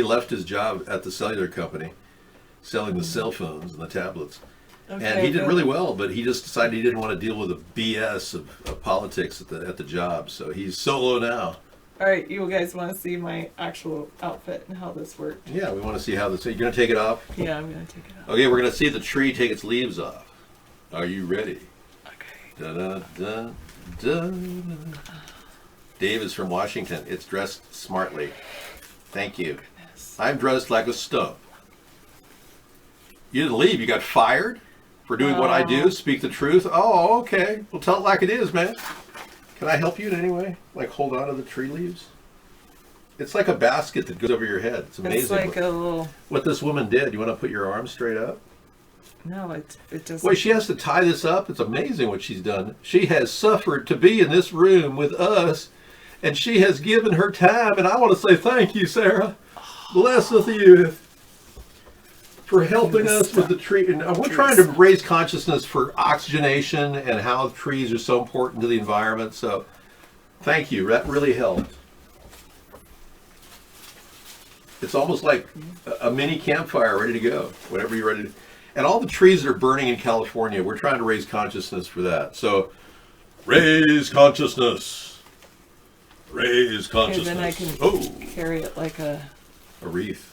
left his job at the cellular company, selling the cell phones and the tablets. Okay, and he did good. really well, but he just decided he didn't want to deal with the BS of politics at the job. So he's solo now. All right, you guys want to see my actual outfit and how this worked? Yeah, we want to see how this. You're gonna take it off? Yeah, I'm gonna take it off. Okay, we're gonna see the tree take its leaves off. Are you ready? Okay. Da da da da. Dave is from Washington. It's dressed smartly. Thank you. I'm dressed like a stump. You didn't leave. You got fired for doing what I do. Speak the truth. Oh, okay. Well, tell it like it is, man. Can I help you in any way? Like hold on to the tree leaves? It's like a basket that goes over your head. It's amazing. It's like a little. What this woman did. You want to put your arms straight up? No, it doesn't. Wait, she has to tie this up. It's amazing what she's done. She has suffered to be in this room with us, and she has given her time. And I want to say thank you, Sarah. Blesseth you for helping us with the tree. And we're trying to raise consciousness for oxygenation and how trees are so important to the environment. So thank you. That really helped. It's almost like a mini campfire ready to go, whatever you're ready to. And all the trees that are burning in California, we're trying to raise consciousness for that. So raise consciousness. Raise consciousness. Okay, then I can carry it like a wreath.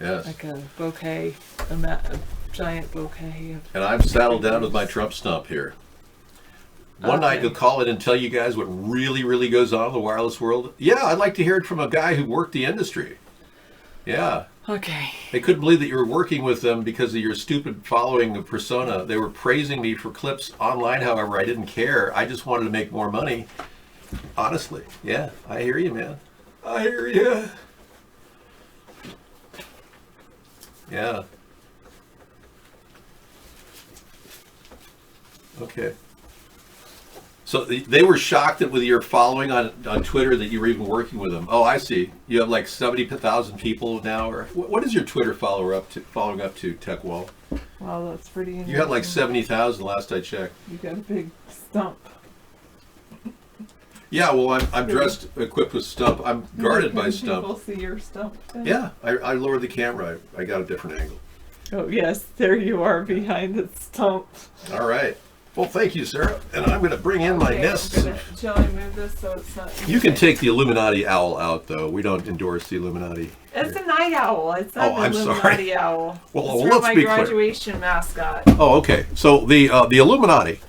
Yes. Like a bouquet, a giant bouquet. And I'm saddled down with my Trump stump here. One night you'll call it and tell you guys what really, really goes on in the wireless world. Yeah, I'd like to hear it from a guy who worked the industry. Yeah. Okay. They couldn't believe that you were working with them because of your stupid following of persona. They were praising me for clips online, however, I didn't care. I just wanted to make more money. Honestly. Yeah, I hear you, man. I hear you. Yeah. Okay. So they were shocked that with your following on Twitter that you were even working with them. Oh, I see. You have like 70,000 people now, or what is your Twitter following up to Tech Wall? Wow, that's pretty interesting. You had like 70,000 last I checked. You got a big stump. Yeah, well, I'm dressed, equipped with stump. I'm guarded by stump. People see your stump. Then? Yeah, I lowered the camera. I got a different angle. Oh yes, there you are behind the stump. All right. Well, thank you, Sarah. And I'm going to bring in my nests. Shall I move this so it's not... You can take the Illuminati owl out, though. We don't endorse the Illuminati. It's a night owl. It's not an Illuminati owl. Well, it's let's my be clear. graduation mascot. Oh, okay. So the Illuminati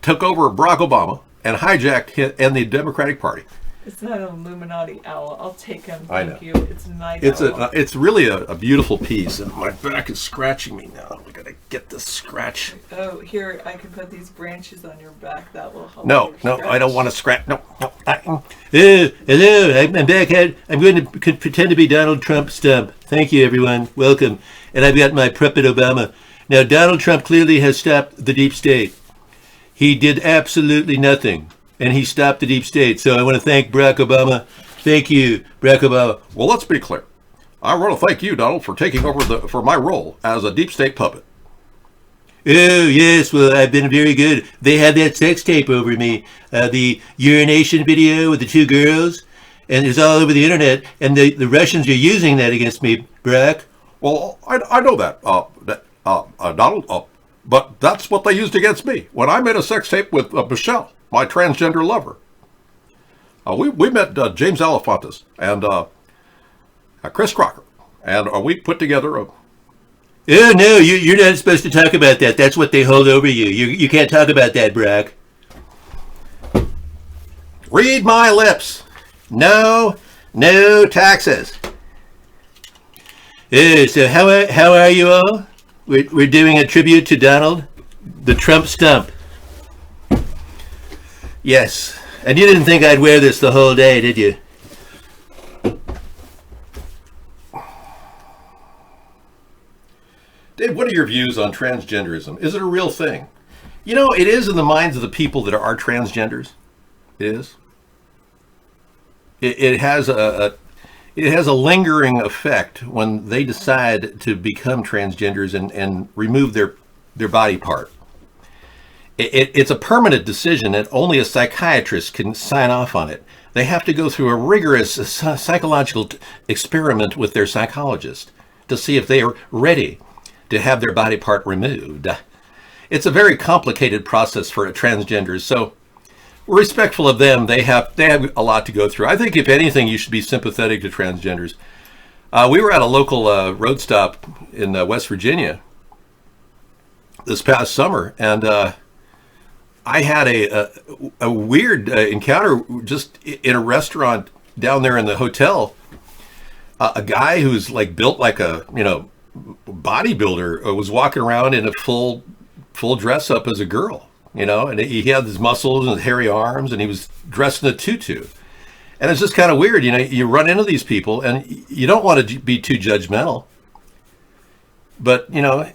took over Barack Obama and hijacked him and the Democratic Party. It's not an Illuminati owl. I'll take him. I know. Thank you. It's a night owl. It's really a beautiful piece, and my back is scratching me now. We gotta get this scratch. Oh, here I can put these branches on your back. That will help. No, I don't want to scratch. No. Hello, I'm back. I'm going to pretend to be Donald Trump stump. Thank you, everyone. Welcome. And I've got my Puppet Obama. Now, Donald Trump clearly has stopped the deep state. He did absolutely nothing. And he stopped the deep state. So I want to thank Barack Obama. Thank you, Barack Obama. Well, let's be clear. I want to thank you, Donald, for taking over for my role as a deep state puppet. Oh, yes. Well, I've been very good. They had that sex tape over me. The urination video with the two girls. And it's all over the internet. And the Russians are using that against me, Barack. Well, I know that, Donald. But that's what they used against me when I made a sex tape with Michelle, my transgender lover. We met James Alefantis and Chris Crocker, and we put together a... Oh, no, you're not supposed to talk about that. That's what they hold over you. You can't talk about that, Barack. Read my lips. No taxes. So how are you all? We're doing a tribute to Donald, the Trump stump. Yes, and you didn't think I'd wear this the whole day, did you? Dave, what are your views on transgenderism? Is it a real thing? You know, it is in the minds of the people that are transgenders. It is. It has it has a lingering effect when they decide to become transgenders and remove their body part. It's a permanent decision, and only a psychiatrist can sign off on it. They have to go through a rigorous psychological experiment with their psychologist to see if they are ready to have their body part removed. It's a very complicated process for transgenders, so we're respectful of them. They have a lot to go through. I think, if anything, you should be sympathetic to transgenders. We were at a local road stop in West Virginia this past summer, and I had a weird encounter just in a restaurant down there in the hotel. A guy who's like built like a bodybuilder was walking around in a full dress up as a girl, and he had his muscles and hairy arms, and he was dressed in a tutu. And it's just kind of weird, you run into these people and you don't want to be too judgmental, but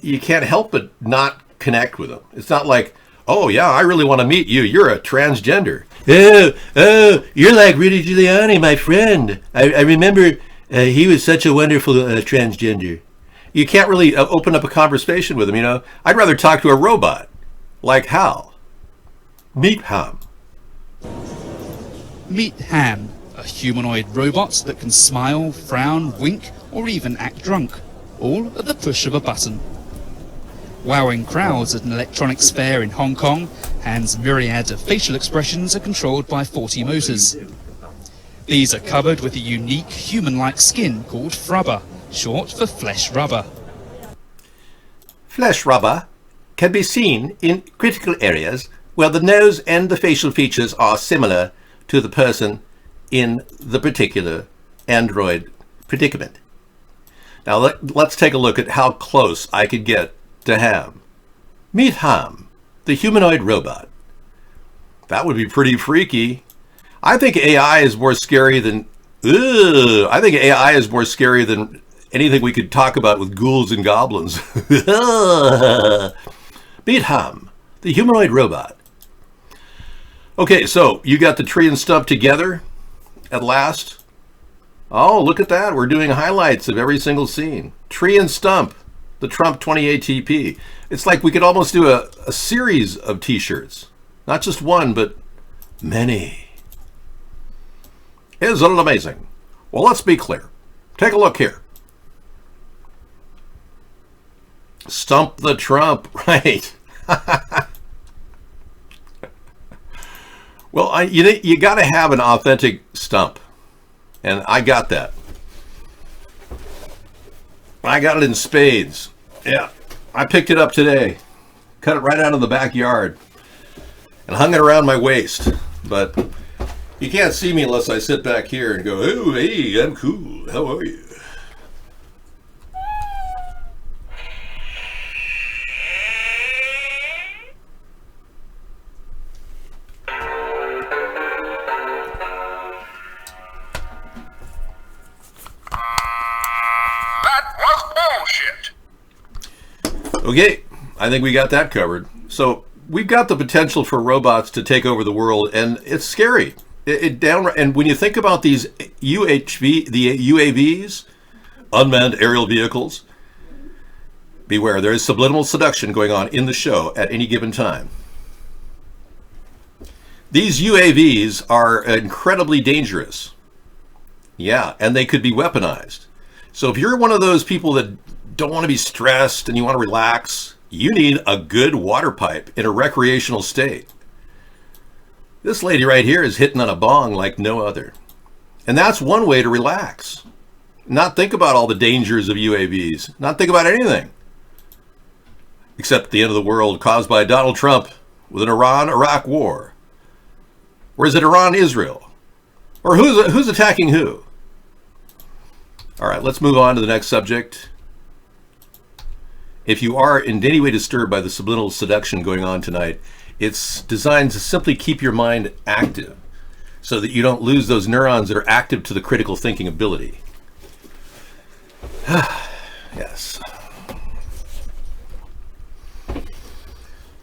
you can't help but not connect with them. It's not like, oh yeah, I really want to meet you. You're a transgender. Oh, you're like Rudy Giuliani, my friend. I remember he was such a wonderful transgender. You can't really open up a conversation with him, I'd rather talk to a robot, like Hal. Meet Ham. Meet Ham, a humanoid robot that can smile, frown, wink, or even act drunk, all at the push of a button. Wowing crowds at an electronics fair in Hong Kong, Ham's myriad of facial expressions are controlled by 40 motors. These are covered with a unique human-like skin called frubber, short for flesh rubber. Flesh rubber can be seen in critical areas where the nose and the facial features are similar to the person in the particular android predicament. Now let's take a look at how close I could get to Ham. Meet Ham, the humanoid robot. That would be pretty freaky. I think AI is more scary than anything we could talk about with ghouls and goblins. Meet Ham, the humanoid robot. Okay, so you got the tree and stump together at last. Oh, look at that. We're doing highlights of every single scene. Tree and stump, the Trump 20ATP. It's like we could almost do a series of t-shirts. Not just one, but many. Isn't it amazing? Well, let's be clear. Take a look here. Stump the Trump, right? Well, you got to have an authentic stump, and I got that. I got it in spades. Yeah, I picked it up today, cut it right out of the backyard, and hung it around my waist. But you can't see me unless I sit back here and go, "Oh, hey, I'm cool. How are you?" Okay, I think we got that covered. So we've got the potential for robots to take over the world, and it's scary. And when you think about these UAVs, unmanned aerial vehicles, beware, there is subliminal seduction going on in the show at any given time. These UAVs are incredibly dangerous. Yeah, and they could be weaponized. So if you're one of those people that don't want to be stressed and you want to relax, you need a good water pipe in a recreational state. This lady right here is hitting on a bong like no other. And that's one way to relax. Not think about all the dangers of UAVs. Not think about anything. Except the end of the world caused by Donald Trump with an Iran-Iraq war. Or is it Iran-Israel? Or who's attacking who? All right, let's move on to the next subject. If you are in any way disturbed by the subliminal seduction going on tonight, it's designed to simply keep your mind active so that you don't lose those neurons that are active to the critical thinking ability. Yes.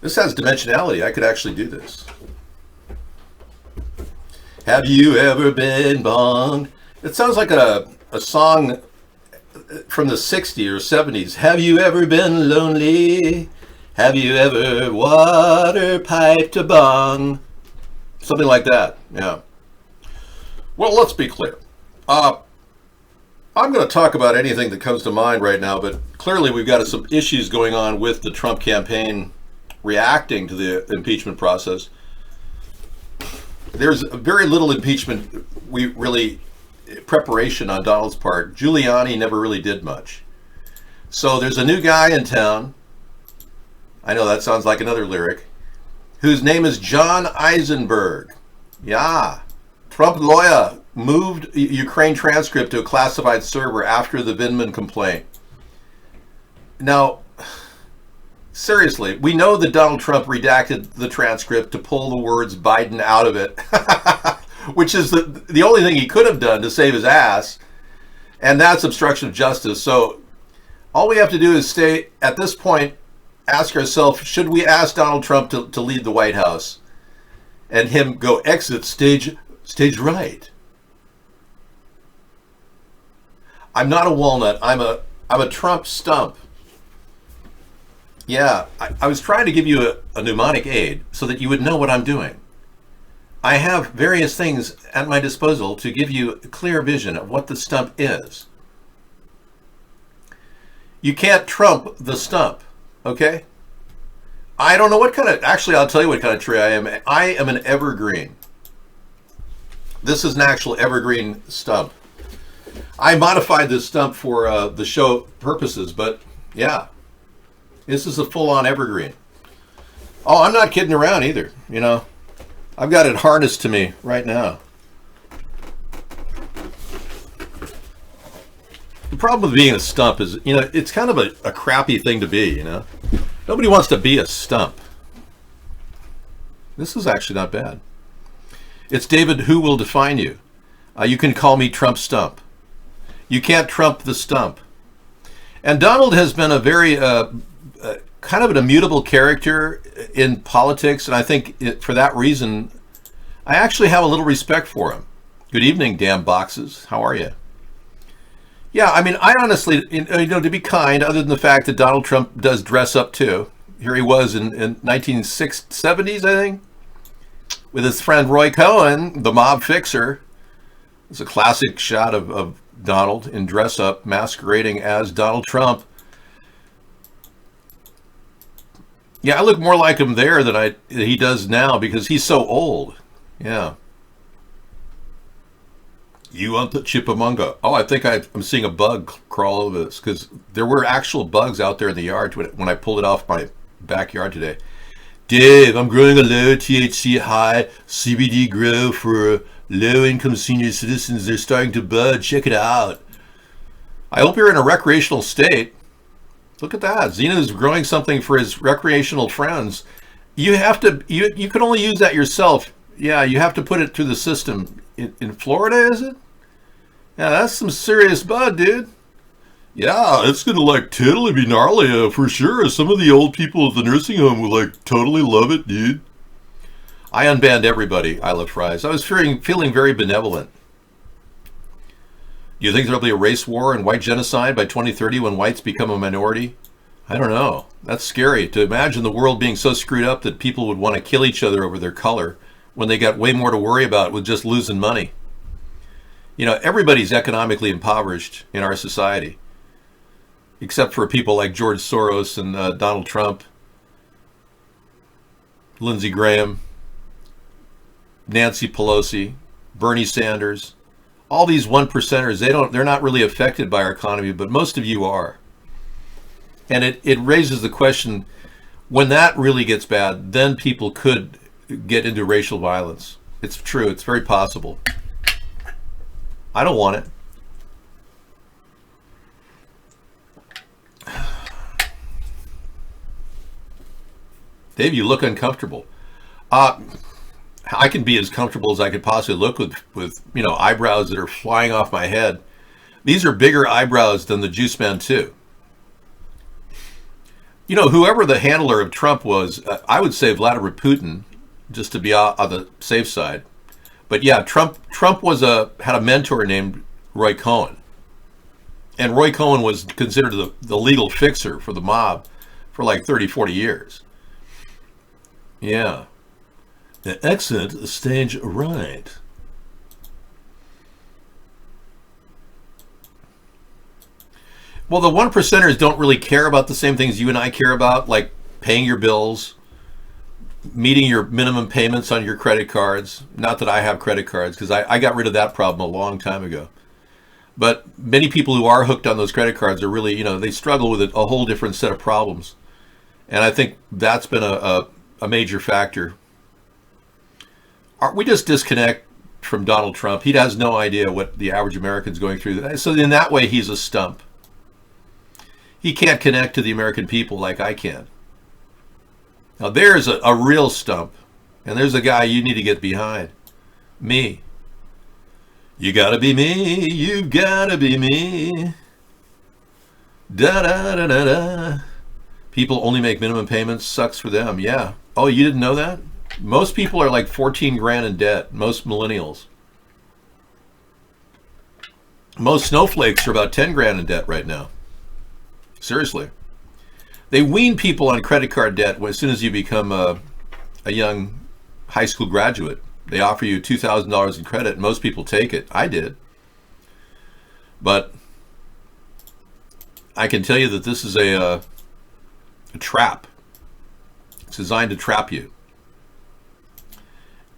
This has dimensionality. I could actually do this. Have you ever been bonged? It sounds like a a song from the 60s or 70s. Have you ever been lonely? Have you ever water piped a bong? Something like that, yeah. Well, let's be clear. I'm going to talk about anything that comes to mind right now, but clearly we've got some issues going on with the Trump campaign reacting to the impeachment process. There's very little impeachment preparation on Donald's part. Giuliani never really did much. So there's a new guy in town. I know that sounds like another lyric. Whose name is John Eisenberg. Yeah. Trump lawyer moved Ukraine transcript to a classified server after the Vindman complaint. Now, seriously, we know that Donald Trump redacted the transcript to pull the words Biden out of it, which is the only thing he could have done to save his ass, and that's obstruction of justice. So all we have to do is stay, at this point, ask ourselves, should we ask Donald Trump to lead the White House and him go exit stage right? I'm not a walnut. I'm a Trump stump. Yeah, I was trying to give you a mnemonic aid so that you would know what I'm doing. I have various things at my disposal to give you a clear vision of what the stump is. You can't trump the stump, okay? I don't know what kind of, actually I'll tell you what kind of tree I am. I am an evergreen. This is an actual evergreen stump. I modified this stump for the show purposes, but yeah, this is a full-on evergreen. Oh, I'm not kidding around either, you know. I've got it harnessed to me right now. The problem with being a stump is, you know, it's kind of a crappy thing to be, you know. Nobody wants to be a stump. This is actually not bad. It's David Who Will Define You. You can call me Trump Stump. You can't trump the stump. And Donald has been a very kind of an immutable character in politics, and I think for that reason, I actually have a little respect for him. Good evening, damn boxes. How are you? Yeah, I mean, I honestly, you know, to be kind, other than the fact that Donald Trump does dress up too. Here he was in 1970s, I think, with his friend Roy Cohn, the mob fixer. It's a classic shot of Donald in dress up, masquerading as Donald Trump. Yeah, I look more like him there than he does now because he's so old. Yeah. You want the Chipamanga? Oh, I think I'm seeing a bug crawl over this because there were actual bugs out there in the yard when I pulled it off my backyard today. Dave, I'm growing a low THC high CBD grow for low-income senior citizens. They're starting to bud. Check it out. I hope you're in a recreational state. Look at that. Zena's growing something for his recreational friends. You have to, you can only use that yourself. Yeah, you have to put it through the system. In Florida, is it? Yeah, that's some serious bud, dude. Yeah, it's going to like totally be gnarly for sure. Some of the old people at the nursing home will like totally love it, dude. I unbanned everybody, I Love Fries. I was feeling very benevolent. Do you think there'll be a race war and white genocide by 2030 when whites become a minority? I don't know. That's scary to imagine the world being so screwed up that people would want to kill each other over their color when they got way more to worry about with just losing money. You know, everybody's economically impoverished in our society, except for people like George Soros and Donald Trump, Lindsey Graham, Nancy Pelosi, Bernie Sanders. All these one percenters, they're not really affected by our economy, but most of you are. And it raises the question, when that really gets bad, then people could get into racial violence. It's true, it's very possible. I don't want it. Dave, you look uncomfortable. I can be as comfortable as I could possibly look with you know, eyebrows that are flying off my head. These are bigger eyebrows than the Juice Man 2. You know, whoever the handler of Trump was, I would say Vladimir Putin, just to be on the safe side. But yeah, Trump had a mentor named Roy Cohn. And Roy Cohn was considered the legal fixer for the mob for like 30, 40 years. Yeah. The exit stage right. Well, the 1%ers don't really care about the same things you and I care about, like paying your bills, meeting your minimum payments on your credit cards. Not that I have credit cards, because I got rid of that problem a long time ago. But many people who are hooked on those credit cards are really, they struggle with a whole different set of problems. And I think that's been a major factor. We just disconnect from Donald Trump. He has no idea what the average American's going through. So in that way, he's a stump. He can't connect to the American people like I can. Now there's a real stump, and there's a guy you need to get behind. Me. You gotta be me, you gotta be me. Da da da da da. People only make minimum payments, sucks for them, yeah. Oh, you didn't know that? Most people are like 14 grand in debt, most millennials. Most snowflakes are about 10 grand in debt right now. Seriously. They wean people on credit card debt as soon as you become a young high school graduate. They offer you $2,000 in credit, and most people take it. I did. But I can tell you that this is a trap. It's designed to trap you.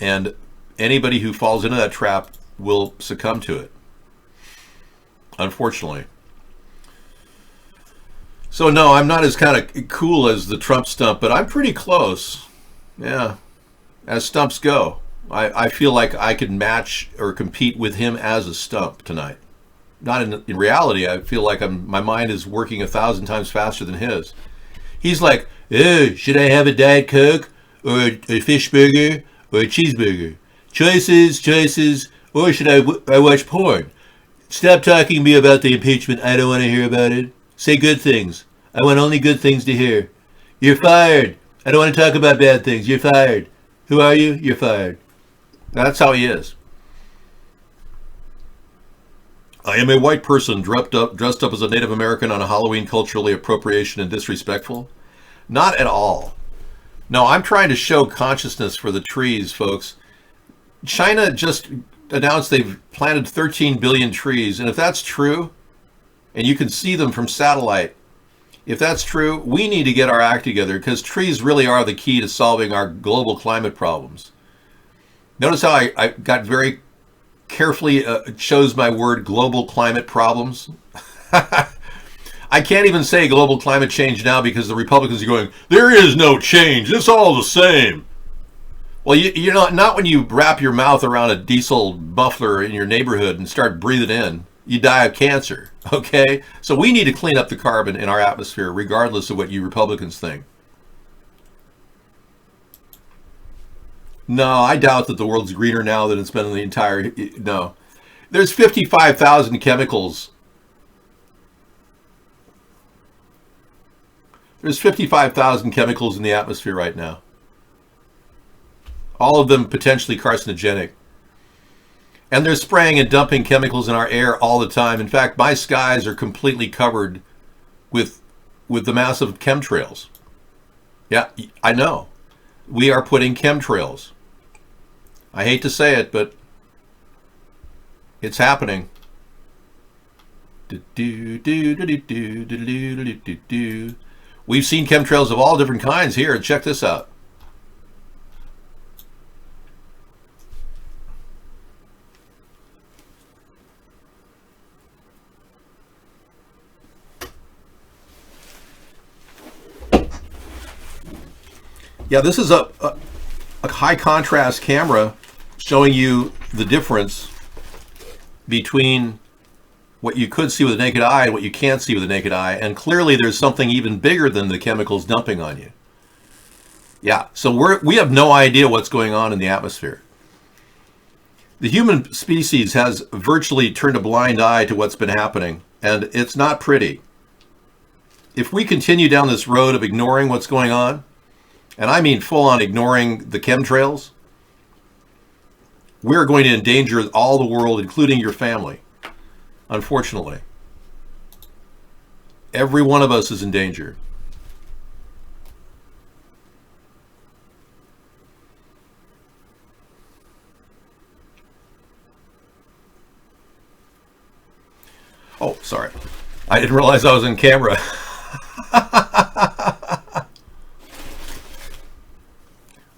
And anybody who falls into that trap will succumb to it. Unfortunately. So no, I'm not as kind of cool as the Trump stump, but I'm pretty close. Yeah. As stumps go. I feel like I could match or compete with him as a stump tonight. Not in reality. I feel like my mind is working 1,000 times faster than his. He's like, oh, should I have a Diet Coke or a fish burger or a cheeseburger? Choices, or should I watch porn? Stop talking to me about the impeachment. I don't want to hear about it. Say good things. I want only good things to hear. You're fired. I don't want to talk about bad things. You're fired. Who are you? You're fired. That's how he is. I am a white person dressed up as a Native American on a Halloween, culturally appropriation and disrespectful. Not at all. No, I'm trying to show consciousness for the trees, folks. China just announced they've planted 13 billion trees, and if that's true, and you can see them from satellite, if that's true, we need to get our act together, because trees really are the key to solving our global climate problems. Notice how I got very carefully chose my word global climate problems. I can't even say global climate change now because the Republicans are going, there is no change, it's all the same. Well, you're not when you wrap your mouth around a diesel muffler in your neighborhood and start breathing in, you die of cancer, okay? So we need to clean up the carbon in our atmosphere regardless of what you Republicans think. No, I doubt that the world's greener now than it's been in the entire... No. There's 55,000 chemicals. There's 55,000 chemicals in the atmosphere right now. All of them potentially carcinogenic. And they're spraying and dumping chemicals in our air all the time. In fact, my skies are completely covered with the massive chemtrails. Yeah, I know. We are putting chemtrails. I hate to say it, but it's happening. We've seen chemtrails of all different kinds here. Check this out. Yeah, this is a high contrast camera showing you the difference between what you could see with the naked eye and what you can't see with the naked eye. And clearly there's something even bigger than the chemicals dumping on you. Yeah, so we have no idea what's going on in the atmosphere. The human species has virtually turned a blind eye to what's been happening, and it's not pretty. If we continue down this road of ignoring what's going on, and I mean full-on ignoring the chemtrails, we're going to endanger all the world, including your family, unfortunately. Every one of us is in danger. Oh, sorry. I didn't realize I was in camera.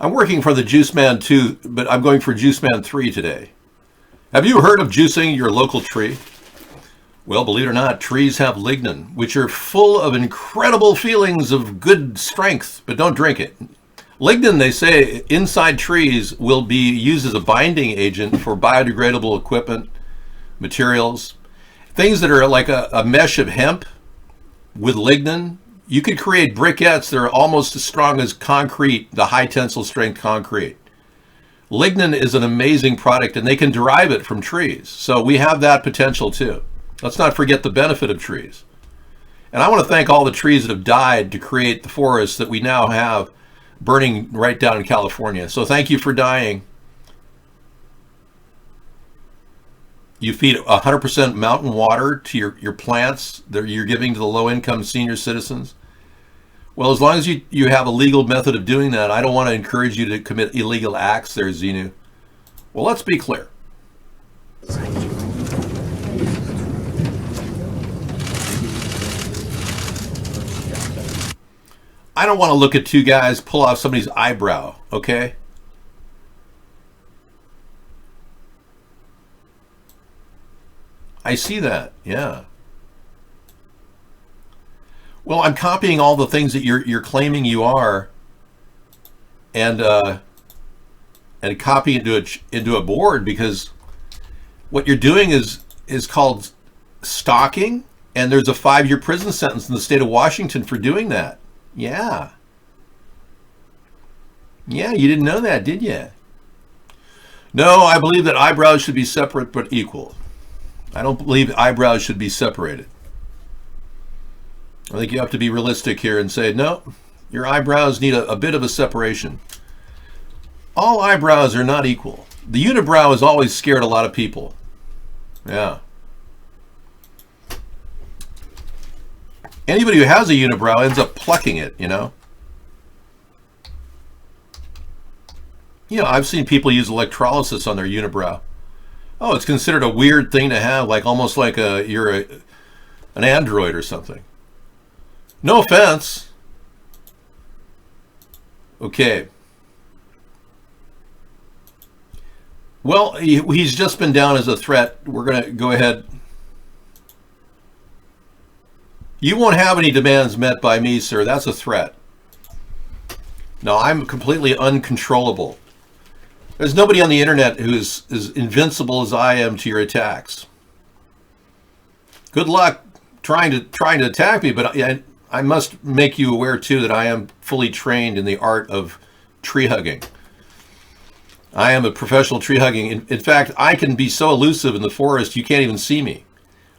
I'm working for the Juice Man 2, but I'm going for Juice Man 3 today. Have you heard of juicing your local tree? Well, believe it or not, trees have lignin, which are full of incredible feelings of good strength, but don't drink it. Lignin, they say, inside trees will be used as a binding agent for biodegradable equipment, materials, things that are like a mesh of hemp with lignin. You could create briquettes that are almost as strong as concrete, the high tensile strength concrete. Lignin is an amazing product, and they can derive it from trees. So we have that potential too. Let's not forget the benefit of trees. And I want to thank all the trees that have died to create the forests that we now have burning right down in California. So thank you for dying. You feed 100% mountain water to your plants that you're giving to the low-income senior citizens. Well, as long as you have a legal method of doing that, I don't want to encourage you to commit illegal acts there, Xenu. Well, let's be clear. I don't want to look at two guys pull off somebody's eyebrow, okay? I see that, yeah. Well, I'm copying all the things that you're claiming you are, and copy into a board, because what you're doing is called stalking, and there's a 5-year prison sentence in the state of Washington for doing that. Yeah. Yeah, you didn't know that, did you? No, I believe that eyebrows should be separate but equal. I don't believe eyebrows should be separated. I think you have to be realistic here and say, no, your eyebrows need a bit of a separation. All eyebrows are not equal. The unibrow has always scared a lot of people. Yeah. Anybody who has a unibrow ends up plucking it, you know? You know, I've seen people use electrolysis on their unibrow. Oh, it's considered a weird thing to have, like almost like you're an android or something. No offense. Okay. Well, he's just been down as a threat. We're going to go ahead. You won't have any demands met by me, sir. That's a threat. No, I'm completely uncontrollable. There's nobody on the internet who's as invincible as I am to your attacks. Good luck trying to attack me, but I must make you aware too that I am fully trained in the art of tree hugging. I am a professional tree hugging. In fact, I can be so elusive in the forest you can't even see me.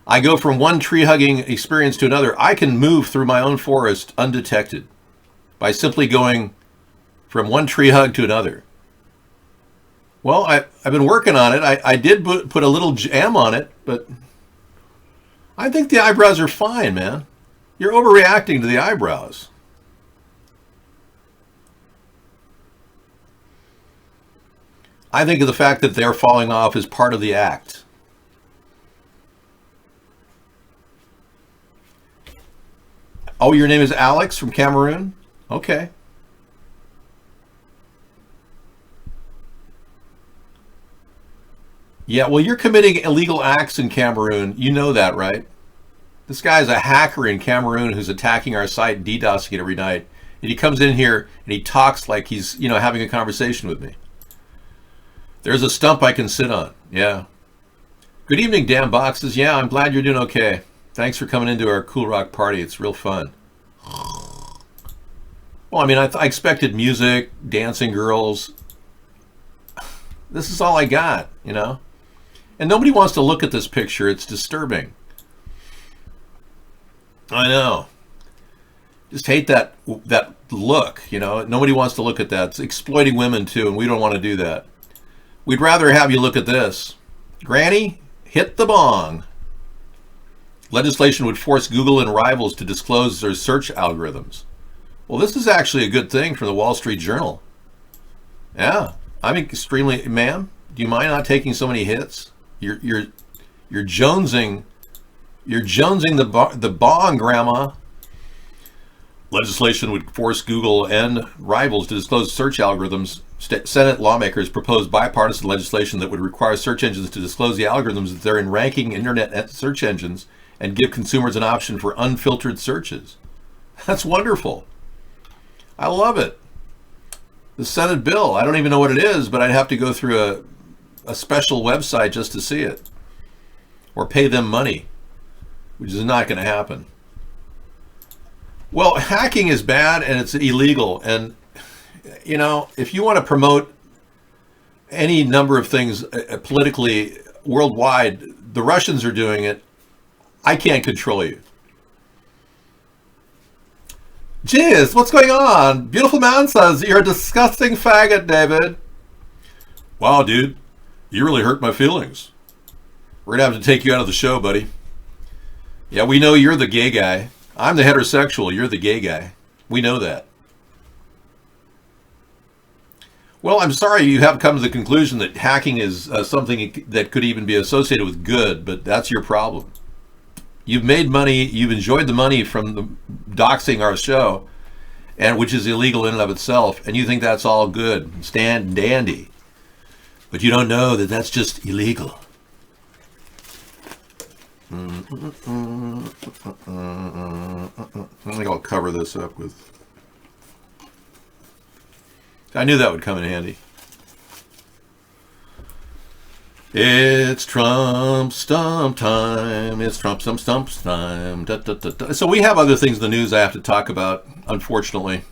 I go from one tree hugging experience to another. I can move through my own forest undetected by simply going from one tree hug to another. Well, I've been working on it. I did put a little jam on it, but I think the eyebrows are fine, man. You're overreacting to the eyebrows. I think of the fact that they're falling off as part of the act. Oh, your name is Alex from Cameroon? Okay. Yeah, well, you're committing illegal acts in Cameroon. You know that, right? This guy's a hacker in Cameroon who's attacking our site, DDoSing it every night. And he comes in here and he talks like he's, you know, having a conversation with me. There's a stump I can sit on. Yeah. Good evening, damn boxes. Yeah, I'm glad you're doing okay. Thanks for coming into our Cool Rock party. It's real fun. Well, I mean, I expected music, dancing girls. This is all I got, you know? And nobody wants to look at this picture. It's disturbing. I know. Just hate that look, you know? Nobody wants to look at that. It's exploiting women, too, and we don't want to do that. We'd rather have you look at this. Granny, hit the bong. Legislation would force Google and rivals to disclose their search algorithms. Well, this is actually a good thing from the Wall Street Journal. Yeah, I'm extremely, ma'am, do you mind not taking so many hits? You're jonesing the bong, grandma. Legislation would force Google and rivals to disclose search algorithms. Senate lawmakers proposed bipartisan legislation that would require search engines to disclose the algorithms that they're in ranking internet search engines and give consumers an option for unfiltered searches. That's wonderful. I love it. The Senate bill, I don't even know what it is, but I'd have to go through a special website just to see it. Or pay them money, which is not going to happen. Well, hacking is bad and it's illegal. And, you know, if you want to promote any number of things politically worldwide, the Russians are doing it. I can't control you. Jeez, what's going on? Beautiful man says, you're a disgusting faggot, David. Wow, dude, you really hurt my feelings. We're going to have to take you out of the show, buddy. Yeah, we know you're the gay guy. I'm the heterosexual. You're the gay guy. We know that. Well, I'm sorry you have come to the conclusion that hacking is something that could even be associated with good, but that's your problem. You've made money. You've enjoyed the money from the doxing our show, and which is illegal in and of itself, and you think that's all good, stand dandy. But you don't know that that's just illegal. I think I'll cover this up with... I knew that would come in handy. It's Trump stump time. It's Trump stump time. Da, da, da, da. So we have other things in the news I have to talk about, unfortunately.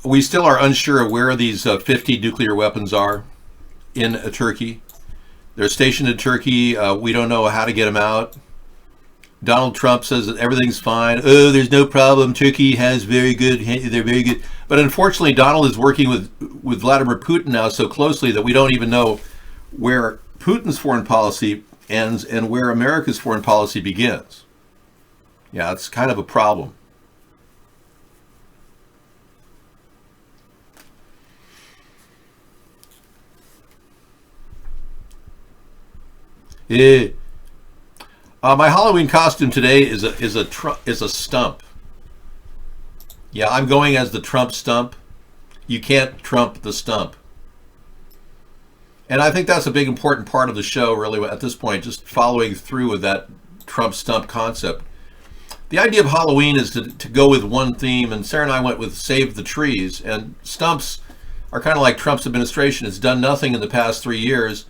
We still are unsure of where these 50 nuclear weapons are in Turkey. They're stationed in Turkey. We don't know how to get them out. Donald Trump says that everything's fine. Oh, there's no problem. Turkey has they're very good. But unfortunately, Donald is working with Vladimir Putin now so closely that we don't even know where Putin's foreign policy ends and where America's foreign policy begins. Yeah, it's kind of a problem. My Halloween costume today is a stump. Yeah, I'm going as the Trump stump. You can't trump the stump. And I think that's a big important part of the show, really, at this point, just following through with that Trump stump concept. The idea of Halloween is to go with one theme, and Sarah and I went with Save the Trees, and stumps are kind of like Trump's administration. It's done nothing in the past 3 years,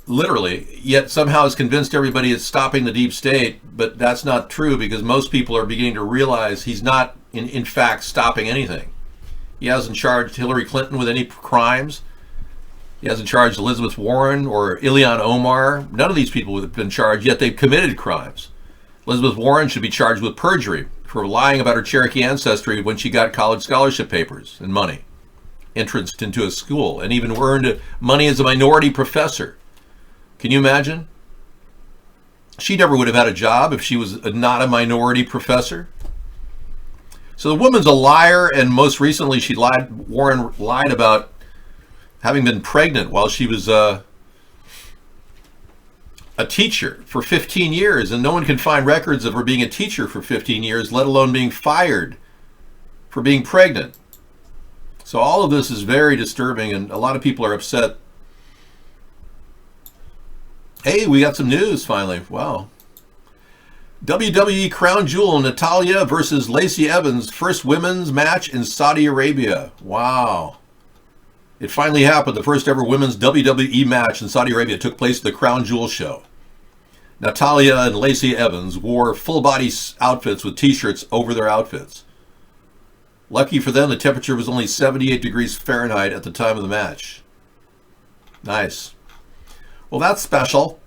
literally, yet somehow has convinced everybody it's stopping the deep state, but that's not true because most people are beginning to realize he's not, in fact, stopping anything. He hasn't charged Hillary Clinton with any crimes. He hasn't charged Elizabeth Warren or Ilhan Omar. None of these people have been charged, yet they've committed crimes. Elizabeth Warren should be charged with perjury for lying about her Cherokee ancestry when she got college scholarship papers and money, entrance into a school, and even earned money as a minority professor. Can you imagine? She never would have had a job if she was not a minority professor. So the woman's a liar, and most recently Warren lied about having been pregnant while she was a teacher for 15 years, and no one can find records of her being a teacher for 15 years, let alone being fired for being pregnant. So all of this is very disturbing, and a lot of people are upset. Hey, we got some news finally. Wow. WWE Crown Jewel, Natalya versus Lacey Evans, first women's match in Saudi Arabia. Wow. It finally happened. The first ever women's WWE match in Saudi Arabia took place at the Crown Jewel show. Natalya and Lacey Evans wore full-body outfits with t-shirts over their outfits. Lucky for them, the temperature was only 78 degrees Fahrenheit at the time of the match. Nice. Well, that's special.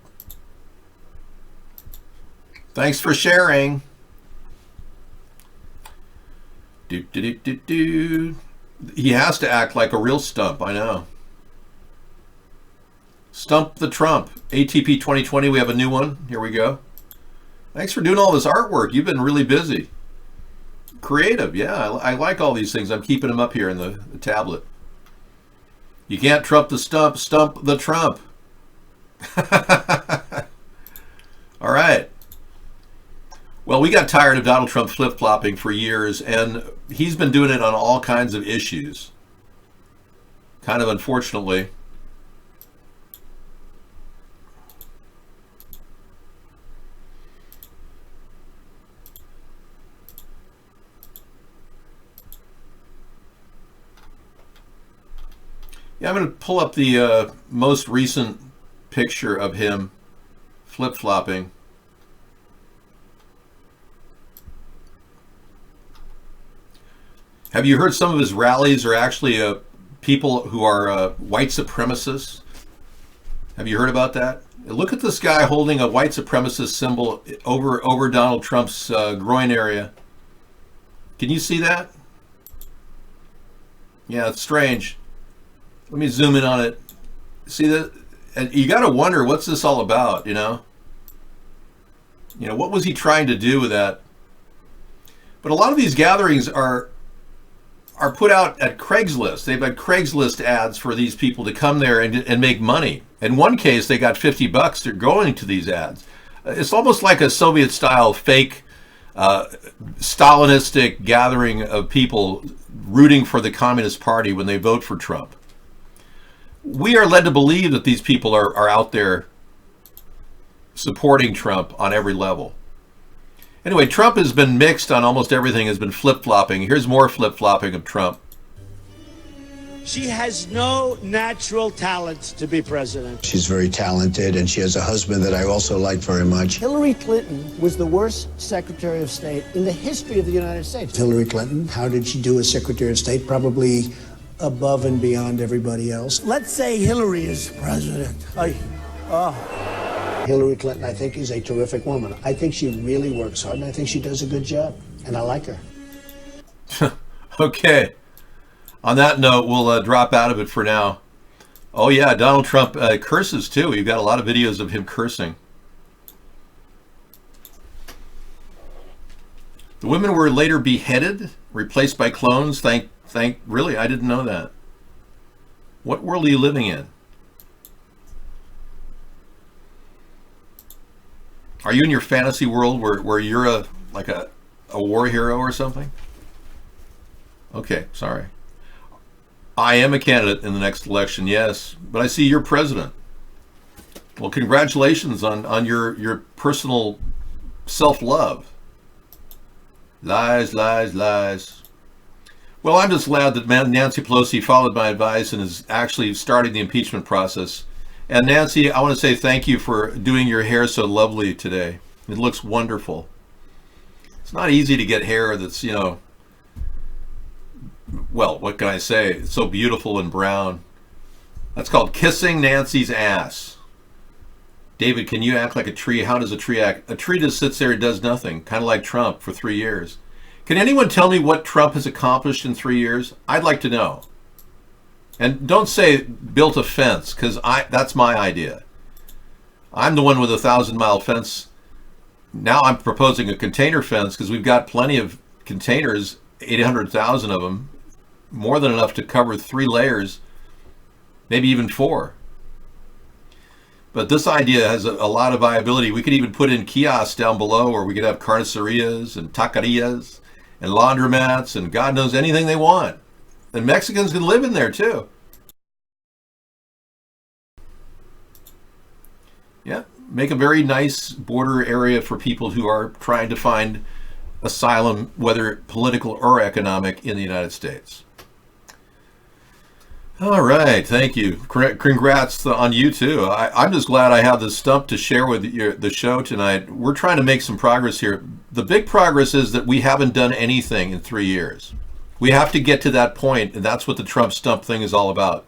Thanks for sharing. He has to act like a real stump, I know. Stump the Trump. ATP 2020, we have a new one. Here we go. Thanks for doing all this artwork. You've been really busy. Creative, yeah. I like all these things. I'm keeping them up here in the tablet. You can't trump the stump, stump the Trump. All right. Well, we got tired of Donald Trump flip-flopping for years, and he's been doing it on all kinds of issues. Kind of unfortunately. Yeah, I'm going to pull up the most recent picture of him flip-flopping. Have you heard some of his rallies are actually people who are white supremacists? Have you heard about that? Look at this guy holding a white supremacist symbol over Donald Trump's groin area. Can you see that? Yeah, it's strange. Let me zoom in on it. See that? And you got to wonder, what's this all about, you know? You know, what was he trying to do with that? But a lot of these gatherings are put out at Craigslist. They've had Craigslist ads for these people to come there and make money. In one case, they got $50 to going to these ads. It's almost like a Soviet-style fake Stalinistic gathering of people rooting for the Communist Party when they vote for Trump. We are led to believe that these people are out there supporting Trump on every level. Anyway, Trump has been mixed on almost everything, has been flip-flopping. Here's more flip-flopping of Trump. She has no natural talent to be president. She's very talented, and she has a husband that I also like very much. Hillary Clinton was the worst Secretary of State in the history of the United States. Hillary Clinton, how did she do as Secretary of State? Probably above and beyond everybody else. Let's say Hillary is president. Hillary Clinton, I think, is a terrific woman. I think she really works hard, and I think she does a good job, and I like her. Okay. On that note, we'll drop out of it for now. Oh yeah, Donald Trump curses too. We've got a lot of videos of him cursing. The women were later beheaded, replaced by clones. Really, I didn't know that. What world are you living in? Are you in your fantasy world where you're like a war hero or something? Okay, sorry. I am a candidate in the next election, yes, but I see you're president. Well, congratulations on your personal self-love. Lies, lies, lies. Well, I'm just glad that Nancy Pelosi followed my advice and is actually starting the impeachment process. And Nancy, I want to say thank you for doing your hair so lovely today. It looks wonderful. It's not easy to get hair that's, you know, well, what can I say? It's so beautiful and brown. That's called kissing Nancy's ass. David, can you act like a tree? How does a tree act? A tree just sits there and does nothing, kind of like Trump for 3 years. Can anyone tell me what Trump has accomplished in 3 years? I'd like to know. And don't say built a fence, because that's my idea. I'm the one with a 1,000-mile fence. Now I'm proposing a container fence because we've got plenty of containers, 800,000 of them, more than enough to cover 3 layers, maybe even 4. But this idea has a lot of viability. We could even put in kiosks down below, or we could have carnicerias and taquerias and laundromats and God knows anything they want. And Mexicans can live in there too. Yeah, make a very nice border area for people who are trying to find asylum, whether political or economic, in the United States. All right, thank you. Congrats on you too. I'm just glad I have this stump to share with the show tonight. We're trying to make some progress here. The big progress is that we haven't done anything in 3 years. We have to get to that point, and that's what the Trump stump thing is all about.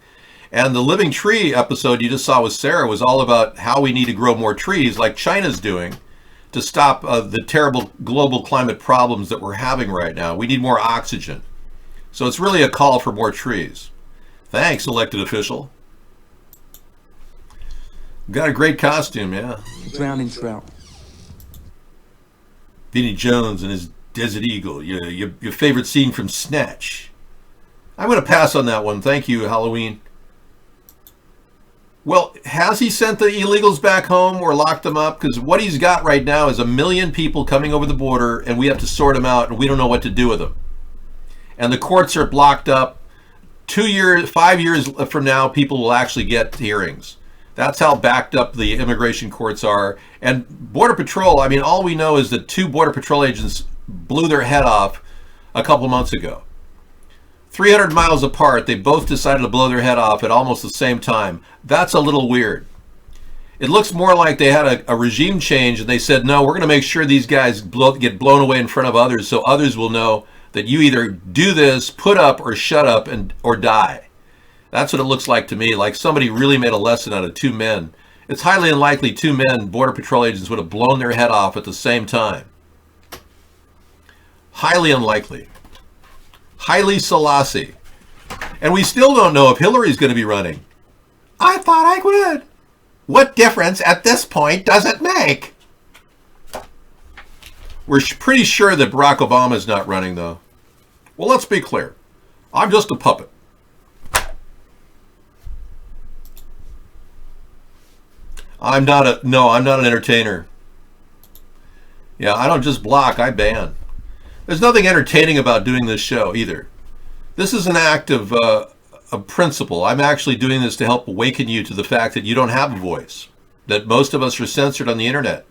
And the Living Tree episode you just saw with Sarah was all about how we need to grow more trees, like China's doing, to stop the terrible global climate problems that we're having right now. We need more oxygen. So it's really a call for more trees. Thanks, elected official. Got a great costume, yeah. Drowning trout. Vinnie Jones and his Desert Eagle, your favorite scene from Snatch. I'm going to pass on that one. Thank you, Halloween. Well, has he sent the illegals back home or locked them up? Because what he's got right now is 1 million people coming over the border, and we have to sort them out, and we don't know what to do with them. And the courts are blocked up. 2 years, 5 years from now, people will actually get hearings. That's how backed up the immigration courts are. And Border Patrol, I mean, all we know is that 2 Border Patrol agents blew their head off a couple months ago. 300 miles apart, they both decided to blow their head off at almost the same time. That's a little weird. It looks more like they had a regime change and they said, no, we're going to make sure these guys get blown away in front of others so others will know that you either do this, put up, or shut up or die. That's what it looks like to me, like somebody really made a lesson out of 2 men. It's highly unlikely 2 men, Border Patrol agents, would have blown their head off at the same time. Highly unlikely. Haile Selassie. And we still don't know if Hillary's going to be running. I thought I would. What difference at this point does it make? We're pretty sure that Barack Obama's not running, though. Well, let's be clear. I'm just a puppet. I'm not an entertainer. Yeah, I don't just block, I ban. There's nothing entertaining about doing this show either. This is an act of principle. I'm actually doing this to help awaken you to the fact that you don't have a voice, that most of us are censored on the internet.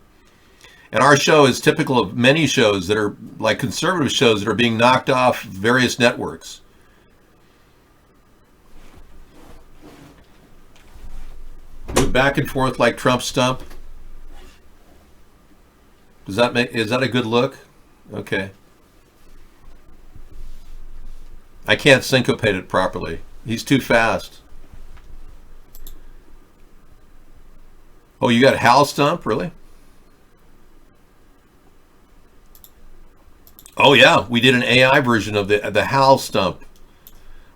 And our show is typical of many shows that are like conservative shows that are being knocked off various networks. Move back and forth like Trump stump. Is that a good look? Okay. I can't syncopate it properly. He's too fast. Oh, you got Hal Stump, really? Oh yeah, we did an AI version of the Hal Stump.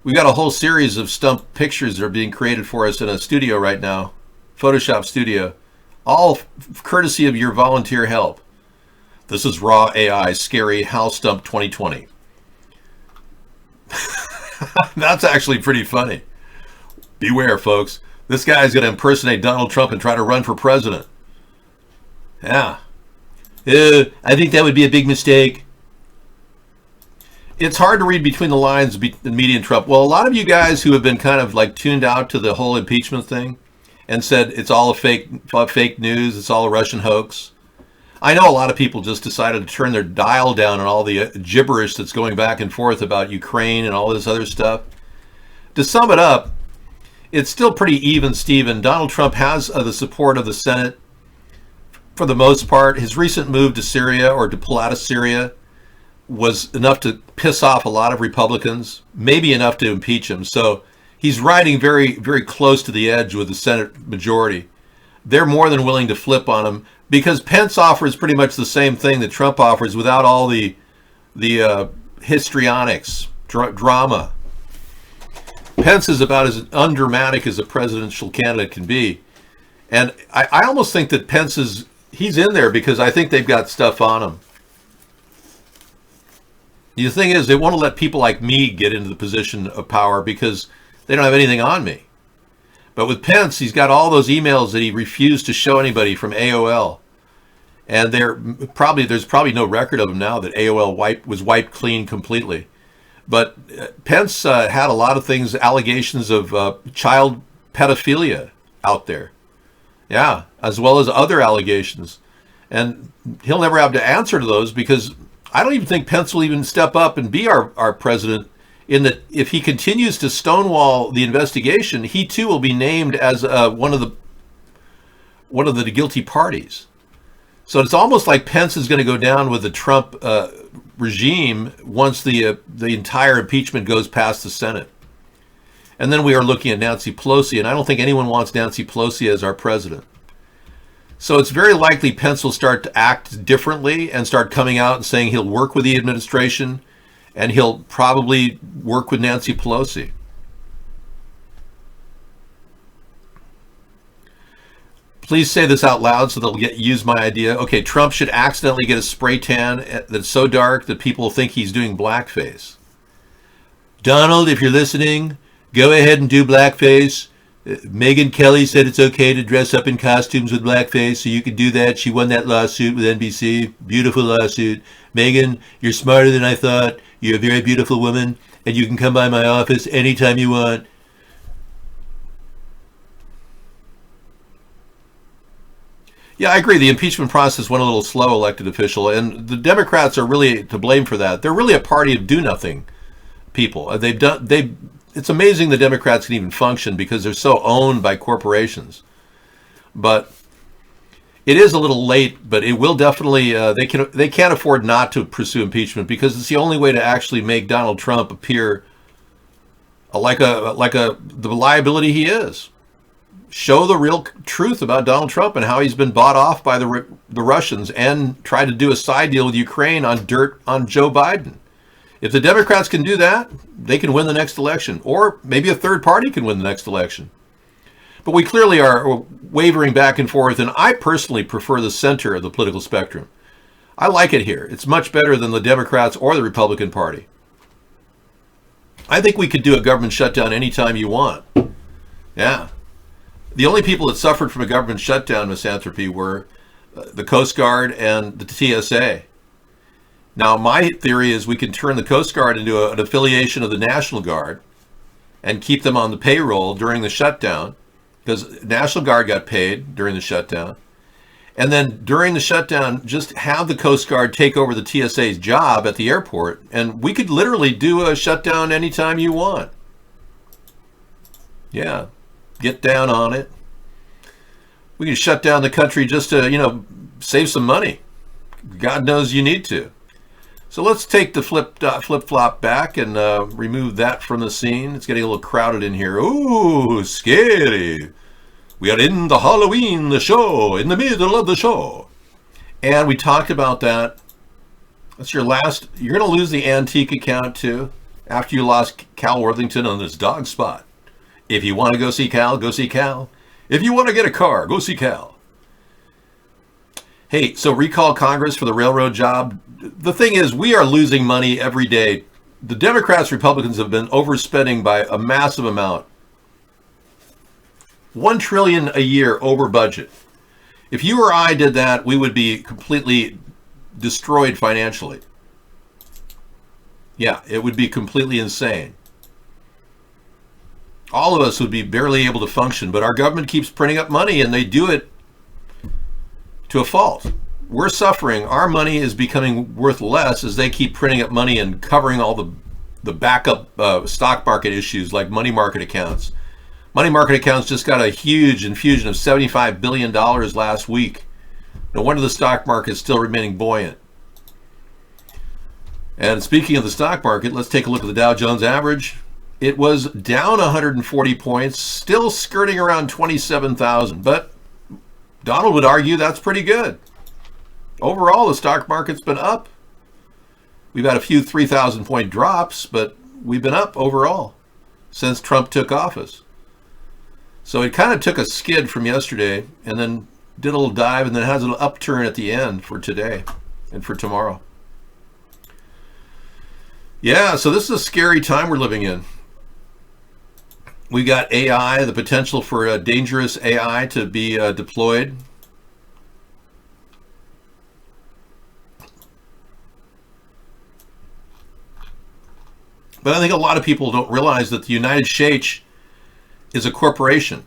We got a whole series of stump pictures that are being created for us in a studio right now, Photoshop studio, all courtesy of your volunteer help. This is raw AI scary Hal Stump 2020. That's actually pretty funny. Beware, folks. This guy's going to impersonate Donald Trump and try to run for president. Yeah. I think that would be a big mistake. It's hard to read between the lines in media and Trump. Well, a lot of you guys who have been kind of like tuned out to the whole impeachment thing and said it's all a fake news, it's all a Russian hoax. I know a lot of people just decided to turn their dial down on all the gibberish that's going back and forth about Ukraine and all this other stuff. To sum it up, it's still pretty even, Steven. Donald Trump has the support of the Senate for the most part. His recent move to Syria, or to pull out of Syria, was enough to piss off a lot of Republicans, maybe enough to impeach him. So he's riding very, very close to the edge with the Senate majority. They're more than willing to flip on him because Pence offers pretty much the same thing that Trump offers without all the histrionics, drama. Pence is about as undramatic as a presidential candidate can be. And I almost think that Pence he's in there because I think they've got stuff on him. The thing is, they want to let people like me get into the position of power because they don't have anything on me. But with Pence, he's got all those emails that he refused to show anybody from AOL. And there's probably no record of them now that AOL was wiped clean completely. But Pence had a lot of things, allegations of child pedophilia out there. Yeah, as well as other allegations. And he'll never have to answer to those because I don't even think Pence will even step up and be our president, in that if he continues to stonewall the investigation, he too will be named as one of the guilty parties. So it's almost like Pence is going to go down with the Trump regime once the entire impeachment goes past the Senate. And then we are looking at Nancy Pelosi, and I don't think anyone wants Nancy Pelosi as our president. So it's very likely Pence will start to act differently and start coming out and saying he'll work with the administration, and he'll probably work with Nancy Pelosi. Please say this out loud so they'll use my idea. Okay, Trump should accidentally get a spray tan that's so dark that people think he's doing blackface. Donald, if you're listening, go ahead and do blackface. Megyn Kelly said it's okay to dress up in costumes with blackface, so you can do that. She won that lawsuit with NBC. Beautiful lawsuit. Megyn, you're smarter than I thought. You're a very beautiful woman, and you can come by my office anytime you want. Yeah, I agree. The impeachment process went a little slow, elected official, and the Democrats are really to blame for that. They're really a party of do-nothing people. It's amazing the Democrats can even function because they're so owned by corporations. But it is a little late, but it will definitely, they can't afford not to pursue impeachment because it's the only way to actually make Donald Trump appear like the liability he is. Show the real truth about Donald Trump and how he's been bought off by the Russians and try to do a side deal with Ukraine on dirt on Joe Biden. If the Democrats can do that, they can win the next election, or maybe a third party can win the next election. But we clearly are wavering back and forth, and I personally prefer the center of the political spectrum. I like it here. It's much better than the Democrats or the Republican Party. I think we could do a government shutdown anytime you want. Yeah. The only people that suffered from a government shutdown, Misanthropy, were the Coast Guard and the TSA. Now, my theory is we can turn the Coast Guard into an affiliation of the National Guard and keep them on the payroll during the shutdown, because National Guard got paid during the shutdown. And then during the shutdown, just have the Coast Guard take over the TSA's job at the airport, and we could literally do a shutdown anytime you want. Yeah, get down on it. We can shut down the country just to, save some money. God knows you need to. So let's take the flip-flop back and remove that from the scene. It's getting a little crowded in here. Ooh, scary. We are in the Halloween, the show, in the middle of the show. And we talked about that. That's your last. You're going to lose the antique account, too, after you lost Cal Worthington on this dog spot. If you want to go see Cal, go see Cal. If you want to get a car, go see Cal. Hey, so recall Congress for the railroad job. The thing is, we are losing money every day. The Democrats, Republicans have been overspending by a massive amount. $1 trillion a year over budget. If you or I did that, we would be completely destroyed financially. Yeah, it would be completely insane. All of us would be barely able to function, but our government keeps printing up money, and they do it to a fault. We're suffering. Our money is becoming worth less as they keep printing up money and covering all the backup stock market issues like money market accounts. Money market accounts just got a huge infusion of $75 billion last week. No wonder the stock market is still remaining buoyant. And speaking of the stock market, let's take a look at the Dow Jones average. It was down 140 points, still skirting around 27,000, but Donald would argue that's pretty good. Overall, the stock market's been up. We've had a few 3,000 point drops, but we've been up overall since Trump took office. So it kind of took a skid from yesterday and then did a little dive and then has an upturn at the end for today and for tomorrow. Yeah, so this is a scary time we're living in. We got AI, the potential for a dangerous AI to be deployed. But I think a lot of people don't realize that the United States is a corporation.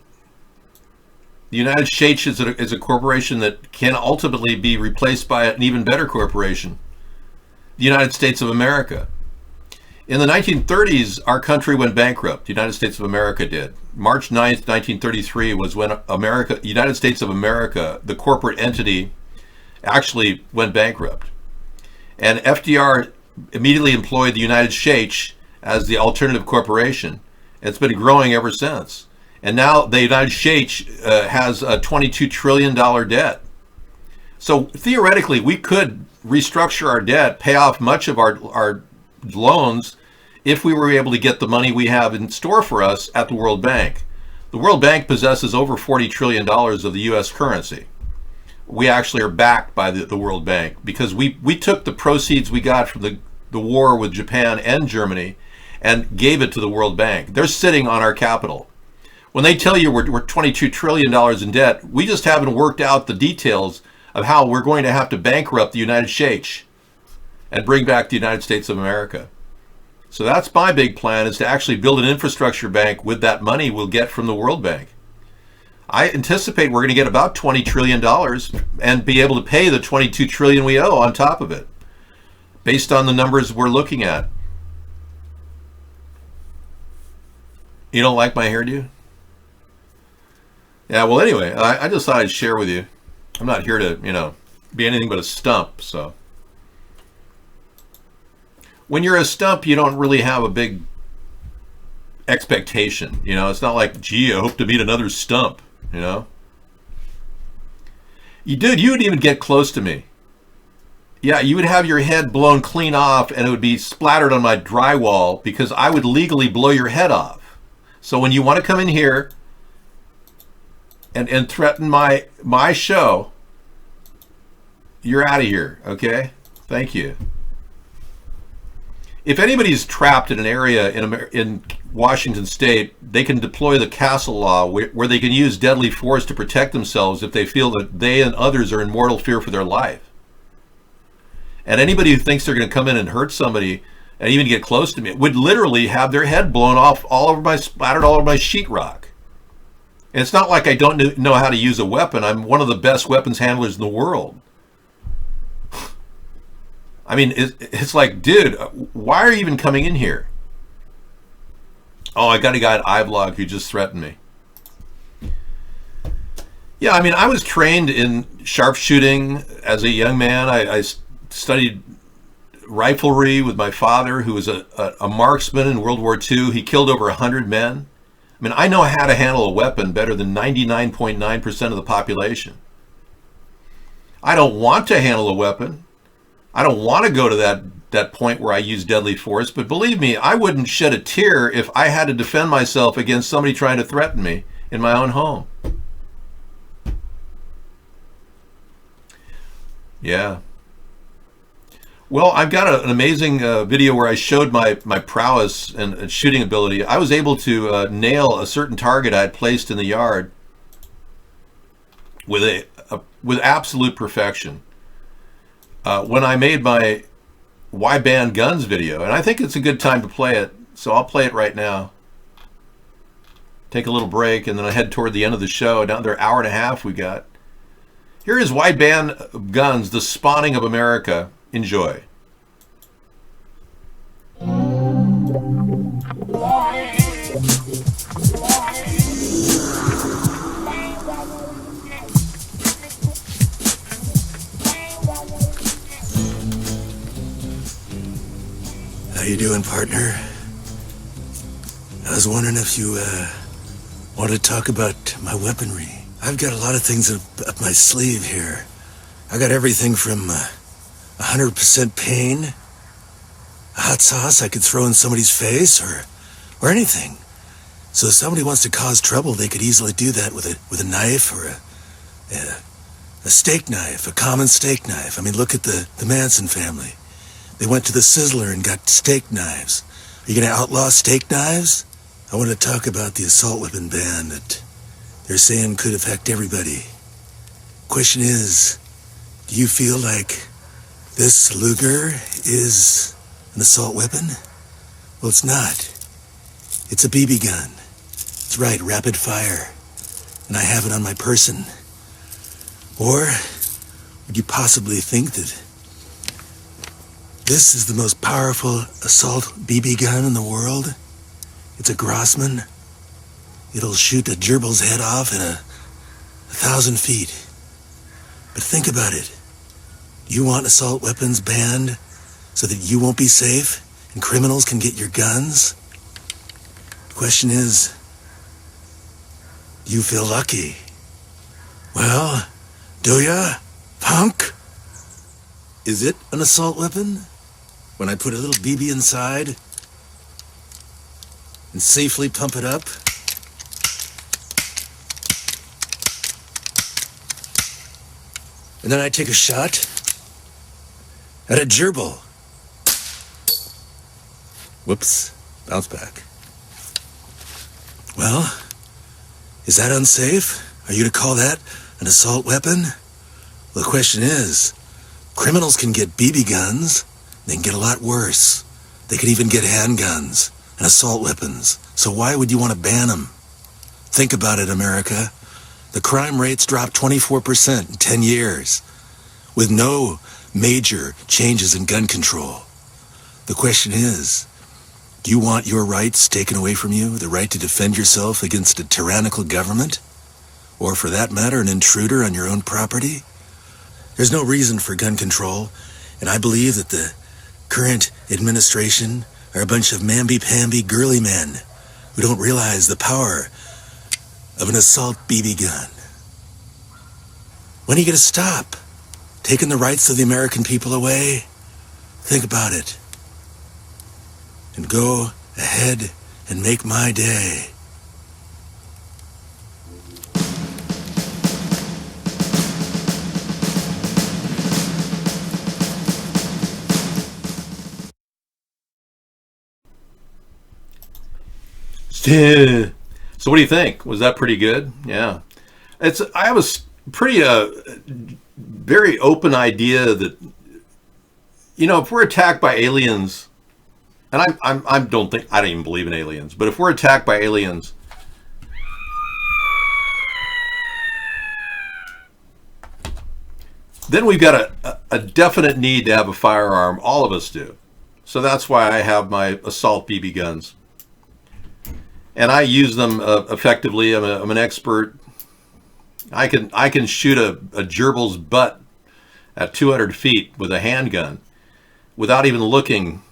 The United States is a corporation that can ultimately be replaced by an even better corporation, the United States of America. In the 1930s, our country went bankrupt. The United States of America did. March 9th, 1933 was when United States of America, the corporate entity, actually went bankrupt. And FDR immediately employed the United States as the alternative corporation. It's been growing ever since. And now the United States has a $22 trillion debt. So theoretically, we could restructure our debt, pay off much of our loans if we were able to get the money we have in store for us at the World Bank. The World Bank possesses over $40 trillion of the U.S. currency. We actually are backed by the World Bank because we took the proceeds we got from the war with Japan and Germany and gave it to the World Bank. They're sitting on our capital. When they tell you we're $22 trillion in debt, we just haven't worked out the details of how we're going to have to bankrupt the United States and bring back the United States of America. So that's my big plan, is to actually build an infrastructure bank with that money we'll get from the World Bank. I anticipate we're going to get about $20 trillion and be able to pay the $22 trillion we owe on top of it, based on the numbers we're looking at. You don't like my hairdo? Yeah, well, anyway, I just thought I'd share with you. I'm not here to, be anything but a stump, so. When you're a stump, you don't really have a big expectation. It's not like, gee, I hope to meet another stump, You would even get close to me. Yeah, you would have your head blown clean off and it would be splattered on my drywall because I would legally blow your head off. So when you want to come in here and threaten my show, you're out of here, okay? Thank you. If anybody's trapped in an area in Washington State, they can deploy the Castle Law where they can use deadly force to protect themselves if they feel that they and others are in mortal fear for their life. And anybody who thinks they're going to come in and hurt somebody and even get close to me would literally have their head blown off splattered all over my sheetrock. And it's not like I don't know how to use a weapon. I'm one of the best weapons handlers in the world. I mean, it's like, dude, why are you even coming in here? Oh, I got a guy at iVlog who just threatened me. Yeah, I mean, I was trained in sharpshooting as a young man. I studied riflery with my father, who was a marksman in World War II. He killed over 100 men. I mean, I know how to handle a weapon better than 99.9% of the population. I don't want to handle a weapon. I don't want to go to that point where I use deadly force, but believe me, I wouldn't shed a tear if I had to defend myself against somebody trying to threaten me in my own home. Yeah. Well, I've got an amazing video where I showed my prowess and shooting ability. I was able to nail a certain target I had placed in the yard with absolute perfection. When I made my Why Ban Guns video, and I think it's a good time to play it, so I'll play it right now. Take a little break, and then I head toward the end of the show. Down there, hour and a half we got. Here is Why Ban Guns, the spawning of America. Enjoy. How you doing, partner? I was wondering if you want to talk about my weaponry. I've got a lot of things up my sleeve here. I got everything from 100% pain, a hot sauce I could throw in somebody's face, or anything. So if somebody wants to cause trouble, they could easily do that with a knife or a steak knife, a common steak knife. I mean, look at the Manson family. They went to the Sizzler and got steak knives. Are you going to outlaw steak knives? I want to talk about the assault weapon ban that they're saying could affect everybody. Question is, do you feel like this Luger is an assault weapon? Well, it's not. It's a BB gun. That's right, rapid fire. And I have it on my person. Or would you possibly think that this is the most powerful assault BB gun in the world? It's a Grossman. It'll shoot a gerbil's head off in 1,000 feet. But think about it. You want assault weapons banned so that you won't be safe and criminals can get your guns? The question is, do you feel lucky? Well, do ya, punk? Is it an assault weapon? When I put a little BB inside and safely pump it up And then I take a shot at a gerbil. Whoops, bounce back. Well, is that unsafe? Are you to call that an assault weapon? Well, the question is, criminals can get BB guns. They can get a lot worse. They can even get handguns and assault weapons. So why would you want to ban them? Think about it, America. The crime rates dropped 24% in 10 years, with no major changes in gun control. The question is, do you want your rights taken away from you, the right to defend yourself against a tyrannical government? Or for that matter, an intruder on your own property? There's no reason for gun control, and I believe that the current administration are a bunch of mamby-pamby girly men who don't realize the power of an assault BB gun. When are you going to stop taking the rights of the American people away? Think about it. And go ahead and make my day. So what do you think? Was that pretty good? Yeah. I have a pretty very open idea that, you know, if we're attacked by aliens, and I don't even believe in aliens, but if we're attacked by aliens, then we've got a definite need to have a firearm. All of us do. So that's why I have my assault BB guns. And I use them effectively. I'm an expert. I can shoot a gerbil's butt at 200 feet with a handgun without even looking.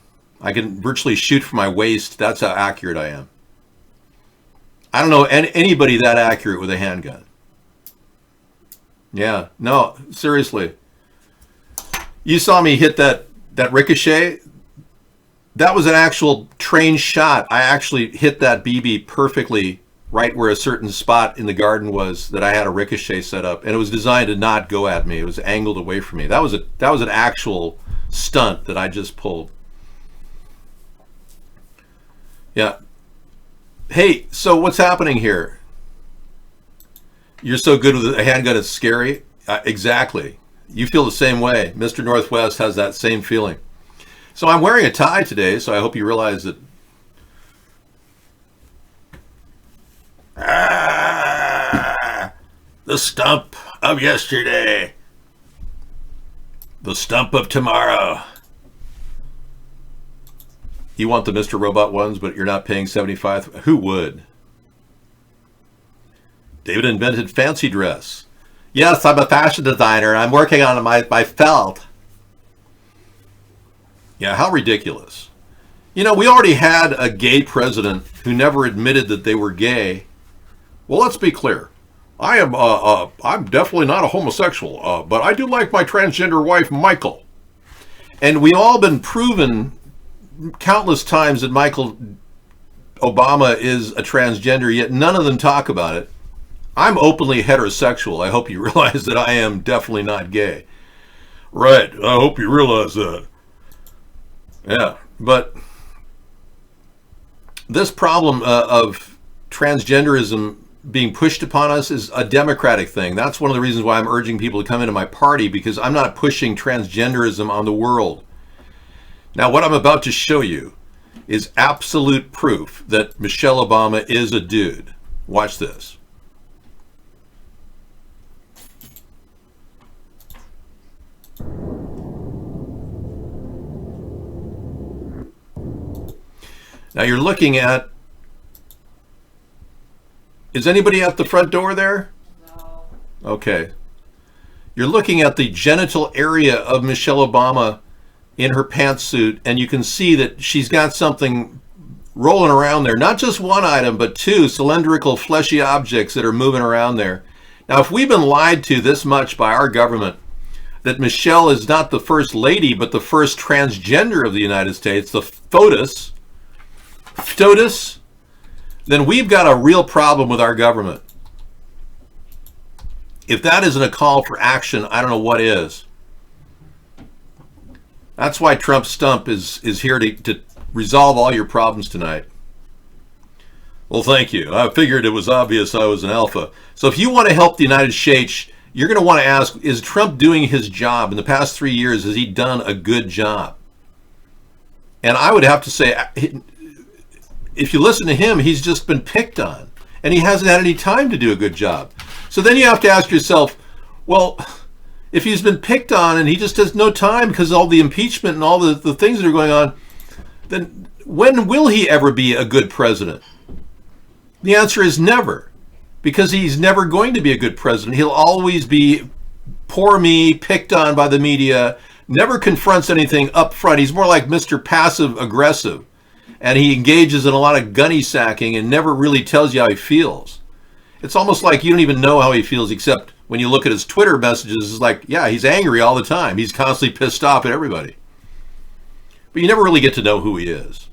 I can virtually shoot from my waist. That's how accurate I am. I don't know anybody that accurate with a handgun. Yeah, no, seriously. You saw me hit that ricochet. That was an actual trained shot. I actually hit that BB perfectly right where a certain spot in the garden was that I had a ricochet set up, and it was designed to not go at me. It was angled away from me. That was an actual stunt that I just pulled. Yeah. Hey, so what's happening here? You're so good with a handgun, it's scary? Exactly. You feel the same way. Mr. Northwest has that same feeling. So I'm wearing a tie today, so I hope you realize that. The stump of yesterday. The stump of tomorrow. You want the Mr. Robot ones, but you're not paying $75. Who would? David invented fancy dress. Yes, I'm a fashion designer. I'm working on my felt. Yeah, how ridiculous. You know, we already had a gay president who never admitted that they were gay. Well, let's be clear. I'm definitely not a homosexual, but I do like my transgender wife, Michael. And we've all been proven countless times that Michael Obama is a transgender, yet none of them talk about it. I'm openly heterosexual. I hope you realize that I am definitely not gay. Right, I hope you realize that. Yeah, but this problem of transgenderism being pushed upon us is a democratic thing. That's one of the reasons why I'm urging people to come into my party, because I'm not pushing transgenderism on the world. Now, what I'm about to show you is absolute proof that Michelle Obama is a dude. Watch this. Now you're looking at, is anybody at the front door there? No. Okay. You're looking at the genital area of Michelle Obama in her pantsuit, and you can see that she's got something rolling around there. Not just one item, but two cylindrical fleshy objects that are moving around there. Now, if we've been lied to this much by our government, that Michelle is not the first lady, but the first transgender of the United States, the FOTUS, then we've got a real problem with our government. If that isn't a call for action, I don't know what is. That's why Trump's stump is here to resolve all your problems tonight. Well, thank you. I figured it was obvious I was an alpha. So if you want to help the United States, you're going to want to ask, is Trump doing his job? In the past 3 years, has he done a good job? And I would have to say, if you listen to him, he's just been picked on. And he hasn't had any time to do a good job. So then you have to ask yourself, well, if he's been picked on and he just has no time because of all the impeachment and all the things that are going on, then when will he ever be a good president? The answer is never, because he's never going to be a good president. He'll always be poor me, picked on by the media, never confronts anything up front. He's more like Mr. Passive Aggressive, and he engages in a lot of gunny sacking and never really tells you how he feels. It's almost like you don't even know how he feels, except when you look at his Twitter messages, it's like, yeah, he's angry all the time. He's constantly pissed off at everybody. But you never really get to know who he is.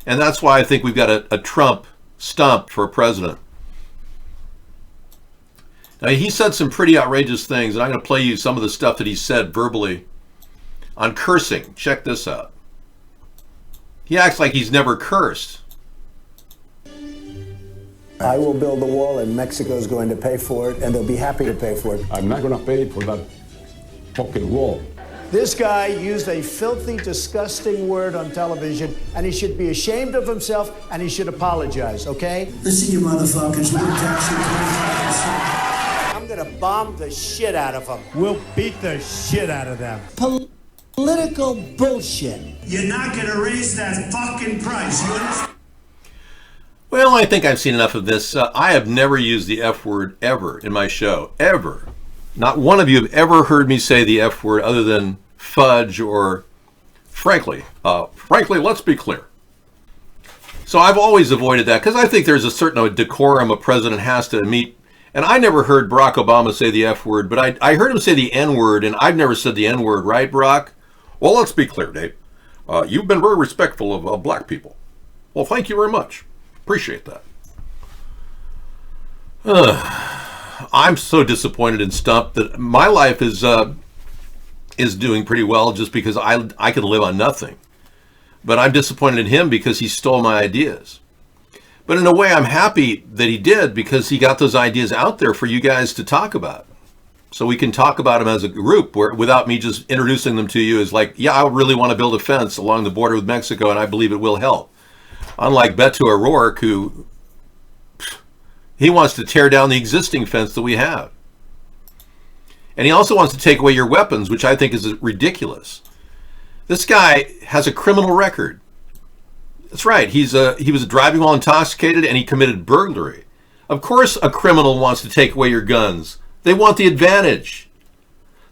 And that's why I think we've got a Trump stump for president. Now, he said some pretty outrageous things, and I'm going to play you some of the stuff that he said verbally on cursing. Check this out. He acts like he's never cursed. I will build a wall, and Mexico's going to pay for it, and they'll be happy to pay for it. I'm not going to pay for that fucking wall. This guy used a filthy, disgusting word on television, and he should be ashamed of himself, and he should apologize, okay? Listen, you motherfuckers, we'll tax you 25%. I'm gonna bomb the shit out of them. We'll beat the shit out of them. Political bullshit. You're not going to raise that fucking price. You understand? Well, I think I've seen enough of this. I have never used the F word ever in my show. Ever. Not one of you have ever heard me say the F word other than fudge or frankly. Frankly, let's be clear. So I've always avoided that because I think there's a certain decorum a president has to meet. And I never heard Barack Obama say the F word, but I heard him say the N word, and I've never said the N word, right, Barack? Well, let's be clear, Dave. You've been very respectful of black people. Well, thank you very much. Appreciate that. I'm so disappointed in Stump that my life is doing pretty well just because I could live on nothing. But I'm disappointed in him because he stole my ideas. But in a way, I'm happy that he did because he got those ideas out there for you guys to talk about. So we can talk about them as a group without me just introducing them to you as like, yeah, I really want to build a fence along the border with Mexico, and I believe it will help. Unlike Beto O'Rourke, who he wants to tear down the existing fence that we have. And he also wants to take away your weapons, which I think is ridiculous. This guy has a criminal record. That's right. He was driving while intoxicated, and he committed burglary. Of course a criminal wants to take away your guns. They want the advantage.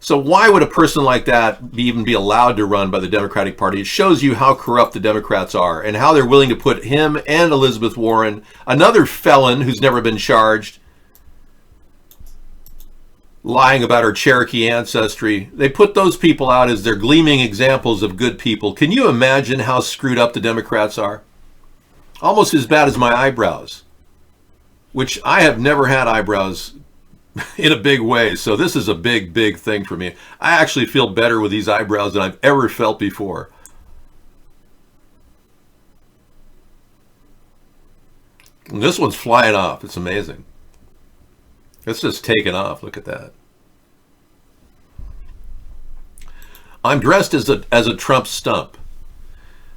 So why would a person like that even be allowed to run by the Democratic Party? It shows you how corrupt the Democrats are and how they're willing to put him and Elizabeth Warren, another felon who's never been charged, lying about her Cherokee ancestry. They put those people out as their gleaming examples of good people. Can you imagine how screwed up the Democrats are? Almost as bad as my eyebrows, which I have never had eyebrows in a big way. So this is a big, big thing for me. I actually feel better with these eyebrows than I've ever felt before. And this one's flying off. It's amazing. It's just taken off. Look at that. I'm dressed as a Trump stump.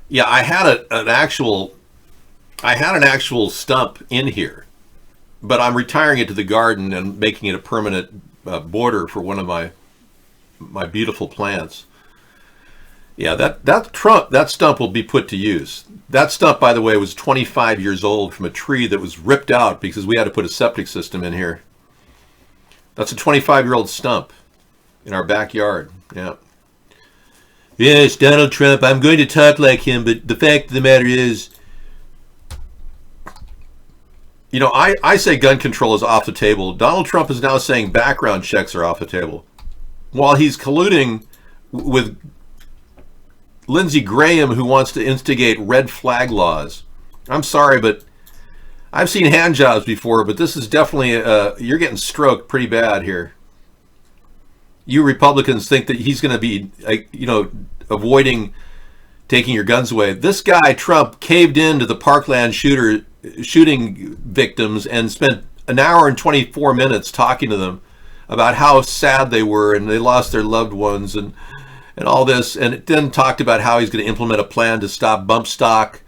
Yeah, I had an actual stump in here. But I'm retiring it to the garden and making it a permanent border for one of my beautiful plants. Yeah, that stump will be put to use. That stump, by the way, was 25 years old from a tree that was ripped out because we had to put a septic system in here. That's a 25-year-old stump in our backyard. Yeah. Yes, Donald Trump, I'm going to talk like him, but the fact of the matter is, you know, I say gun control is off the table. Donald Trump is now saying background checks are off the table. While he's colluding with Lindsey Graham, who wants to instigate red flag laws. I'm sorry, but I've seen hand jobs before, but this is definitely, you're getting stroked pretty bad here. You Republicans think that he's going to be, avoiding taking your guns away. This guy, Trump, caved into the Parkland shooting victims and spent an hour and 24 minutes talking to them about how sad they were and they lost their loved ones and all this. And it then talked about how he's going to implement a plan to stop bump stock,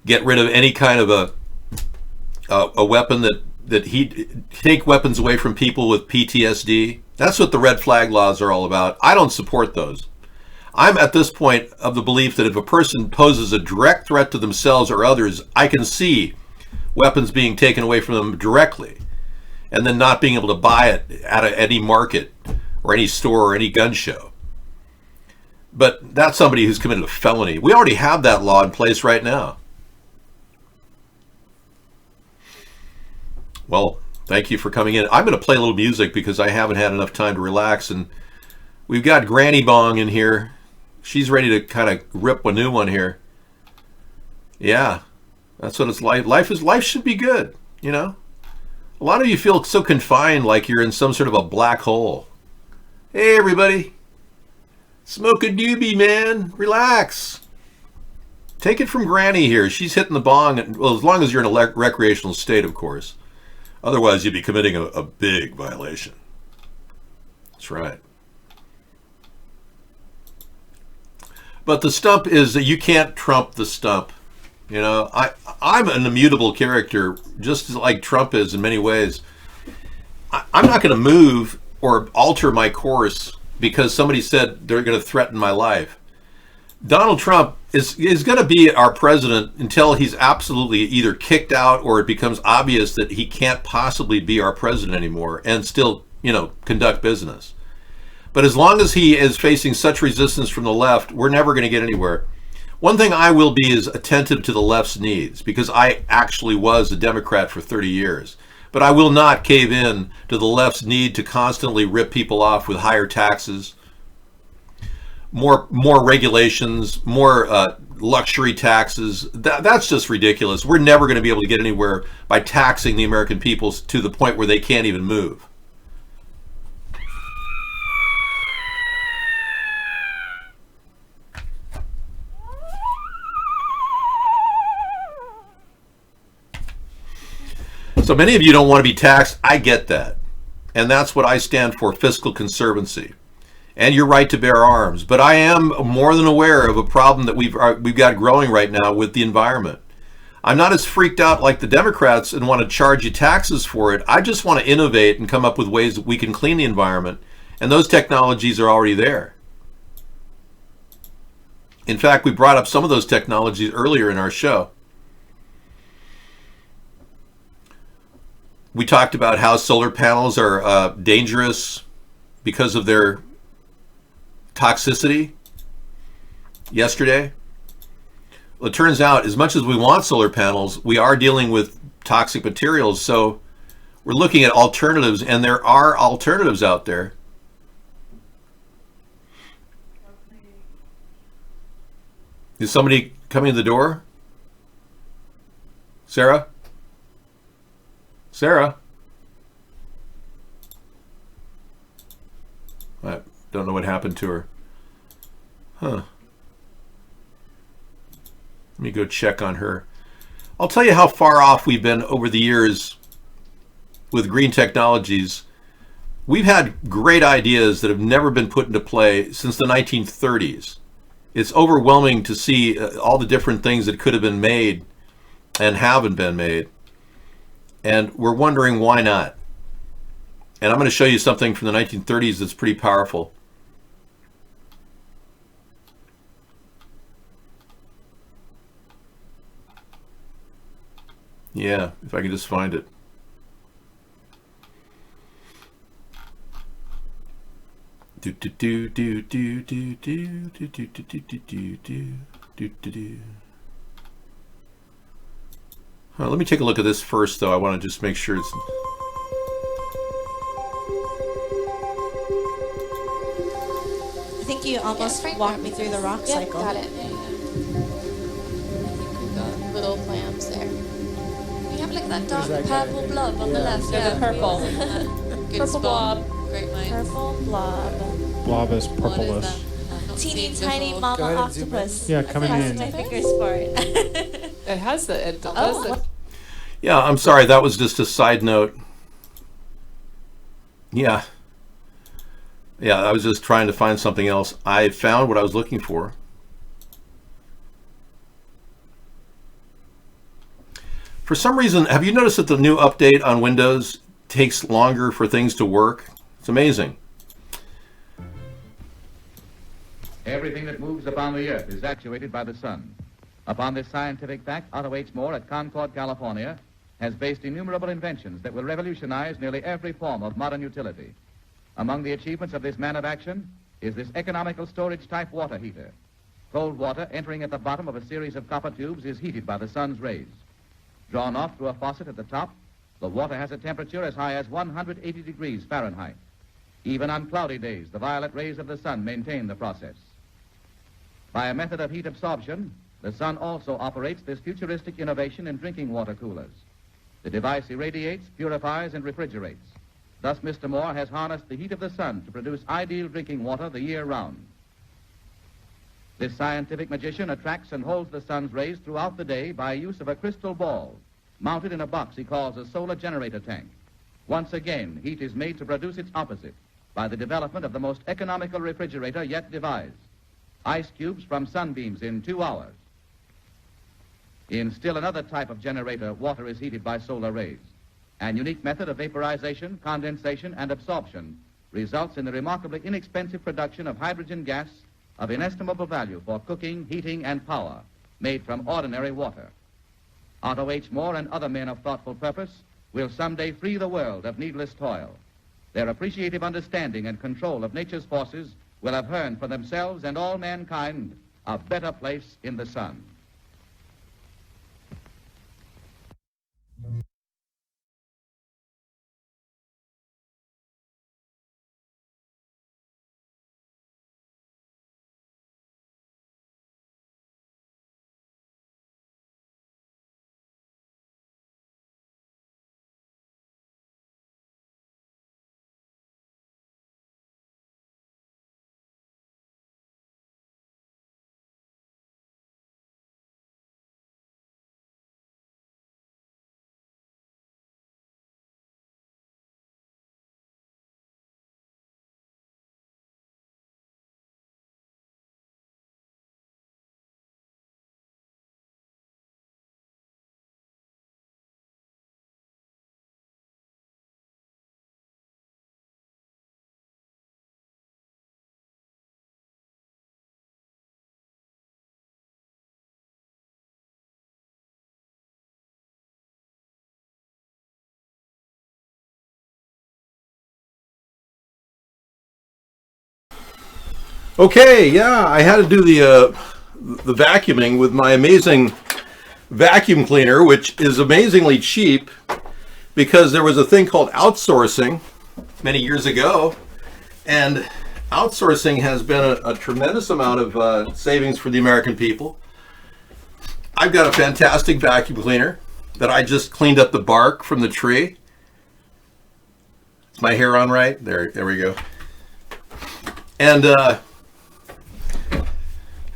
get rid of any kind of a weapon that he'd take weapons away from people with PTSD. That's what the red flag laws are all about. I don't support those. I'm at this point of the belief that if a person poses a direct threat to themselves or others, I can see weapons being taken away from them directly and then not being able to buy it at any market or any store or any gun show. But that's somebody who's committed a felony. We already have that law in place right now. Well, thank you for coming in. I'm going to play a little music because I haven't had enough time to relax. And we've got Granny Bong in here. She's ready to kind of rip a new one here. Yeah, that's what it's like. Life should be good, you know? A lot of you feel so confined, like you're in some sort of a black hole. Hey, everybody. Smoke a doobie, man. Relax. Take it from Granny here. She's hitting the bong. Well, as long as you're in a recreational state, of course. Otherwise, you'd be committing a big violation. That's right. But the stump is that you can't trump the stump. You know, I'm an immutable character, just like Trump is in many ways. I'm not going to move or alter my course because somebody said they're going to threaten my life. Donald Trump is going to be our president until he's absolutely either kicked out or it becomes obvious that he can't possibly be our president anymore and still, conduct business. But as long as he is facing such resistance from the left, we're never going to get anywhere. One thing I will be is attentive to the left's needs because I actually was a Democrat for 30 years. But I will not cave in to the left's need to constantly rip people off with higher taxes, more regulations, more luxury taxes. That's just ridiculous. We're never going to be able to get anywhere by taxing the American people to the point where they can't even move. So many of you don't want to be taxed. I get that. And that's what I stand for, fiscal conservancy. And your right to bear arms. But I am more than aware of a problem that we've got growing right now with the environment. I'm not as freaked out like the Democrats and want to charge you taxes for it. I just want to innovate and come up with ways that we can clean the environment. And those technologies are already there. In fact, we brought up some of those technologies earlier in our show. We talked about how solar panels are dangerous because of their toxicity yesterday. Well, it turns out as much as we want solar panels, we are dealing with toxic materials. So we're looking at alternatives, and there are alternatives out there. Is somebody coming to the door? Sarah? Sarah? I don't know what happened to her. Huh. Let me go check on her. I'll tell you how far off we've been over the years with green technologies. We've had great ideas that have never been put into play since the 1930s. It's overwhelming to see all the different things that could have been made and haven't been made. And we're wondering why not. And I'm going to show you something from the 1930s that's pretty powerful. Yeah, if I can just find it. Let me take a look at this first, though. I want to just make sure it's... I think you almost walked me through the rock cycle. Got it. The little clams there. that dark purple blob on the left. There's a purple. Good Purple spot. blob. Great minds. Purple blob. Blob is purplish. Teeny tiny mama Go ahead and zoom in. octopus. Yeah, coming Crossing in. my fingers for it. It has the. It does the. Yeah, I'm sorry. That was just a side note. Yeah. Yeah, I was just trying to find something else. I found what I was looking for. For some reason, have you noticed that the new update on Windows takes longer for things to work? It's amazing. Everything that moves upon the earth is actuated by the sun. Upon this scientific fact, Otto H. Moore at Concord, California, has based innumerable inventions that will revolutionize nearly every form of modern utility. Among the achievements of this man of action is this economical storage-type water heater. Cold water entering at the bottom of a series of copper tubes is heated by the sun's rays. Drawn off through a faucet at the top, the water has a temperature as high as 180 degrees Fahrenheit. Even on cloudy days, the violet rays of the sun maintain the process. By a method of heat absorption, the sun also operates this futuristic innovation in drinking water coolers. The device irradiates, purifies, and refrigerates. Thus, Mr. Moore has harnessed the heat of the sun to produce ideal drinking water the year round. This scientific magician attracts and holds the sun's rays throughout the day by use of a crystal ball mounted in a box he calls a solar generator tank. Once again, heat is made to produce its opposite by the development of the most economical refrigerator yet devised. Ice cubes from sunbeams in 2 hours. In still another type of generator, water is heated by solar rays. An unique method of vaporization, condensation, and absorption results in the remarkably inexpensive production of hydrogen gas of inestimable value for cooking, heating, and power, made from ordinary water. Otto H. Moore and other men of thoughtful purpose will someday free the world of needless toil. Their appreciative understanding and control of nature's forces will have earned for themselves and all mankind a better place in the sun. Okay, yeah, I had to do the vacuuming with my amazing vacuum cleaner, which is amazingly cheap because there was a thing called outsourcing many years ago, and outsourcing has been a tremendous amount of savings for the American people. I've got a fantastic vacuum cleaner that I just cleaned up the bark from the tree. Is my hair on right? There we go. And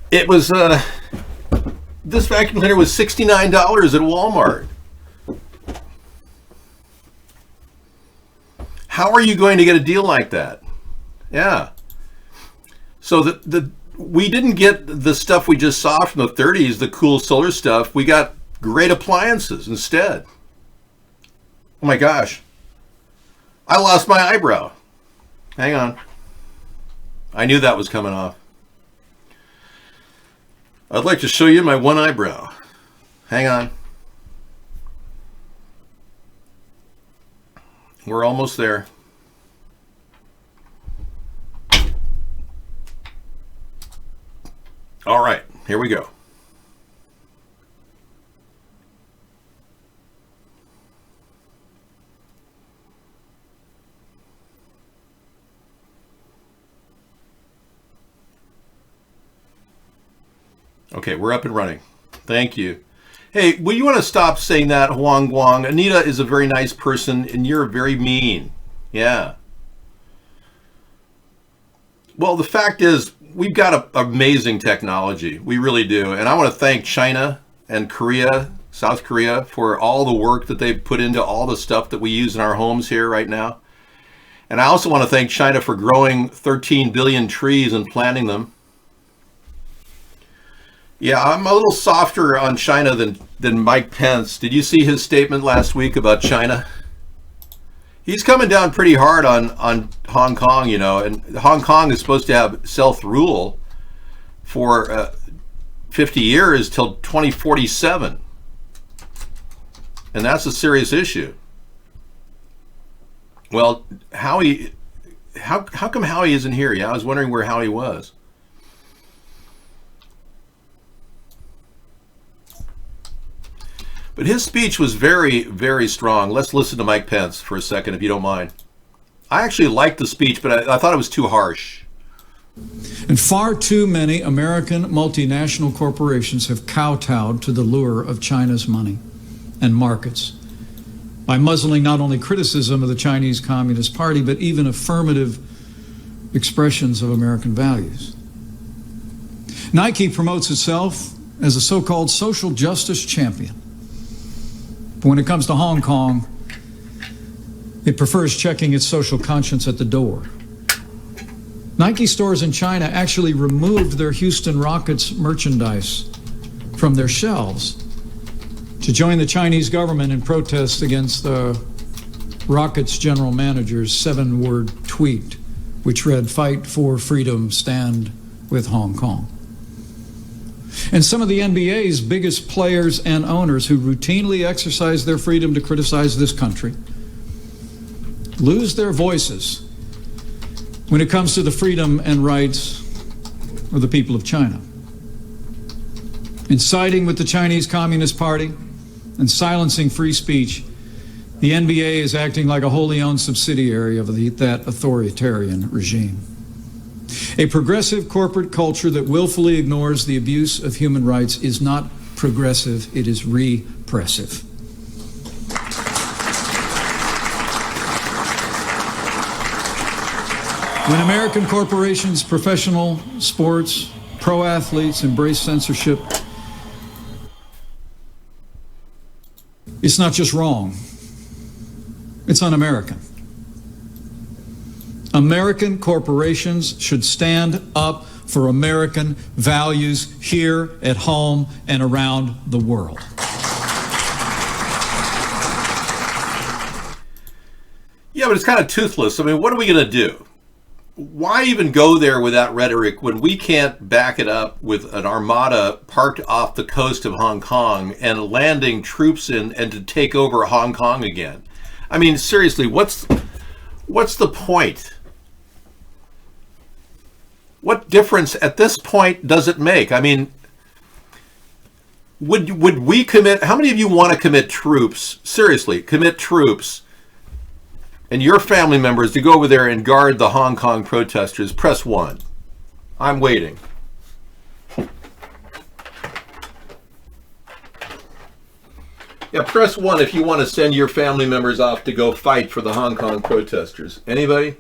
it was, this vacuum cleaner was $69 at Walmart. How are you going to get a deal like that? Yeah. So we didn't get the stuff we just saw from the 30s, the cool solar stuff. We got great appliances instead. Oh my gosh. I lost my eyebrow. Hang on. I knew that was coming off. I'd like to show you my one eyebrow. Hang on. We're almost there. All right, here we go. Okay, we're up and running. Thank you. Hey, will you want to stop saying that, Huang Guang? Anita is a very nice person, and you're very mean. Yeah. Well, the fact is, we've got amazing technology. We really do. And I want to thank China and Korea, South Korea, for all the work that they've put into all the stuff that we use in our homes here right now. And I also want to thank China for growing 13 billion trees and planting them. Yeah, I'm a little softer on China than Mike Pence. Did you see his statement last week about China? He's coming down pretty hard on Hong Kong, you know, and Hong Kong is supposed to have self-rule for 50 years till 2047. And that's a serious issue. Well, how come Howie isn't here? Yeah, I was wondering where Howie was. But his speech was very, very strong. Let's listen to Mike Pence for a second, if you don't mind. I actually liked the speech, but I thought it was too harsh. And far too many American multinational corporations have kowtowed to the lure of China's money and markets by muzzling not only criticism of the Chinese Communist Party, but even affirmative expressions of American values. Nike promotes itself as a so-called social justice champion. But when it comes to Hong Kong, it prefers checking its social conscience at the door. Nike stores in China actually removed their Houston Rockets merchandise from their shelves to join the Chinese government in protest against the Rockets general manager's 7-word tweet, which read, "Fight for freedom, stand with Hong Kong." And some of the NBA's biggest players and owners who routinely exercise their freedom to criticize this country lose their voices when it comes to the freedom and rights of the people of China. In siding with the Chinese Communist Party and silencing free speech, the NBA is acting like a wholly owned subsidiary of that authoritarian regime. A progressive corporate culture that willfully ignores the abuse of human rights is not progressive, it is repressive. When American corporations, professional sports, pro athletes embrace censorship, it's not just wrong, it's un-American. American corporations should stand up for American values here at home and around the world. Yeah, but it's kind of toothless. I mean, what are we going to do? Why even go there with that rhetoric when we can't back it up with an armada parked off the coast of Hong Kong and landing troops in and to take over Hong Kong again? I mean, seriously, what's the point? What difference at this point does it make? I mean, would we commit? How many of you want to commit troops? Seriously, commit troops and your family members to go over there and guard the Hong Kong protesters? Press 1. I'm waiting. Yeah, press 1 if you want to send your family members off to go fight for the Hong Kong protesters. Anybody?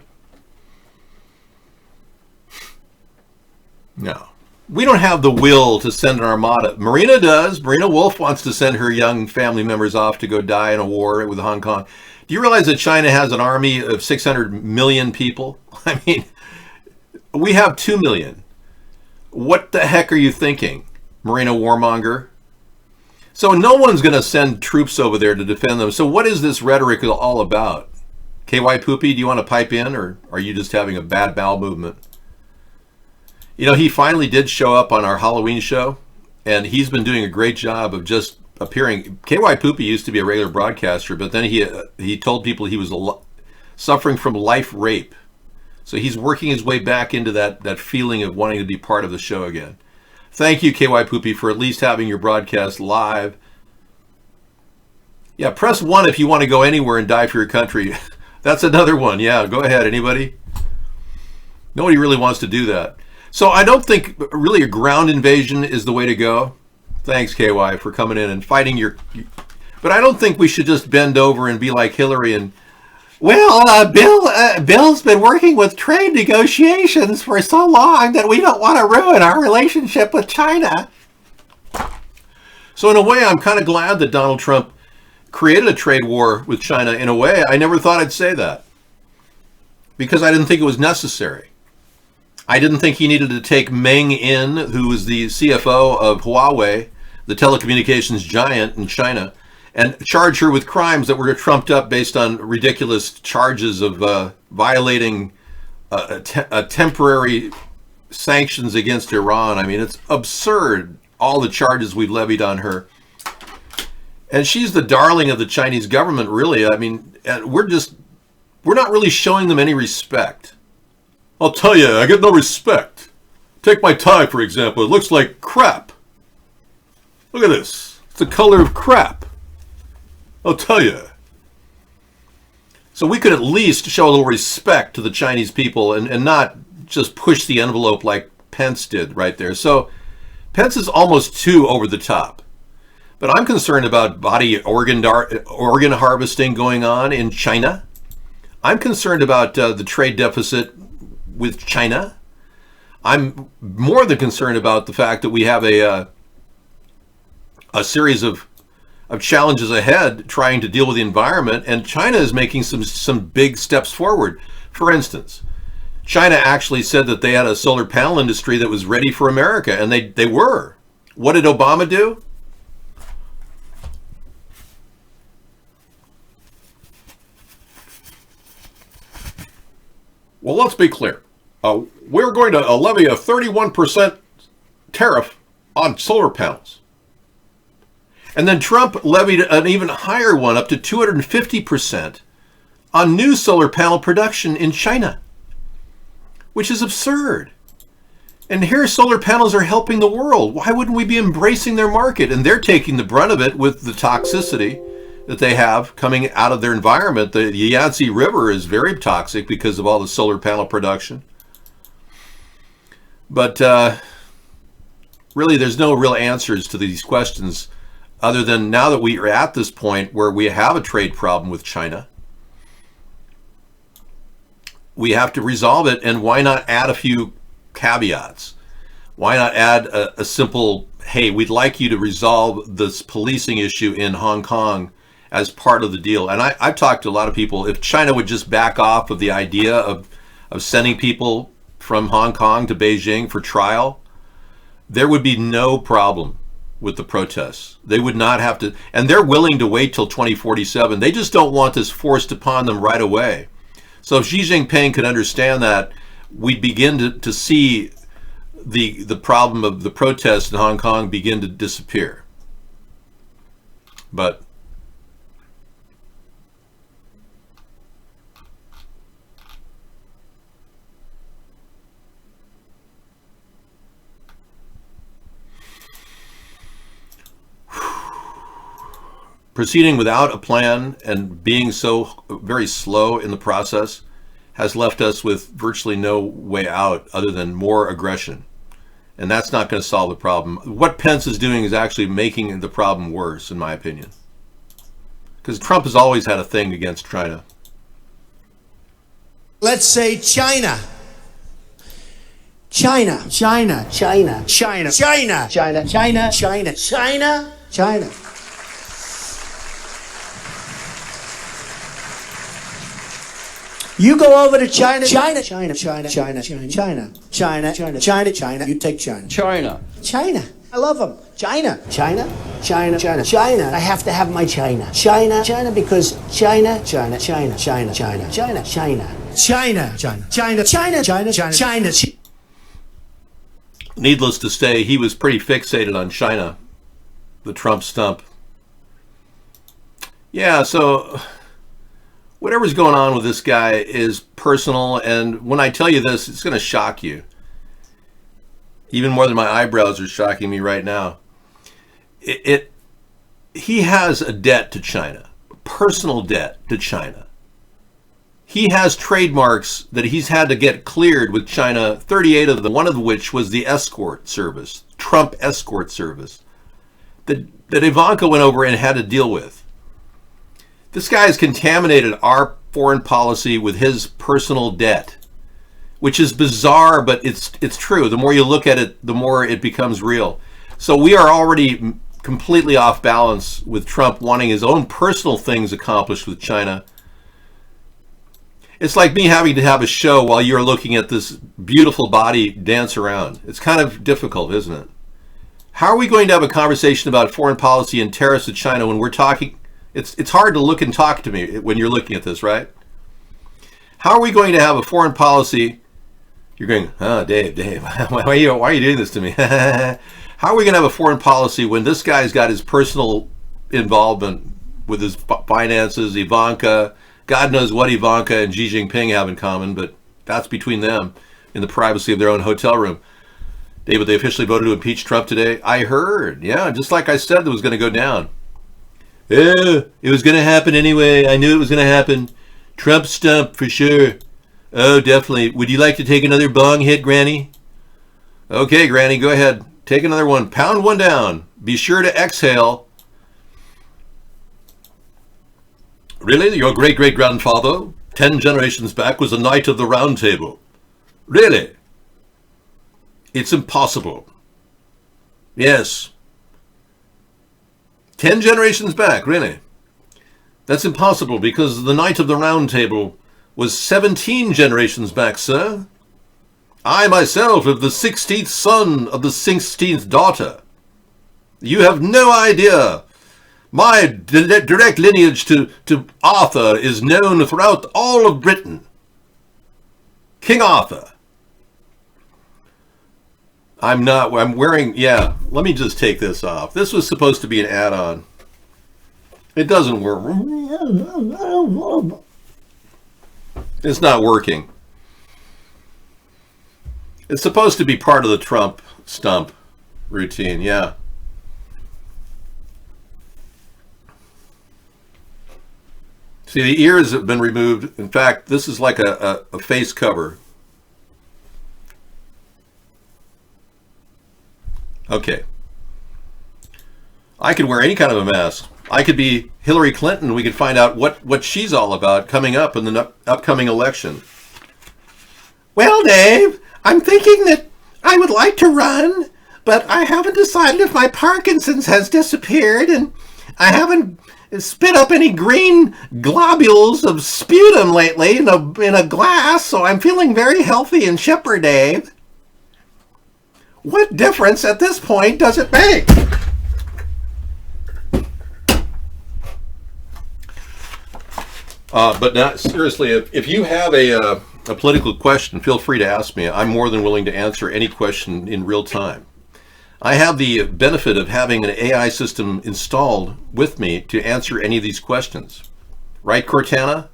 No. We don't have the will to send an armada. Marina does. Marina Wolf wants to send her young family members off to go die in a war with Hong Kong. Do you realize that China has an army of 600 million people? I mean, we have 2 million. What the heck are you thinking, Marina Warmonger? So no one's going to send troops over there to defend them. So what is this rhetoric all about? KY Poopy, do you want to pipe in, or are you just having a bad bowel movement? You know, he finally did show up on our Halloween show, and he's been doing a great job of just appearing. KY Poopy used to be a regular broadcaster, but then he told people he was suffering from life rape. So he's working his way back into that feeling of wanting to be part of the show again. Thank you, KY Poopy, for at least having your broadcast live. Yeah, press 1 if you want to go anywhere and die for your country. That's another one. Yeah, go ahead. Anybody? Nobody really wants to do that. So I don't think really a ground invasion is the way to go. Thanks, KY, for coming in and fighting your... But I don't think we should just bend over and be like Hillary and... Well, Bill's been working with trade negotiations for so long that we don't want to ruin our relationship with China. So in a way, I'm kind of glad that Donald Trump created a trade war with China. In a way, I never thought I'd say that, because I didn't think it was necessary. I didn't think he needed to take Meng in, who was the CFO of Huawei, the telecommunications giant in China, and charge her with crimes that were trumped up based on ridiculous charges of violating temporary sanctions against Iran. I mean, it's absurd, all the charges we've levied on her. And she's the darling of the Chinese government, really. I mean, we're not really showing them any respect. I'll tell you, I get no respect. Take my tie, for example. It looks like crap. Look at this. It's the color of crap. I'll tell you. So we could at least show a little respect to the Chinese people and not just push the envelope like Pence did right there. So Pence is almost too over the top. But I'm concerned about body organ harvesting going on in China. I'm concerned about the trade deficit with China. I'm more than concerned about the fact that we have a series of challenges ahead trying to deal with the environment, and China is making some big steps forward. For instance, China actually said that they had a solar panel industry that was ready for America, and they were. What did Obama do? Well, let's be clear. We're going to levy a 31% tariff on solar panels. And then Trump levied an even higher one, up to 250%, on new solar panel production in China, which is absurd. And here solar panels are helping the world. Why wouldn't we be embracing their market? And they're taking the brunt of it with the toxicity that they have coming out of their environment. The Yangtze River is very toxic because of all the solar panel production. But really, there's no real answers to these questions other than now that we are at this point where we have a trade problem with China, we have to resolve it. And why not add a few caveats? Why not add a simple, hey, we'd like you to resolve this policing issue in Hong Kong as part of the deal. And I've talked to a lot of people. If China would just back off of the idea of sending people from Hong Kong to Beijing for trial, there would be no problem with the protests. They would not have to, and they're willing to wait till 2047. They just don't want this forced upon them right away. So if Xi Jinping could understand that, we'd begin to see the problem of the protests in Hong Kong begin to disappear. But proceeding without a plan and being so very slow in the process has left us with virtually no way out other than more aggression. And that's not going to solve the problem. What Pence is doing is actually making the problem worse, in my opinion. Because Trump has always had a thing against China. Let's say China. China. China. China. China. China. China. China. China. China. China. You go over to China. China. China. China. China. China. China. China. China. China. China. You take China. China. China. I love them. China. China. China. China. China. I have to have my China. China. China because China. China. China. China. China. China. China. China. China. China. China. China. China. China. Needless to say, he was pretty fixated on China, the Trump stump. Yeah, so whatever's going on with this guy is personal, and when I tell you this, it's going to shock you. Even more than my eyebrows are shocking me right now. He has a debt to China, personal debt to China. He has trademarks that he's had to get cleared with China, 38 of them, one of which was the escort service, Trump escort service. that Ivanka went over and had to deal with. This guy has contaminated our foreign policy with his personal debt, which is bizarre, but it's true. The more you look at it, the more it becomes real. So we are already completely off balance with Trump wanting his own personal things accomplished with China. It's like me having to have a show while you're looking at this beautiful body dance around. It's kind of difficult, isn't it? How are we going to have a conversation about foreign policy and tariffs to China when we're talking? It's hard to look and talk to me when you're looking at this, right? How are we going to have a foreign policy? You're going, oh, Dave, why are you doing this to me? How are we going to have a foreign policy when this guy's got his personal involvement with his finances, Ivanka? God knows what Ivanka and Xi Jinping have in common, but that's between them in the privacy of their own hotel room. David, they officially voted to impeach Trump today. I heard. Yeah, just like I said, it was going to go down. Yeah, it was going to happen anyway. I knew it was going to happen. Trump stump for sure. Oh, definitely. Would you like to take another bong hit, Granny? Okay, Granny, go ahead. Take another one. Pound one down. Be sure to exhale. Really? Your great-great-grandfather, 10 generations back, was a knight of the Round Table. Really? It's impossible. Yes. 10 generations back, really? That's impossible because the Knight of the Round Table was 17 generations back, sir. I myself am the 16th son of the 16th daughter. You have no idea. My direct lineage to Arthur is known throughout all of Britain. King Arthur. I'm wearing, yeah, let me just take this off. This was supposed to be an add-on. It doesn't work. It's not working. It's supposed to be part of the Trump stump routine, yeah. See, the ears have been removed. In fact, this is like a face cover. Okay. I could wear any kind of a mask. I could be Hillary Clinton. We could find out what she's all about coming up in the upcoming election. Well, Dave, I'm thinking that I would like to run, but I haven't decided if my Parkinson's has disappeared, and I haven't spit up any green globules of sputum lately in a glass, so I'm feeling very healthy and chipper, Dave. What difference at this point does it make? But not seriously, if you have a political question, feel free to ask me. I'm more than willing to answer any question in real time. I have the benefit of having an AI system installed with me to answer any of these questions. Right, Cortana?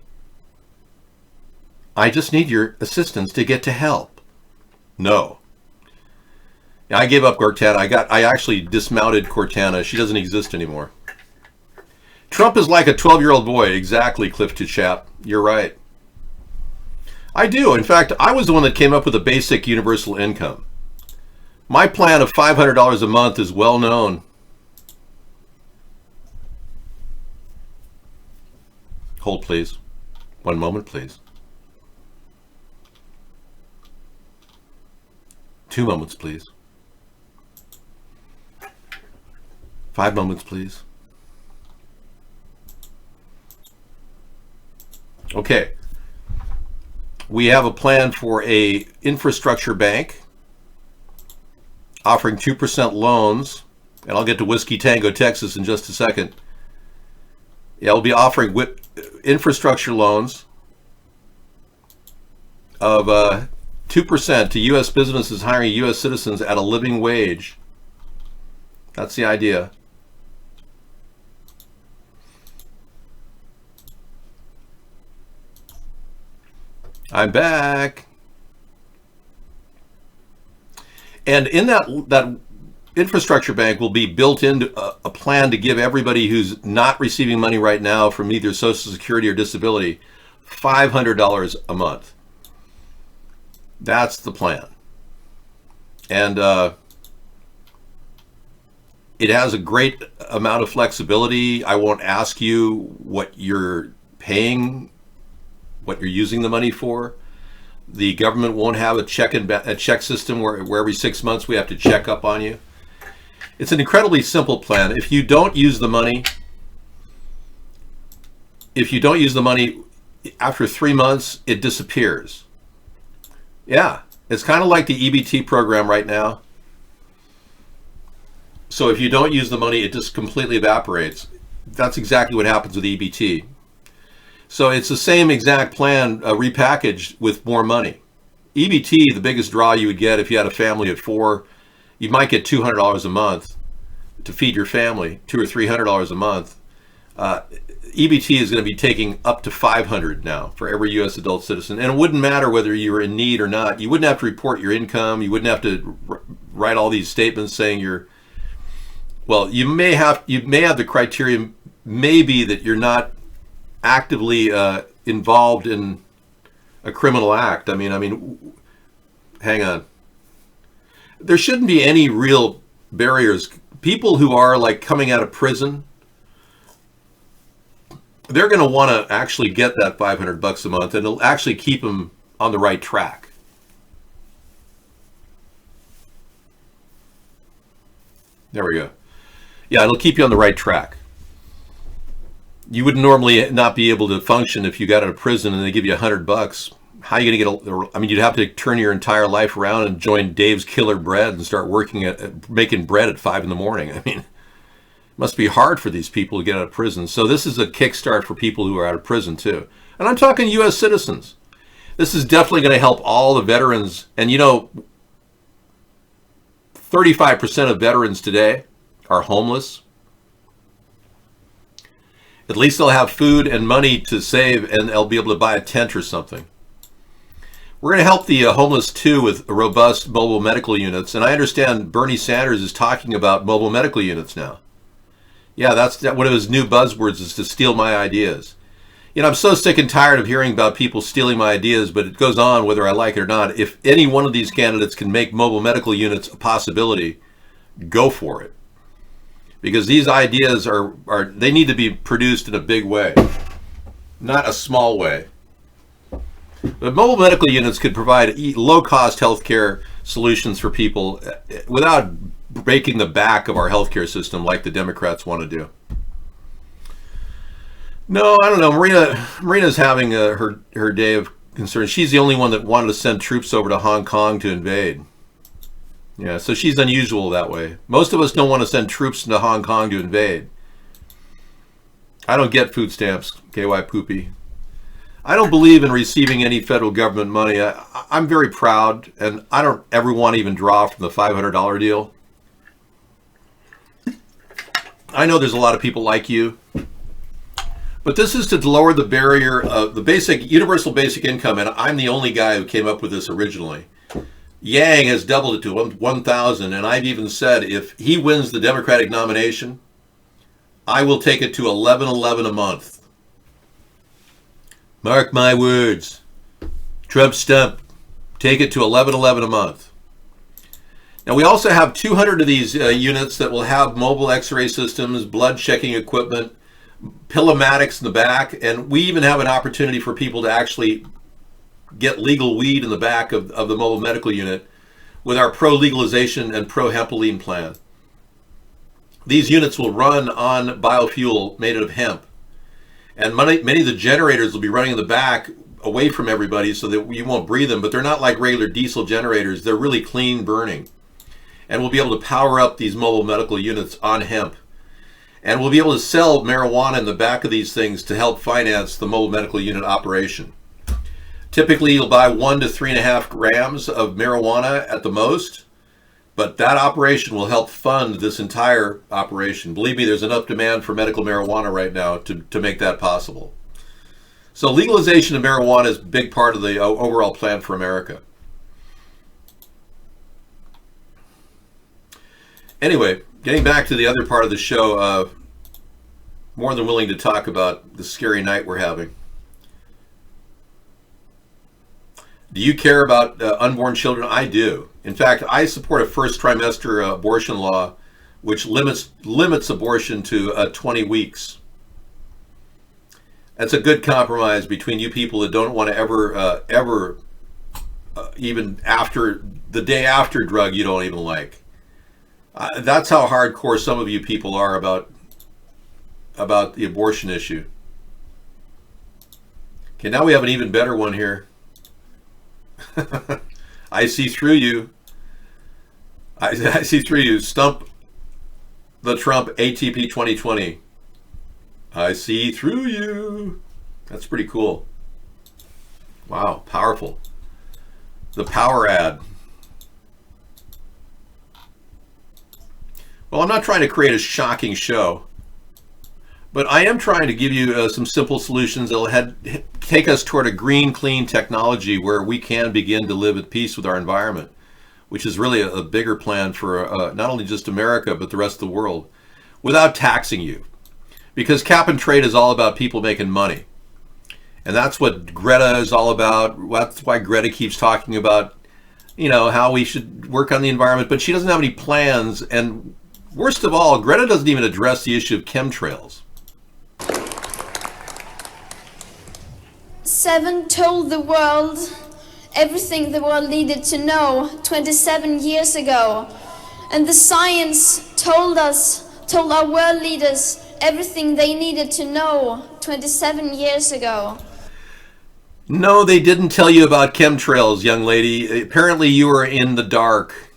I just need your assistance to get to help. No. I gave up Cortana. I actually dismounted Cortana. She doesn't exist anymore. Trump is like a 12-year-old boy. Exactly, Cliff to Chap. You're right. I do. In fact, I was the one that came up with a basic universal income. My plan of $500 a month is well known. Hold, please. One moment, please. 2 moments, please. 5 moments, please. Okay. We have a plan for a infrastructure bank offering 2% loans, and I'll get to Whiskey Tango, Texas in just a second. Yeah, we'll be offering infrastructure loans of 2% to U.S. businesses hiring U.S. citizens at a living wage. That's the idea. I'm back. And in that infrastructure bank will be built into a plan to give everybody who's not receiving money right now from either Social Security or disability $500 a month. That's the plan. And It has a great amount of flexibility. I won't ask you what you're paying, what you're using the money for. The government won't have a check system where every 6 months we have to check up on you. It's an incredibly simple plan. If you don't use the money, after 3 months, it disappears. Yeah, it's kind of like the EBT program right now. So if you don't use the money, it just completely evaporates. That's exactly what happens with EBT. So it's the same exact plan repackaged with more money. EBT, the biggest draw you would get if you had a family of 4, you might get $200 a month to feed your family, $200 or $300 a month. EBT is going to be taking up to $500 now for every U.S. adult citizen, and it wouldn't matter whether you were in need or not. You wouldn't have to report your income. You wouldn't have to write all these statements saying you're. Well, you may have the criteria, maybe that you're not actively involved in a criminal act. I mean, hang on. There shouldn't be any real barriers. People who are like coming out of prison, they're going to want to actually get that $500 a month, and it'll actually keep them on the right track. There we go. Yeah, it'll keep you on the right track. You would normally not be able to function if you got out of prison and they give you $100. How are you going to get? You'd have to turn your entire life around and join Dave's Killer Bread and start working at making bread at 5 a.m. It must be hard for these people to get out of prison. So this is a kickstart for people who are out of prison too. And I'm talking U.S. citizens. This is definitely going to help all the veterans. And 35% of veterans today are homeless. At least they'll have food and money to save, and they'll be able to buy a tent or something. We're going to help the homeless too with robust mobile medical units. And I understand Bernie Sanders is talking about mobile medical units now. Yeah, that's one of his new buzzwords, is to steal my ideas. I'm so sick and tired of hearing about people stealing my ideas, but it goes on whether I like it or not. If any one of these candidates can make mobile medical units a possibility, go for it. Because these ideas they need to be produced in a big way, not a small way. But mobile medical units could provide low-cost healthcare solutions for people without breaking the back of our healthcare system like the Democrats want to do. No, I don't know. Marina's having her day of concern. She's the only one that wanted to send troops over to Hong Kong to invade. Yeah, so she's unusual that way. Most of us don't want to send troops into Hong Kong to invade. I don't get food stamps, KY Poopy. I don't believe in receiving any federal government money. I'm very proud, and I don't ever want to even draw from the $500 deal. I know there's a lot of people like you, but this is to lower the barrier of the universal basic income, and I'm the only guy who came up with this originally. Yang has doubled it to 1,000, and I've even said if he wins the Democratic nomination, I will take it to $11.11 a month. Mark my words. Trump stump. Take it to $11.11 a month. Now we also have 200 of these units that will have mobile X-ray systems, blood checking equipment, Pilomatics in the back, and we even have an opportunity for people to actually get legal weed in the back of the mobile medical unit with our pro-legalization and pro-hempoline plan. These units will run on biofuel made out of hemp. And many of the generators will be running in the back away from everybody so that you won't breathe them, but they're not like regular diesel generators. They're really clean burning. And we'll be able to power up these mobile medical units on hemp. And we'll be able to sell marijuana in the back of these things to help finance the mobile medical unit operation. Typically, you'll buy 1 to 3.5 grams of marijuana at the most, but that operation will help fund this entire operation. Believe me, there's enough demand for medical marijuana right now to make that possible. So legalization of marijuana is a big part of the overall plan for America. Anyway, getting back to the other part of the show, more than willing to talk about the scary night we're having. Do you care about unborn children? I do. In fact, I support a first trimester abortion law which limits abortion to 20 weeks. That's a good compromise between you people that don't want to ever even after the day after drug you don't even like. That's how hardcore some of you people are about the abortion issue. Okay, now we have an even better one here. I see through you. I see through you. Stump the Trump ATP 2020. I see through you. That's pretty cool. Wow, powerful. The power ad. Well, I'm not trying to create a shocking show, but I am trying to give you some simple solutions that will take us toward a green, clean technology where we can begin to live at peace with our environment, which is really a bigger plan for not only just America, but the rest of the world, without taxing you. Because cap and trade is all about people making money. And that's what Greta is all about. That's why Greta keeps talking about, how we should work on the environment, but she doesn't have any plans. And worst of all, Greta doesn't even address the issue of chemtrails. Seven told the world everything the world needed to know 27 years ago. And the science told our world leaders everything they needed to know 27 years ago. No, they didn't tell you about chemtrails, young lady. Apparently you are in the dark.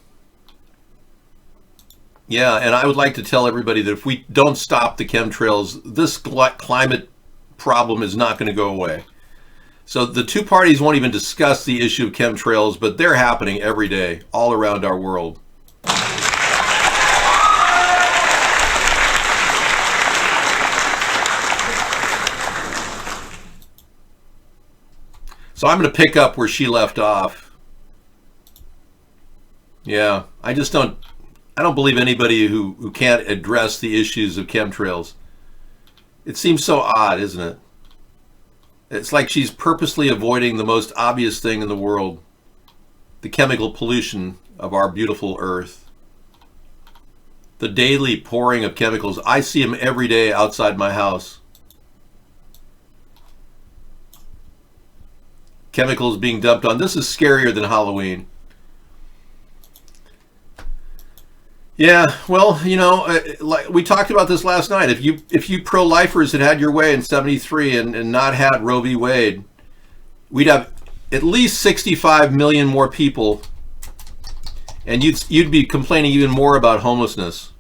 Yeah, and I would like to tell everybody that if we don't stop the chemtrails, this climate problem is not going to go away. So the two parties won't even discuss the issue of chemtrails, but they're happening every day, all around our world. So I'm going to pick up where she left off. Yeah, I don't believe anybody who can't address the issues of chemtrails. It seems so odd, isn't it? It's like she's purposely avoiding the most obvious thing in the world, the chemical pollution of our beautiful earth. The daily pouring of chemicals. I see them every day outside my house. Chemicals being dumped on. This is scarier than Halloween. Yeah, well, like we talked about this last night. If you pro-lifers had your way in '73 and not had Roe v. Wade, we'd have at least 65 million more people, and you'd be complaining even more about homelessness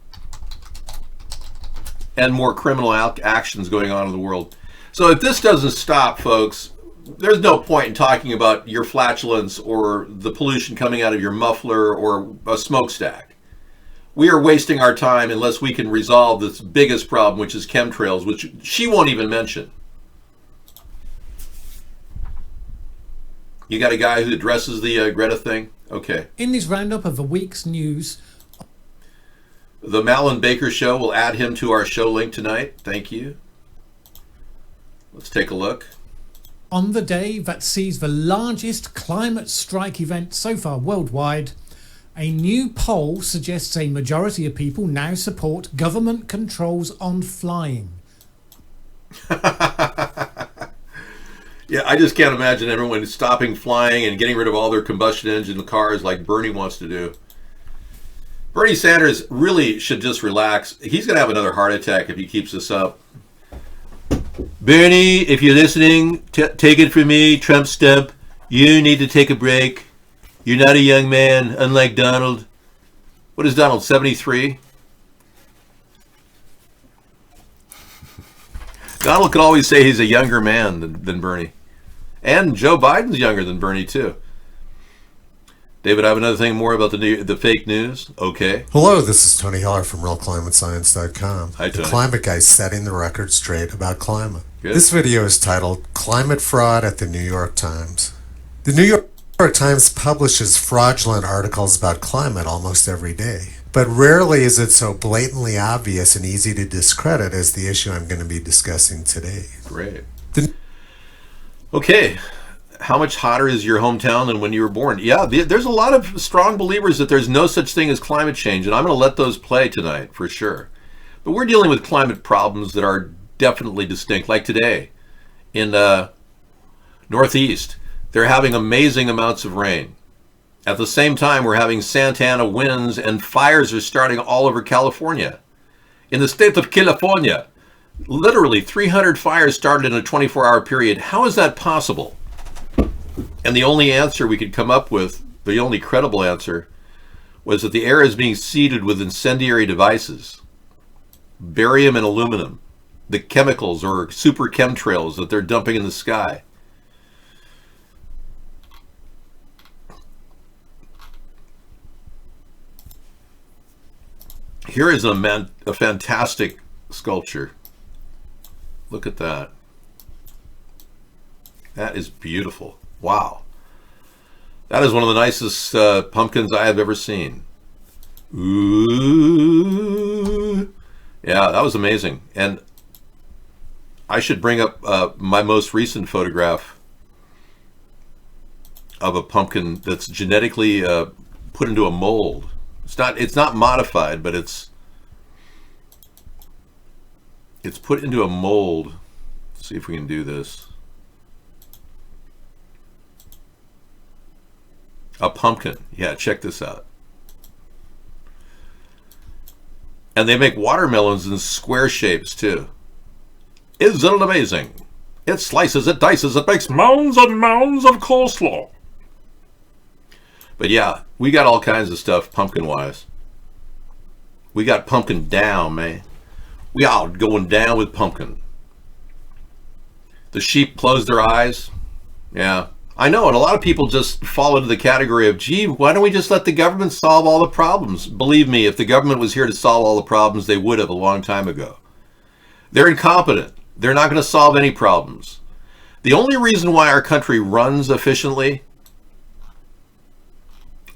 and more criminal actions going on in the world. So if this doesn't stop, folks, there's no point in talking about your flatulence or the pollution coming out of your muffler or a smokestack. We are wasting our time unless we can resolve this biggest problem, which is chemtrails, which she won't even mention. You got a guy who addresses the Greta thing? Okay. In this roundup of the week's news, the Malin Baker Show will add him to our show link tonight. Thank you. Let's take a look. On the day that sees the largest climate strike event so far worldwide, a new poll suggests a majority of people now support government controls on flying. Yeah, I just can't imagine everyone stopping flying and getting rid of all their combustion engine cars like Bernie wants to do. Bernie Sanders really should just relax. He's going to have another heart attack if he keeps this up. Bernie, if you're listening, take it from me, Trump stump. You need to take a break. You're not a young man, unlike Donald. What is Donald, 73? Donald could always say he's a younger man than Bernie. And Joe Biden's younger than Bernie, too. David, I have another thing more about the fake news. Okay. Hello, this is Tony Heller from RealClimateScience.com. Hi, Tony. The Climate Guy setting the record straight about climate. Good. This video is titled Climate Fraud at the New York Times. The New York Times publishes fraudulent articles about climate almost every day, but rarely is it so blatantly obvious and easy to discredit as the issue I'm going to be discussing today. Great. Okay. how much hotter is your hometown than when you were born? Yeah, there's a lot of strong believers that there's no such thing as climate change, and I'm going to let those play tonight for sure. But we're dealing with climate problems that are definitely distinct. Like today in Northeast, they're having amazing amounts of rain. At the same time, we're having Santana winds and fires are starting all over California. In the state of California, literally 300 fires started in a 24-hour period. How is that possible? And the only answer we could come up with, the only credible answer, was that the air is being seeded with incendiary devices, barium and aluminum, the chemicals or super chemtrails that they're dumping in the sky. Here is a fantastic sculpture. Look at that. That is beautiful. Wow. That is one of the nicest pumpkins I have ever seen. Ooh. Yeah, that was amazing. And I should bring up my most recent photograph of a pumpkin that's genetically put into a mold. It's not modified, but it's put into a mold. Let's see if we can do this. A pumpkin. Yeah, check this out. And they make watermelons in square shapes too. Isn't it amazing? It slices, it dices, it makes mounds and mounds of coleslaw. But yeah, we got all kinds of stuff pumpkin-wise. We got pumpkin down, man. We all going down with pumpkin. The sheep close their eyes. Yeah, I know, and a lot of people just fall into the category of, gee, why don't we just let the government solve all the problems? Believe me, if the government was here to solve all the problems, they would have a long time ago. They're incompetent. They're not going to solve any problems. The only reason why our country runs efficiently,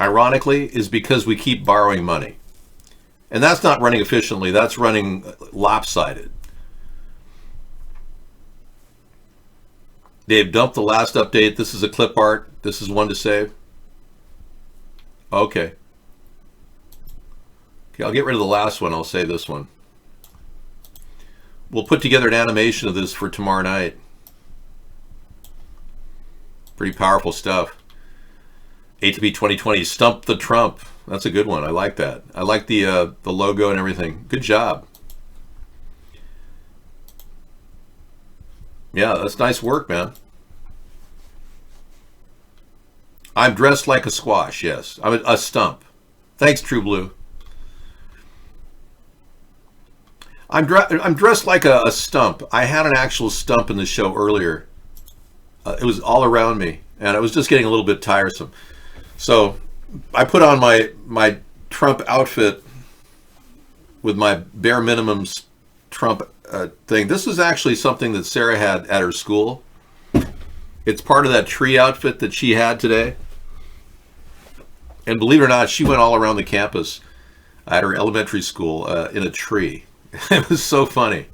ironically, is because we keep borrowing money. And that's not running efficiently, that's running lopsided. They've dumped the last update. This is a clip art. This is one to save. Okay. Okay, I'll get rid of the last one. I'll save this one. We'll put together an animation of this for tomorrow night. Pretty powerful stuff. ATP 2020, Stump the Trump. That's a good one. I like that. I like the logo and everything. Good job. Yeah, that's nice work, man. I'm dressed like a squash, yes. I'm a stump. Thanks, True Blue. I'm dressed like a stump. I had an actual stump in the show earlier. It was all around me, and it was just getting a little bit tiresome. So I put on my Trump outfit with my bare minimums Trump thing. This is actually something that Sarah had at her school. It's part of that tree outfit that she had today. And believe it or not, she went all around the campus at her elementary school in a tree. It was so funny.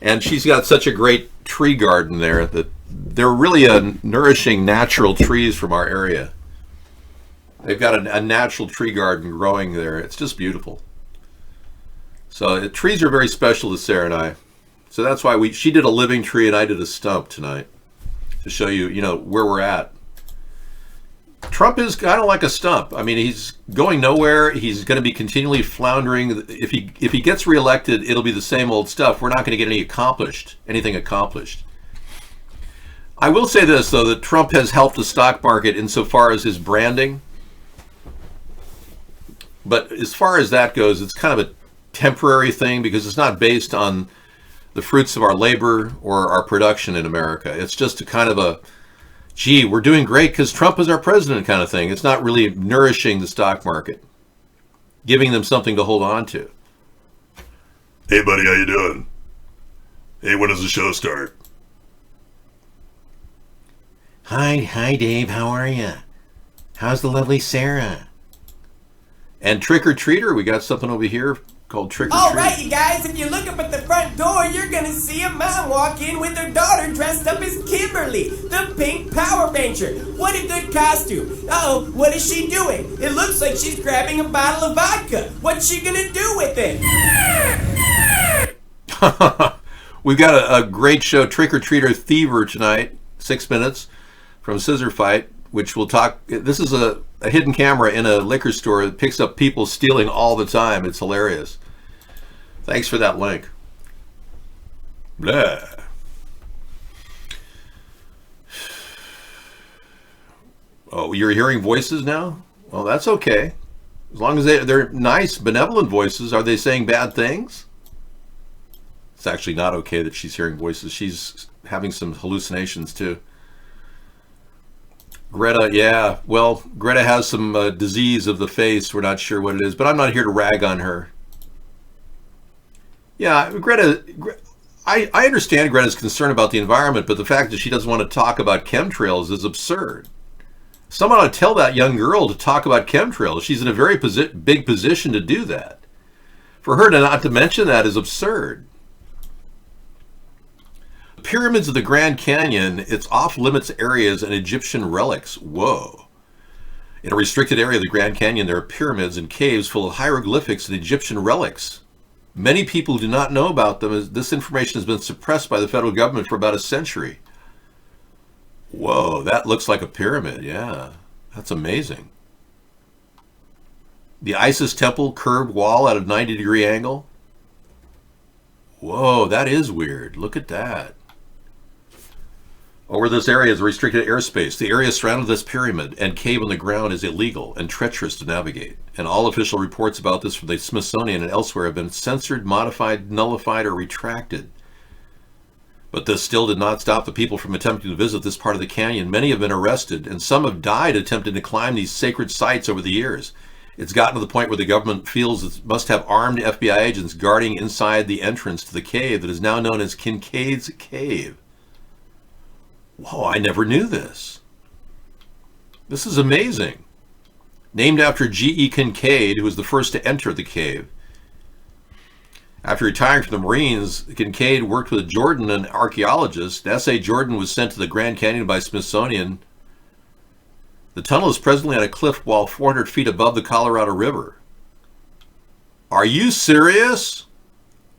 And she's got such a great tree garden there that they're really nourishing natural trees from our area. They've got a natural tree garden growing there. It's just beautiful. So trees are very special to Sarah and I. So that's why she did a living tree and I did a stump tonight to show you, where we're at. Trump is kind of like a stump. I mean, he's going nowhere. He's going to be continually floundering. If he gets reelected, it'll be the same old stuff. We're not going to get anything accomplished. I will say this, though, that Trump has helped the stock market insofar as his branding. But as far as that goes, it's kind of a temporary thing because it's not based on the fruits of our labor or our production in America. It's just a kind of a, gee, we're doing great because Trump is our president kind of thing. It's not really nourishing the stock market, giving them something to hold on to. Hey, buddy, how you doing? Hey, when does the show start? Hi, Dave. How are you? How's the lovely Sarah? And Trick or Treater, we got something over here called Trick or All Treat. right, you guys, if you look up at the front door, you're gonna see a mom walk in with her daughter dressed up as Kimberly, the Pink Power Ranger. What a good costume. Uh-oh, what is she doing? It looks like she's grabbing a bottle of vodka. What's she gonna do with it? We've got a great show, Trick or Treater Thiever, tonight, 6 minutes from Scissor Fight, which we'll talk. This is a hidden camera in a liquor store that picks up people stealing all the time. It's hilarious. Thanks for that link. Blah. Oh, you're hearing voices now? Well, that's okay. As long as they're nice, benevolent voices. Are they saying bad things? It's actually not okay that she's hearing voices. She's having some hallucinations too. Greta, yeah. Well, Greta has some disease of the face. We're not sure what it is, but I'm not here to rag on her. Yeah, Greta, I understand Greta's concern about the environment, but the fact that she doesn't want to talk about chemtrails is absurd. Someone ought to tell that young girl to talk about chemtrails. She's in a very big position to do that. For her to not to mention that is absurd. Pyramids of the Grand Canyon, it's off-limits areas and Egyptian relics. Whoa. In a restricted area of the Grand Canyon, there are pyramids and caves full of hieroglyphics and Egyptian relics. Many people do not know about them, as this information has been suppressed by the federal government for about a century. Whoa, that looks like a pyramid. Yeah, that's amazing. The Isis temple curved wall at a 90-degree angle. Whoa, that is weird. Look at that. Over this area is restricted airspace. The area surrounding this pyramid and cave on the ground is illegal and treacherous to navigate. And all official reports about this from the Smithsonian and elsewhere have been censored, modified, nullified, or retracted. But this still did not stop the people from attempting to visit this part of the canyon. Many have been arrested, and some have died attempting to climb these sacred sites over the years. It's gotten to the point where the government feels it must have armed FBI agents guarding inside the entrance to the cave that is now known as Kincaid's Cave. Whoa, I never knew this. This is amazing. Named after G.E. Kincaid, who was the first to enter the cave. After retiring from the Marines, Kincaid worked with Jordan, an archaeologist. S.A. Jordan was sent to the Grand Canyon by Smithsonian. The tunnel is presently on a cliff wall 400 feet above the Colorado River. Are you serious?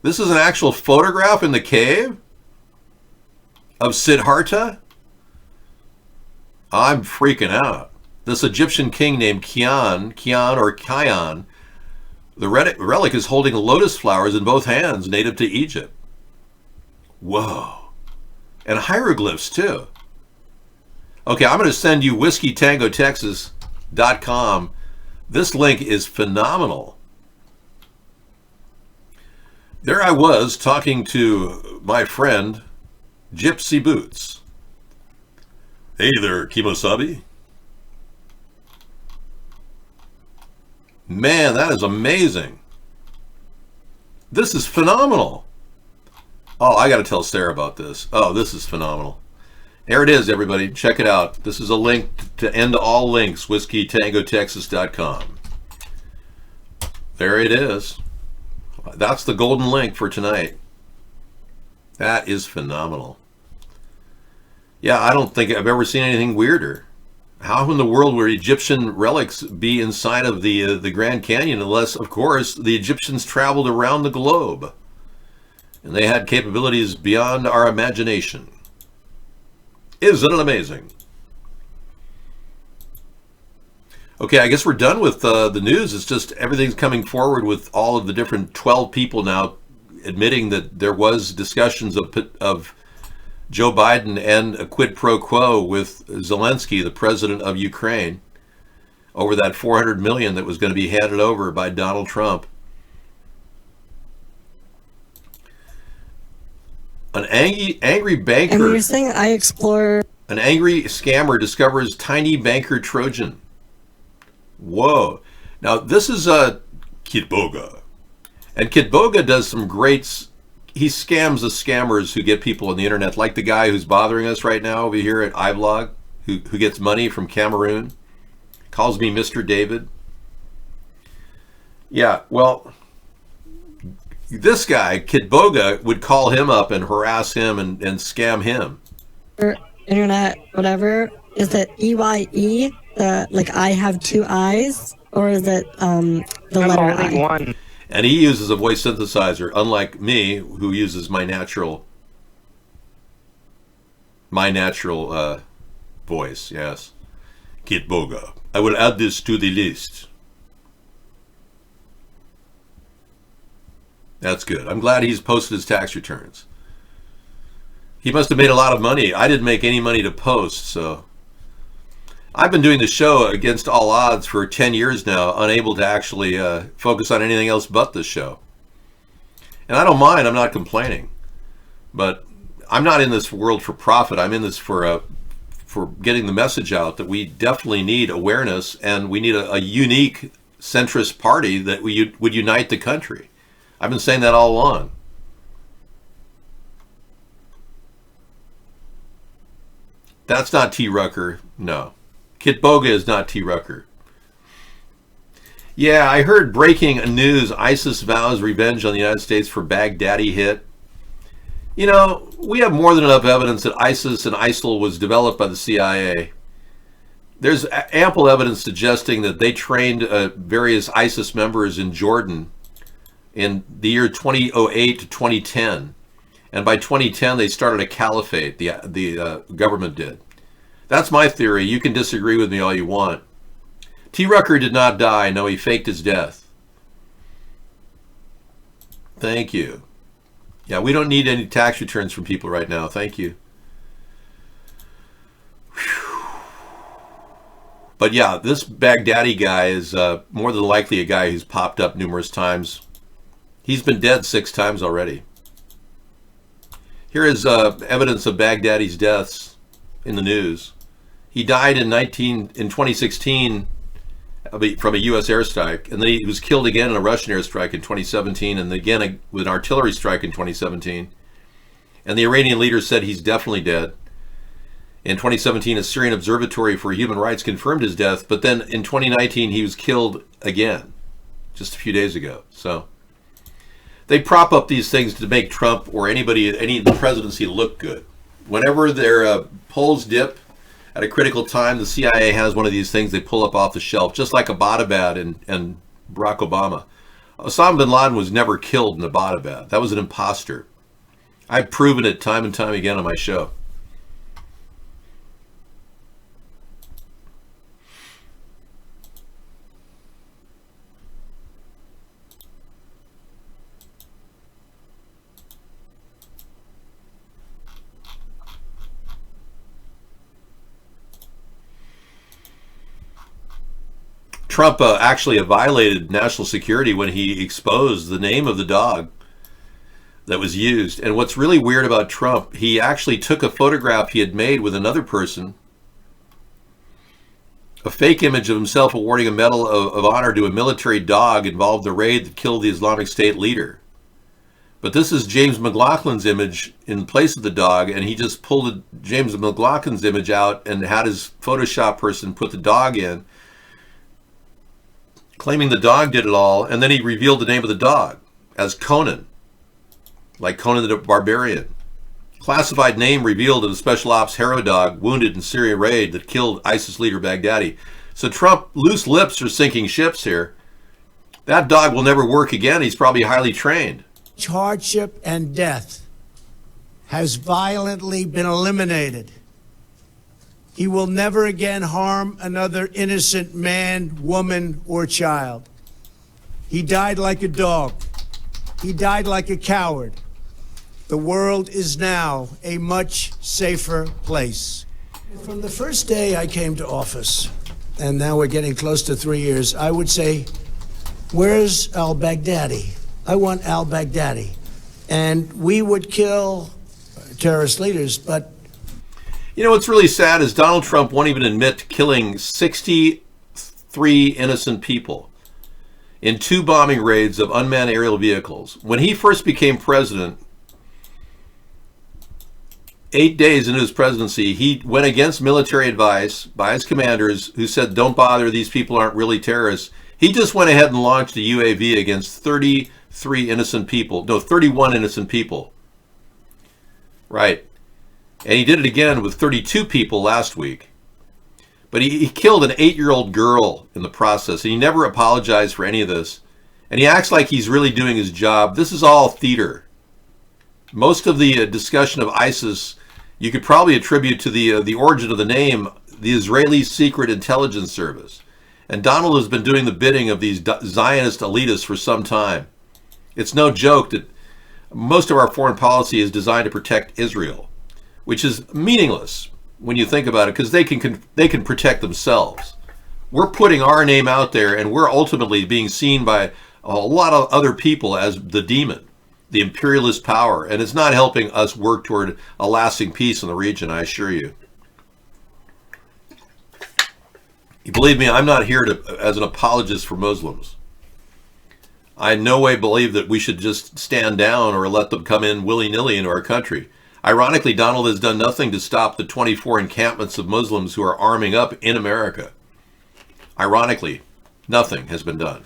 This is an actual photograph in the cave of Siddhartha? I'm freaking out. This Egyptian king named Kian or Kion, the relic is holding lotus flowers in both hands, native to Egypt. Whoa. And hieroglyphs, too. Okay, I'm going to send you WhiskeyTangoTexas.com. This link is phenomenal. There I was talking to my friend, Gypsy Boots. Hey there, Kimosabi. Man, that is amazing. This is phenomenal. Oh, I got to tell Sarah about this. Oh, this is phenomenal. There it is, everybody. Check it out. This is a link to end all links, WhiskeyTangoTexas.com. There it is. That's the golden link for tonight. That is phenomenal. Yeah, I don't think I've ever seen anything weirder. How in the world would Egyptian relics be inside of the Grand Canyon unless, of course, the Egyptians traveled around the globe and they had capabilities beyond our imagination? Isn't it amazing? Okay, I guess we're done with the news. It's just everything's coming forward with all of the different 12 people now admitting that there was discussions of Joe Biden and a quid pro quo with Zelensky, the president of Ukraine, over that $400 million that was going to be handed over by Donald Trump. An angry banker. And you're saying I explore. An angry scammer discovers tiny banker Trojan. Whoa. Now, this is Kitboga. And Kitboga does some great... He scams the scammers who get people on the internet, like the guy who's bothering us right now over here at iVlog, who gets money from Cameroon. Calls me Mr. David. Yeah, well, this guy, Kitboga, would call him up and harass him and scam him. Internet, whatever. Is it EYE? Like I have two eyes, or is it the letter I? One. And he uses a voice synthesizer, unlike me, who uses my natural voice. Yes, Kitboga. I will add this to the list. That's good. I'm glad he's posted his tax returns. He must have made a lot of money. I didn't make any money to post, so. I've been doing the show against all odds for 10 years now, unable to actually focus on anything else but this show. And I don't mind, I'm not complaining. But I'm not in this world for profit. I'm in this for getting the message out that we definitely need awareness, and we need a unique centrist party that would unite the country. I've been saying that all along. That's not T. Rucker, no. Kitboga is not T. Rucker. Yeah, I heard breaking news, ISIS vows revenge on the United States for Baghdadi hit. You know, we have more than enough evidence that ISIS and ISIL was developed by the CIA. There's ample evidence suggesting that they trained various ISIS members in Jordan in the year 2008 to 2010. And by 2010, they started a caliphate, the government did. That's my theory. You can disagree with me all you want. T. Rucker did not die. No, he faked his death. Thank you. Yeah, we don't need any tax returns from people right now. Thank you. Whew. But yeah, this Baghdadi guy is more than likely a guy who's popped up numerous times. He's been dead 6 times already. Here is evidence of Baghdadi's deaths in the news. He died in 2016 from a U.S. airstrike, and then he was killed again in a Russian airstrike in 2017, and again with an artillery strike in 2017. And the Iranian leader said he's definitely dead. In 2017, a Syrian Observatory for Human Rights confirmed his death, but then in 2019, he was killed again, just a few days ago. So they prop up these things to make Trump or anybody, any of the presidency look good. Whenever their polls dip at a critical time, the CIA has one of these things they pull up off the shelf, just like Abbottabad and Barack Obama. Osama bin Laden was never killed in Abbottabad. That was an imposter. I've proven it time and time again on my show. Trump actually violated national security when he exposed the name of the dog that was used. And what's really weird about Trump, he actually took a photograph he had made with another person, a fake image of himself awarding a Medal of Honor to a military dog involved in the raid that killed the Islamic State leader. But this is James McLaughlin's image in place of the dog, and he just pulled James McLaughlin's image out and had his Photoshop person put the dog in, claiming the dog did it all, and then he revealed the name of the dog as Conan, like Conan the Barbarian. Classified name revealed of the Special Ops Hero dog wounded in Syrian raid that killed ISIS leader Baghdadi. So Trump, loose lips are sinking ships here. That dog will never work again. He's probably highly trained. Hardship and death has violently been eliminated. He will never again harm another innocent man, woman, or child. He died like a dog. He died like a coward. The world is now a much safer place. From the first day I came to office, and now we're getting close to 3 years, I would say, where's al-Baghdadi? I want al-Baghdadi. And we would kill terrorist leaders, but you know what's really sad is Donald Trump won't even admit to killing 63 innocent people in 2 bombing raids of unmanned aerial vehicles. When he first became president, 8 days into his presidency, he went against military advice by his commanders who said, don't bother, these people aren't really terrorists. He just went ahead and launched a UAV against 30 31 innocent people. Right. And he did it again with 32 people last week. But he killed an 8-year-old girl in the process, and he never apologized for any of this. And he acts like he's really doing his job. This is all theater. Most of the discussion of ISIS, you could probably attribute to the origin of the name, the Israeli Secret Intelligence Service. And Donald has been doing the bidding of these Zionist elitists for some time. It's no joke that most of our foreign policy is designed to protect Israel, which is meaningless when you think about it, because they can protect themselves. We're putting our name out there, and we're ultimately being seen by a lot of other people as the demon, the imperialist power, and it's not helping us work toward a lasting peace in the region, I assure you. You believe me, I'm not here as an apologist for Muslims. I in no way believe that we should just stand down or let them come in willy-nilly into our country. Ironically, Donald has done nothing to stop the 24 encampments of Muslims who are arming up in America. Ironically, nothing has been done.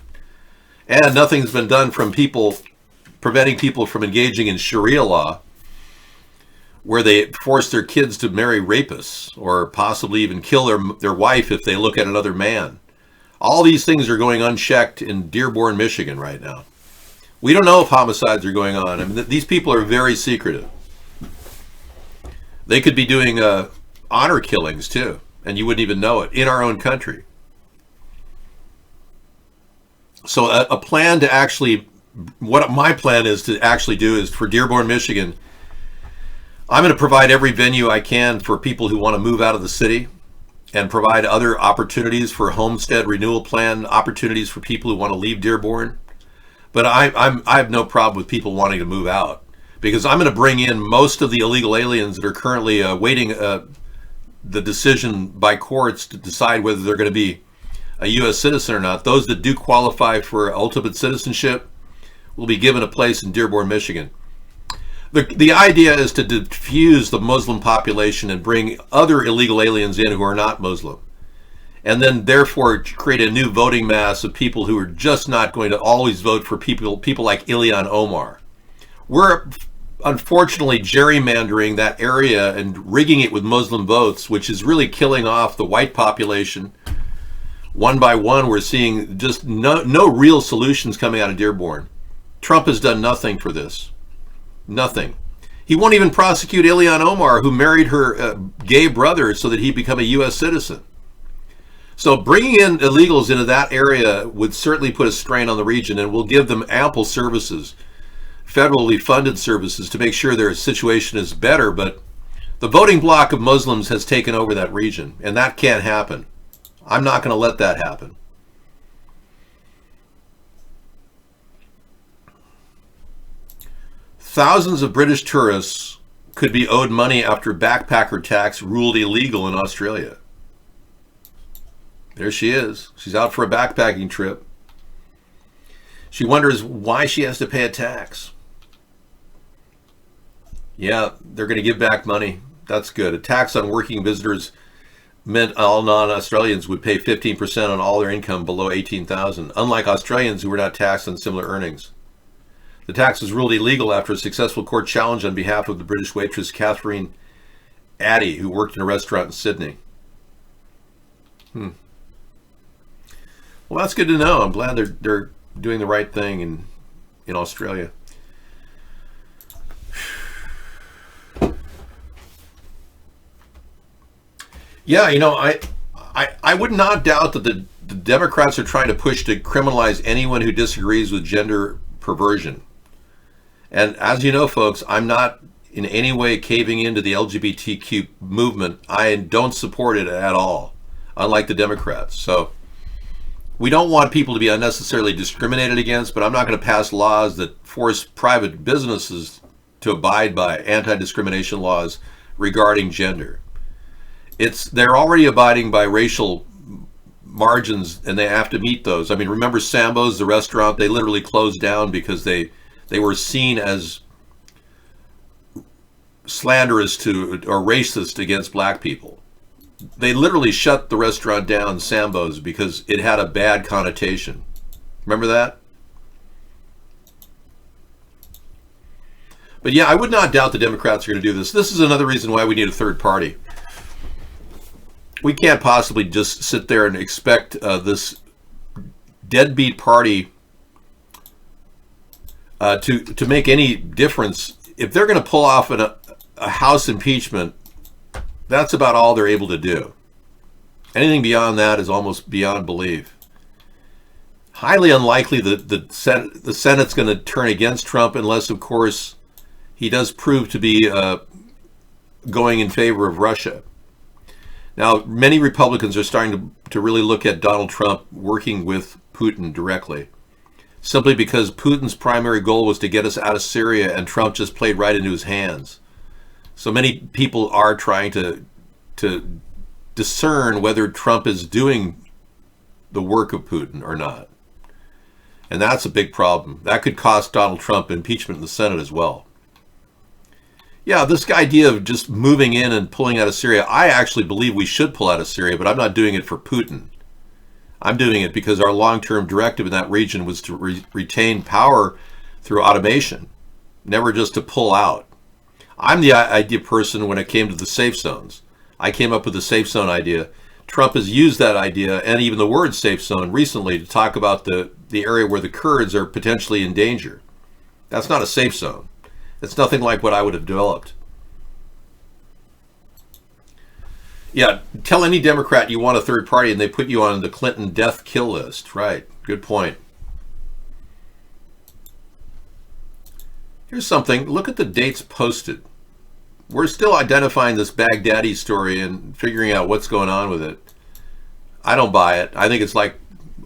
And nothing's been done from preventing people from engaging in Sharia law, where they force their kids to marry rapists or possibly even kill their wife if they look at another man. All these things are going unchecked in Dearborn, Michigan right now. We don't know if homicides are going on. I mean, these people are very secretive. They could be doing honor killings too, and you wouldn't even know it, in our own country. So a plan to actually, what my plan is to actually do is for Dearborn, Michigan, I'm going to provide every venue I can for people who want to move out of the city and provide other opportunities for homestead renewal plan opportunities for people who want to leave Dearborn. But I have no problem with people wanting to move out, because I'm going to bring in most of the illegal aliens that are currently waiting the decision by courts to decide whether they're going to be a U.S. citizen or not. Those that do qualify for ultimate citizenship will be given a place in Dearborn, Michigan. The idea is to diffuse the Muslim population and bring other illegal aliens in who are not Muslim, and then therefore create a new voting mass of people who are just not going to always vote for people like Ilhan Omar. We're unfortunately gerrymandering that area and rigging it with Muslim votes, which is really killing off the white population. One by one, we're seeing just no real solutions coming out of Dearborn. Trump has done nothing for this. Nothing. He won't even prosecute Ilhan Omar, who married her gay brother so that he become a U.S. citizen. So bringing in illegals into that area would certainly put a strain on the region, and will give them ample services, federally funded services, to make sure their situation is better. But the voting bloc of Muslims has taken over that region, and that can't happen. I'm not going to let that happen. Thousands of British tourists could be owed money after backpacker tax ruled illegal in Australia. There she is. She's out for a backpacking trip. She wonders why she has to pay a tax. Yeah, they're going to give back money. That's good. A tax on working visitors meant all non-Australians would pay 15% on all their income below $18,000, unlike Australians who were not taxed on similar earnings. The tax was ruled illegal after a successful court challenge on behalf of the British waitress Catherine Addy, who worked in a restaurant in Sydney. Well, that's good to know. I'm glad they're doing the right thing in Australia. Yeah, you know, I would not doubt that the Democrats are trying to push to criminalize anyone who disagrees with gender perversion. And as you know, folks, I'm not in any way caving into the LGBTQ movement. I don't support it at all, unlike the Democrats. So we don't want people to be unnecessarily discriminated against, but I'm not going to pass laws that force private businesses to abide by anti-discrimination laws regarding gender. They're already abiding by racial margins, and they have to meet those. I mean, remember Sambo's, the restaurant? They literally closed down because they were seen as slanderous to or racist against black people. They literally shut the restaurant down, Sambo's, because it had a bad connotation. Remember that? But yeah, I would not doubt the Democrats are going to do this. This is another reason why we need a third party. We can't possibly just sit there and expect this deadbeat party to make any difference. If they're going to pull off a House impeachment, that's about all they're able to do. Anything beyond that is almost beyond belief. Highly unlikely that the Senate's going to turn against Trump unless, of course, he does prove to be going in favor of Russia. Now, many Republicans are starting to really look at Donald Trump working with Putin directly, simply because Putin's primary goal was to get us out of Syria, and Trump just played right into his hands. So many people are trying to discern whether Trump is doing the work of Putin or not. And that's a big problem. That could cost Donald Trump impeachment in the Senate as well. Yeah, this idea of just moving in and pulling out of Syria, I actually believe we should pull out of Syria, but I'm not doing it for Putin. I'm doing it because our long-term directive in that region was to retain power through automation, never just to pull out. I'm the idea person when it came to the safe zones. I came up with the safe zone idea. Trump has used that idea and even the word safe zone recently to talk about the area where the Kurds are potentially in danger. That's not a safe zone. It's nothing like what I would have developed. Yeah, tell any Democrat you want a third party and they put you on the Clinton death kill list. Right, good point. Here's something, look at the dates posted. We're still identifying this Baghdadi story and figuring out what's going on with it. I don't buy it. I think it's like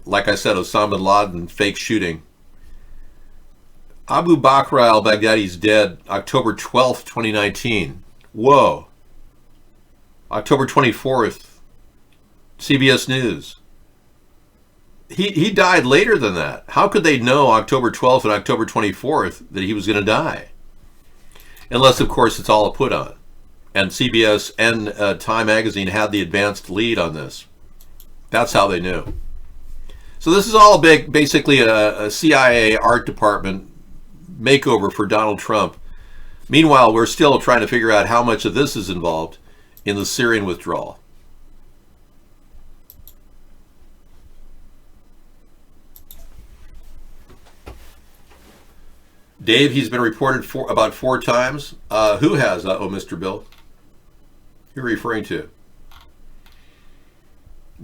I said, Osama bin Laden fake shooting. Abu Bakr al-Baghdadi's dead October 12th, 2019. Whoa. October 24th, CBS News. He died later than that. How could they know October 12th and October 24th that he was going to die? Unless, of course, it's all a put on. And CBS and Time Magazine had the advanced lead on this. That's how they knew. So this is all basically a CIA art department makeover for Donald Trump. Meanwhile, we're still trying to figure out how much of this is involved in the Syrian withdrawal. Dave, he's been reported about 4 times. Who has? Oh, Mr. Bill. Who are you referring to?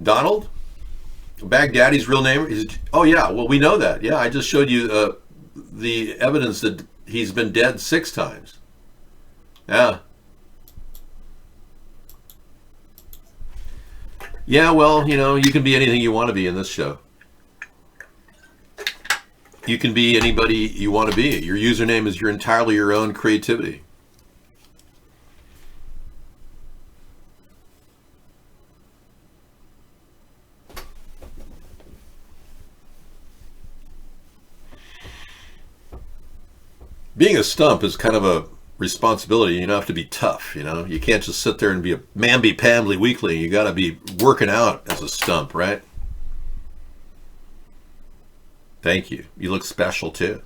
Donald? Baghdadi's real name is... Oh, yeah. Well, we know that. Yeah, I just showed you the evidence that he's been dead 6 times. Yeah. Yeah, well, you know, you can be anything you want to be in this show. You can be anybody you want to be. Your username is entirely your own creativity. Being a stump is kind of a responsibility. You don't have to be tough, you know. You can't just sit there and be a mamby-pamby weakling. You got to be working out as a stump, right? Thank you. You look special too.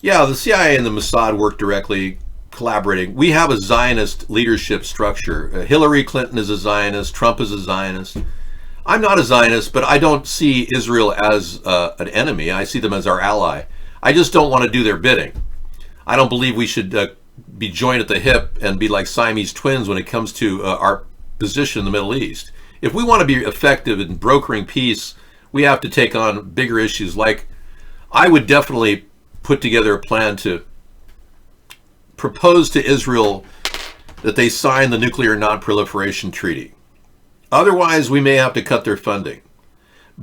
Yeah, the CIA and the Mossad work directly, collaborating. We have a Zionist leadership structure. Hillary Clinton is a Zionist. Trump is a Zionist. I'm not a Zionist, but I don't see Israel as an enemy. I see them as our ally. I just don't want to do their bidding. I don't believe we should be joined at the hip and be like Siamese twins when it comes to our position in the Middle East. If we want to be effective in brokering peace, we have to take on bigger issues. Like, I would definitely put together a plan to propose to Israel that they sign the Nuclear Non-Proliferation Treaty. Otherwise, we may have to cut their funding.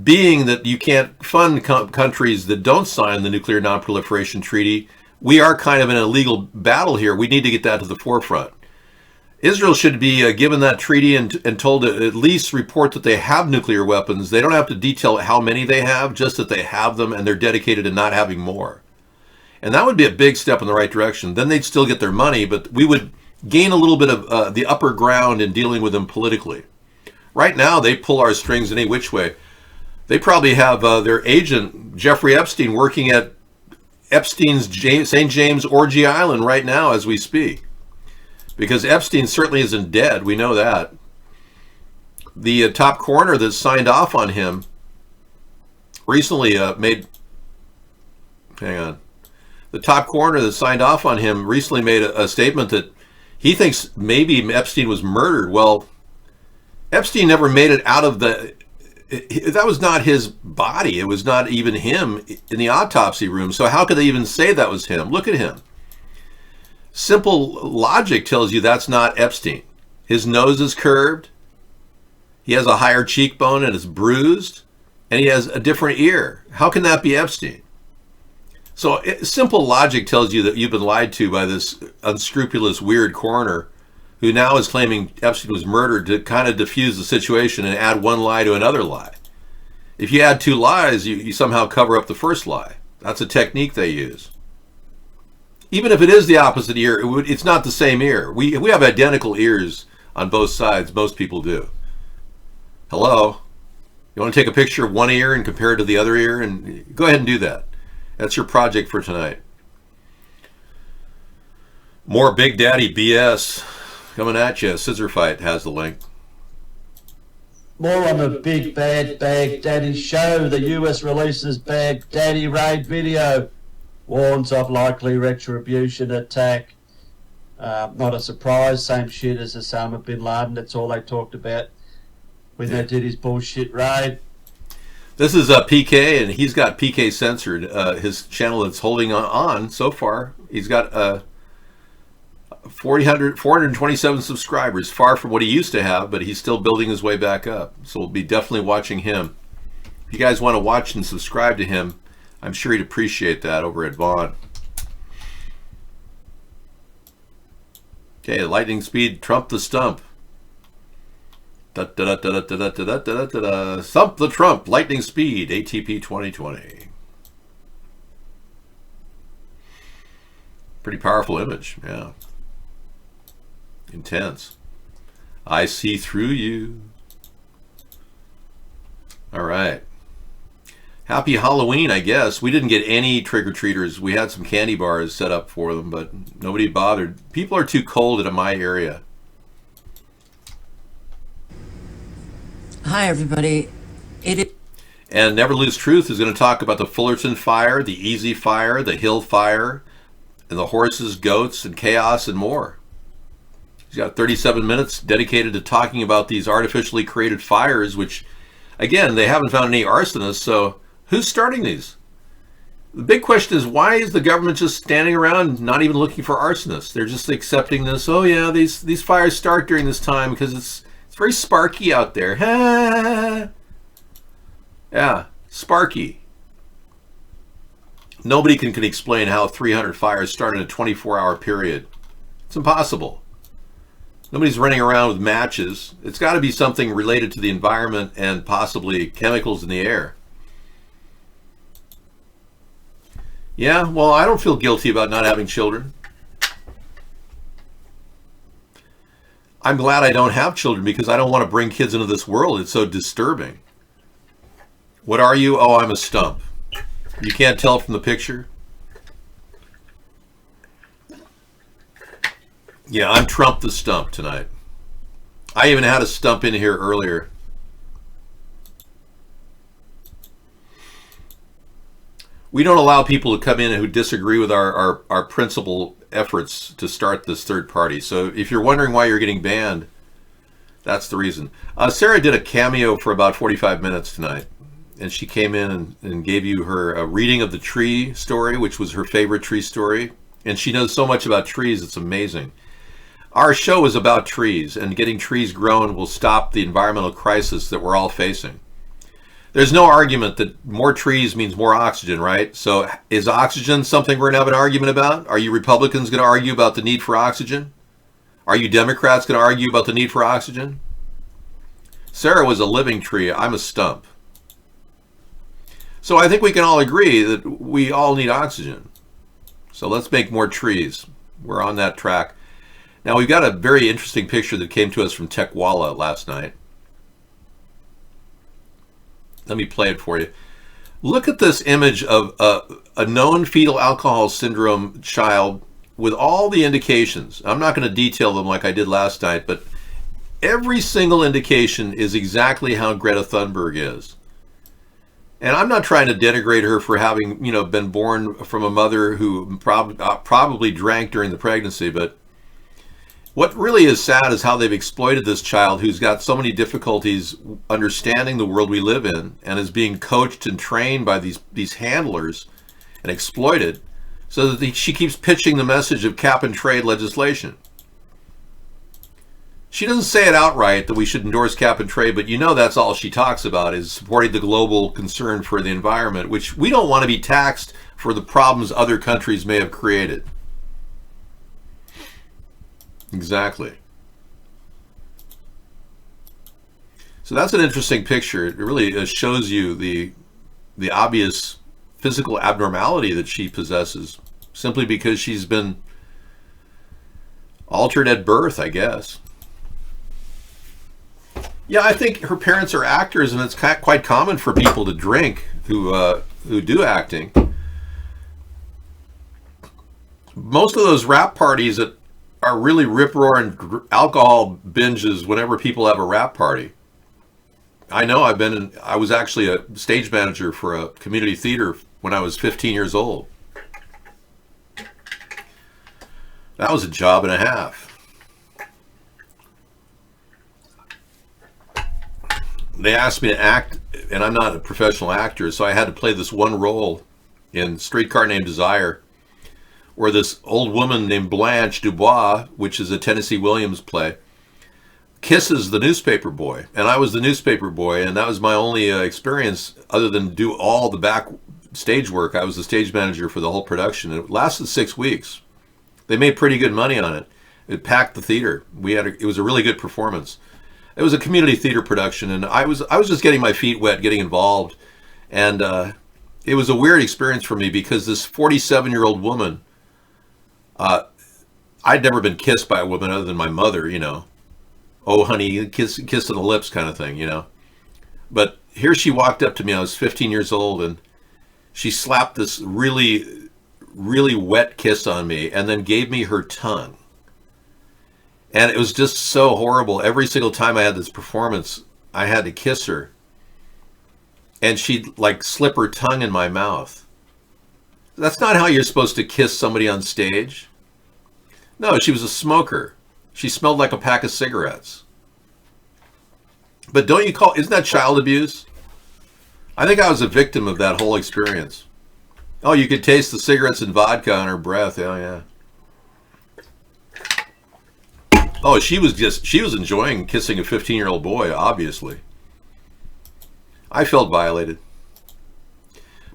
Being that you can't fund countries that don't sign the Nuclear Non-Proliferation Treaty, we are kind of in a legal battle here. We need to get that to the forefront. Israel should be given that treaty and told to at least report that they have nuclear weapons. They don't have to detail how many they have, just that they have them and they're dedicated to not having more. And that would be a big step in the right direction. Then they'd still get their money, but we would gain a little bit of the upper ground in dealing with them politically. Right now, they pull our strings any which way. They probably have their agent, Jeffrey Epstein, working at Epstein's St. James Orgy Island right now as we speak. Because Epstein certainly isn't dead. We know that. The top coroner that signed off on him recently made... Hang on. The top coroner that signed off on him recently made a statement that he thinks maybe Epstein was murdered. Well, Epstein never made it out of the... That was not his body. It was not even him in the autopsy room. So how could they even say that was him? Look at him. Simple logic tells you that's not Epstein. His nose is curved. He has a higher cheekbone and is bruised. And he has a different ear. How can that be Epstein? So simple logic tells you that you've been lied to by this unscrupulous, weird coroner who now is claiming Epstein was murdered to kind of diffuse the situation and add one lie to another lie. If you add two lies, you somehow cover up the first lie. That's a technique they use. Even if it is the opposite ear, it's not the same ear. We have identical ears on both sides. Most people do. Hello? You want to take a picture of one ear and compare it to the other ear? And go ahead and do that. That's your project for tonight. More Big Daddy BS coming at you. Scissor Fight has the link. More on the Big Bad Baghdadi show. The US releases Baghdadi raid video. Warns of likely retribution attack. Not a surprise. Same shit as Osama bin Laden. That's all they talked about when they did his bullshit raid. This is PK, and he's got PK censored. His channel that's holding on so far. He's got 427 subscribers, far from what he used to have, but he's still building his way back up. So we'll be definitely watching him. If you guys want to watch and subscribe to him, I'm sure he'd appreciate that over at Vaughn. Okay, lightning speed, Trump the stump. Stump the Trump, lightning speed, ATP 2020. Pretty powerful image, yeah. Intense. I see through you. All right. Happy Halloween, I guess. We didn't get any trick-or-treaters. We had some candy bars set up for them, but nobody bothered. People are too cold in my area. Hi, everybody. And Never Lose Truth is going to talk about the Fullerton fire, the Easy fire, the Hill fire, and the horses, goats, and chaos, and more. He's got 37 minutes dedicated to talking about these artificially created fires, which, again, they haven't found any arsonists, so who's starting these? The big question is, why is the government just standing around not even looking for arsonists? They're just accepting this, oh yeah, these fires start during this time because it's very sparky out there. Yeah, sparky. Nobody can explain how 300 fires start in a 24-hour period. It's impossible. Nobody's running around with matches. It's got to be something related to the environment and possibly chemicals in the air. Yeah, well, I don't feel guilty about not having children. I'm glad I don't have children because I don't want to bring kids into this world. It's so disturbing. What are you? Oh, I'm a stump. You can't tell from the picture? Yeah, I'm Trump the stump tonight. I even had a stump in here earlier. We don't allow people to come in who disagree with our principal efforts to start this third party. So if you're wondering why you're getting banned, that's the reason. Sarah did a cameo for about 45 minutes tonight. And she came in and gave you her reading of the tree story, which was her favorite tree story. And she knows so much about trees, it's amazing. Our show is about trees, and getting trees grown will stop the environmental crisis that we're all facing. There's no argument that more trees means more oxygen, right? So is oxygen something we're going to have an argument about? Are you Republicans going to argue about the need for oxygen? Are you Democrats going to argue about the need for oxygen? Sarah was a living tree. I'm a stump. So I think we can all agree that we all need oxygen. So let's make more trees. We're on that track. Now we've got a very interesting picture that came to us from Techwalla last night. Let me play it for you. Look at this image of a known fetal alcohol syndrome child with all the indications. I'm not going to detail them like I did last night, but every single indication is exactly how Greta Thunberg is. And I'm not trying to denigrate her for having, been born from a mother who probably drank during the pregnancy, but what really is sad is how they've exploited this child who's got so many difficulties understanding the world we live in and is being coached and trained by these handlers and exploited so that she keeps pitching the message of cap and trade legislation. She doesn't say it outright that we should endorse cap and trade, but that's all she talks about is supporting the global concern for the environment, which we don't want to be taxed for the problems other countries may have created. Exactly. So that's an interesting picture. It really shows you the obvious physical abnormality that she possesses simply because she's been altered at birth, I guess. Yeah, I think her parents are actors, and it's quite common for people to drink who do acting. Most of those rap parties that are really rip-roaring alcohol binges whenever people have a rap party. I know I was actually a stage manager for a community theater when I was 15 years old. That was a job and a half. They asked me to act, and I'm not a professional actor, so I had to play this one role in Streetcar Named Desire, where this old woman named Blanche Dubois, which is a Tennessee Williams play, kisses the newspaper boy. And I was the newspaper boy, and that was my only experience other than do all the back stage work. I was the stage manager for the whole production. It lasted 6 weeks. They made pretty good money on it. It packed the theater. It was a really good performance. It was a community theater production, and I was just getting my feet wet, getting involved. And it was a weird experience for me because this 47-year-old woman, I'd never been kissed by a woman other than my mother, Oh, honey, kiss on the lips kind of thing, But here she walked up to me. I was 15 years old, and she slapped this really, really wet kiss on me and then gave me her tongue. And it was just so horrible. Every single time I had this performance, I had to kiss her. And she'd slip her tongue in my mouth. That's not how you're supposed to kiss somebody on stage. No, she was a smoker. She smelled like a pack of cigarettes. But isn't that child abuse? I think I was a victim of that whole experience. Oh, you could taste the cigarettes and vodka on her breath. Oh, yeah. Oh, she was enjoying kissing a 15-year-old boy, obviously. I felt violated.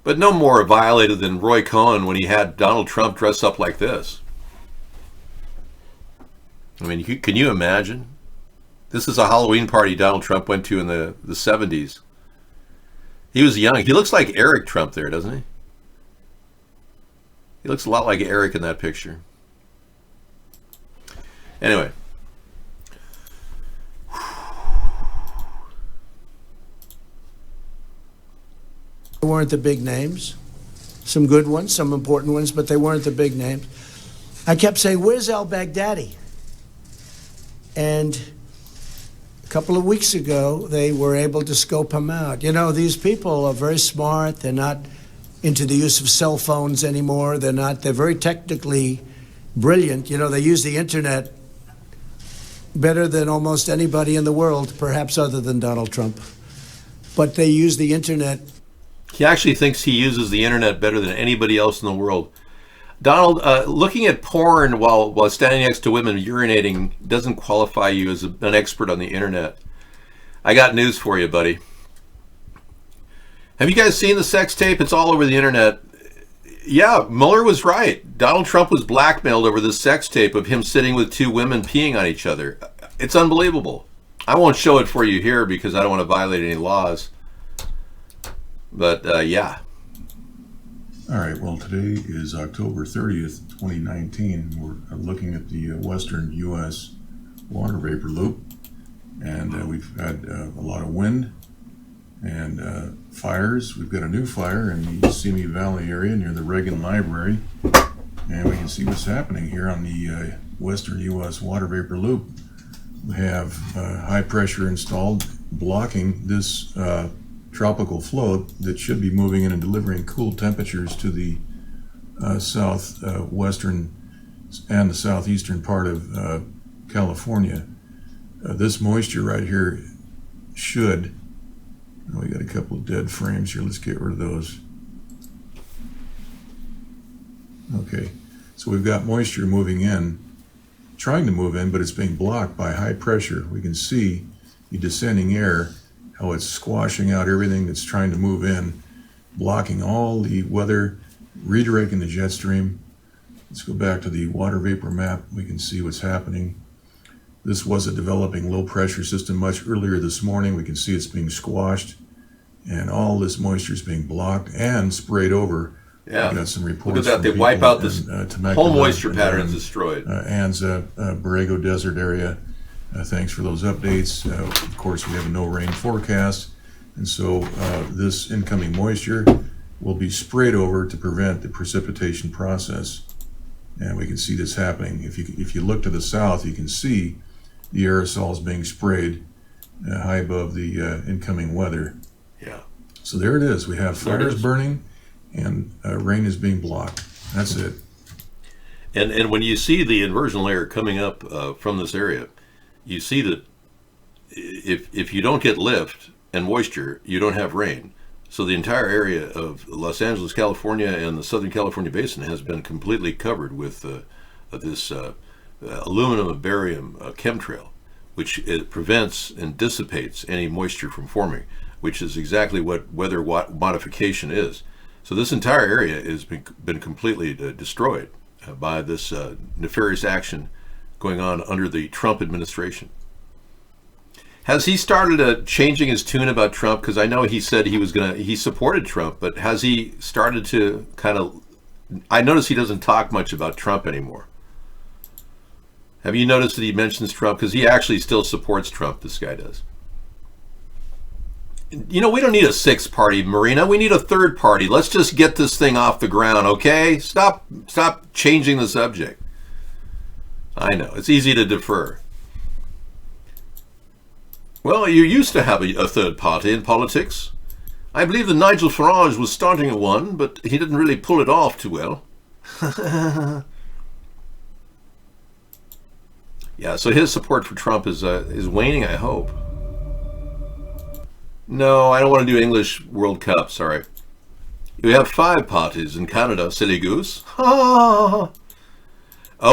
But no more violated than Roy Cohn when he had Donald Trump dress up like this. I mean, can you imagine? This is a Halloween party Donald Trump went to in the 70s. He was young. He looks like Eric Trump there, doesn't he? He looks a lot like Eric in that picture. Anyway. They weren't the big names. Some good ones, some important ones, but they weren't the big names. I kept saying, where's al-Baghdadi? And a couple of weeks ago, they were able to scope him out. These people are very smart. They're not into the use of cell phones anymore. They're very technically brilliant. They use the internet better than almost anybody in the world, perhaps other than Donald Trump. But they use the internet. He actually thinks he uses the internet better than anybody else in the world. Donald, looking at porn while standing next to women urinating doesn't qualify you as an expert on the internet. I got news for you, buddy. Have you guys seen the sex tape? It's all over the internet. Yeah, Mueller was right. Donald Trump was blackmailed over this sex tape of him sitting with two women peeing on each other. It's unbelievable. I won't show it for you here because I don't want to violate any laws. But, yeah. All right, well, today is October 30th, 2019. We're looking at the western U.S. water vapor loop, and we've had a lot of wind And fires, we've got a new fire in the Simi Valley area near the Reagan Library. And we can see what's happening here on the western U.S. water vapor loop. We have high pressure installed blocking this tropical flow that should be moving in and delivering cool temperatures to the southwestern and the southeastern part of California. This moisture right here should, we got a couple of dead frames here, let's get rid of those. Okay, so we've got moisture moving in, trying to move in, but it's being blocked by high pressure. We can see the descending air, how it's squashing out everything that's trying to move in, blocking all the weather, redirecting the jet stream. Let's go back to the water vapor map. We can see what's happening. This was a developing low pressure system much earlier this morning. We can see it's being squashed, and all this moisture is being blocked and sprayed over. Yeah, we got some reports. Look at that, they wipe out this whole moisture pattern is destroyed. Anza, Borrego Desert area. Thanks for those updates. Of course, we have a no rain forecast, and so this incoming moisture will be sprayed over to prevent the precipitation process. And we can see this happening. If you look to the south, you can see the aerosols being sprayed high above the incoming weather. Yeah. So there it is. We have fires burning, and rain is being blocked. That's it. And when you see the inversion layer coming up from this area, you see that if you don't get lift and moisture, you don't have rain. So the entire area of Los Angeles, California, and the Southern California Basin has been completely covered with this aluminum and barium chemtrail, which it prevents and dissipates any moisture from forming, which is exactly what weather modification is. So this entire area has been completely destroyed by this nefarious action going on under the Trump administration. Has he started changing his tune about Trump? Because I know he said he supported Trump, but has he started to kind of, I notice he doesn't talk much about Trump anymore. Have you noticed that he mentions Trump? Because he actually still supports Trump, this guy does. You know, we don't need a sixth party, Marina. We need a third party. Let's just get this thing off the ground, okay? Stop changing the subject. I know, it's easy to defer. Well, you used to have a third party in politics. I believe that Nigel Farage was starting at one, but he didn't really pull it off too well. Yeah, so his support for Trump is waning, I hope. No, I don't want to do English World Cup, sorry. You have 5 parties in Canada, silly goose. Oh,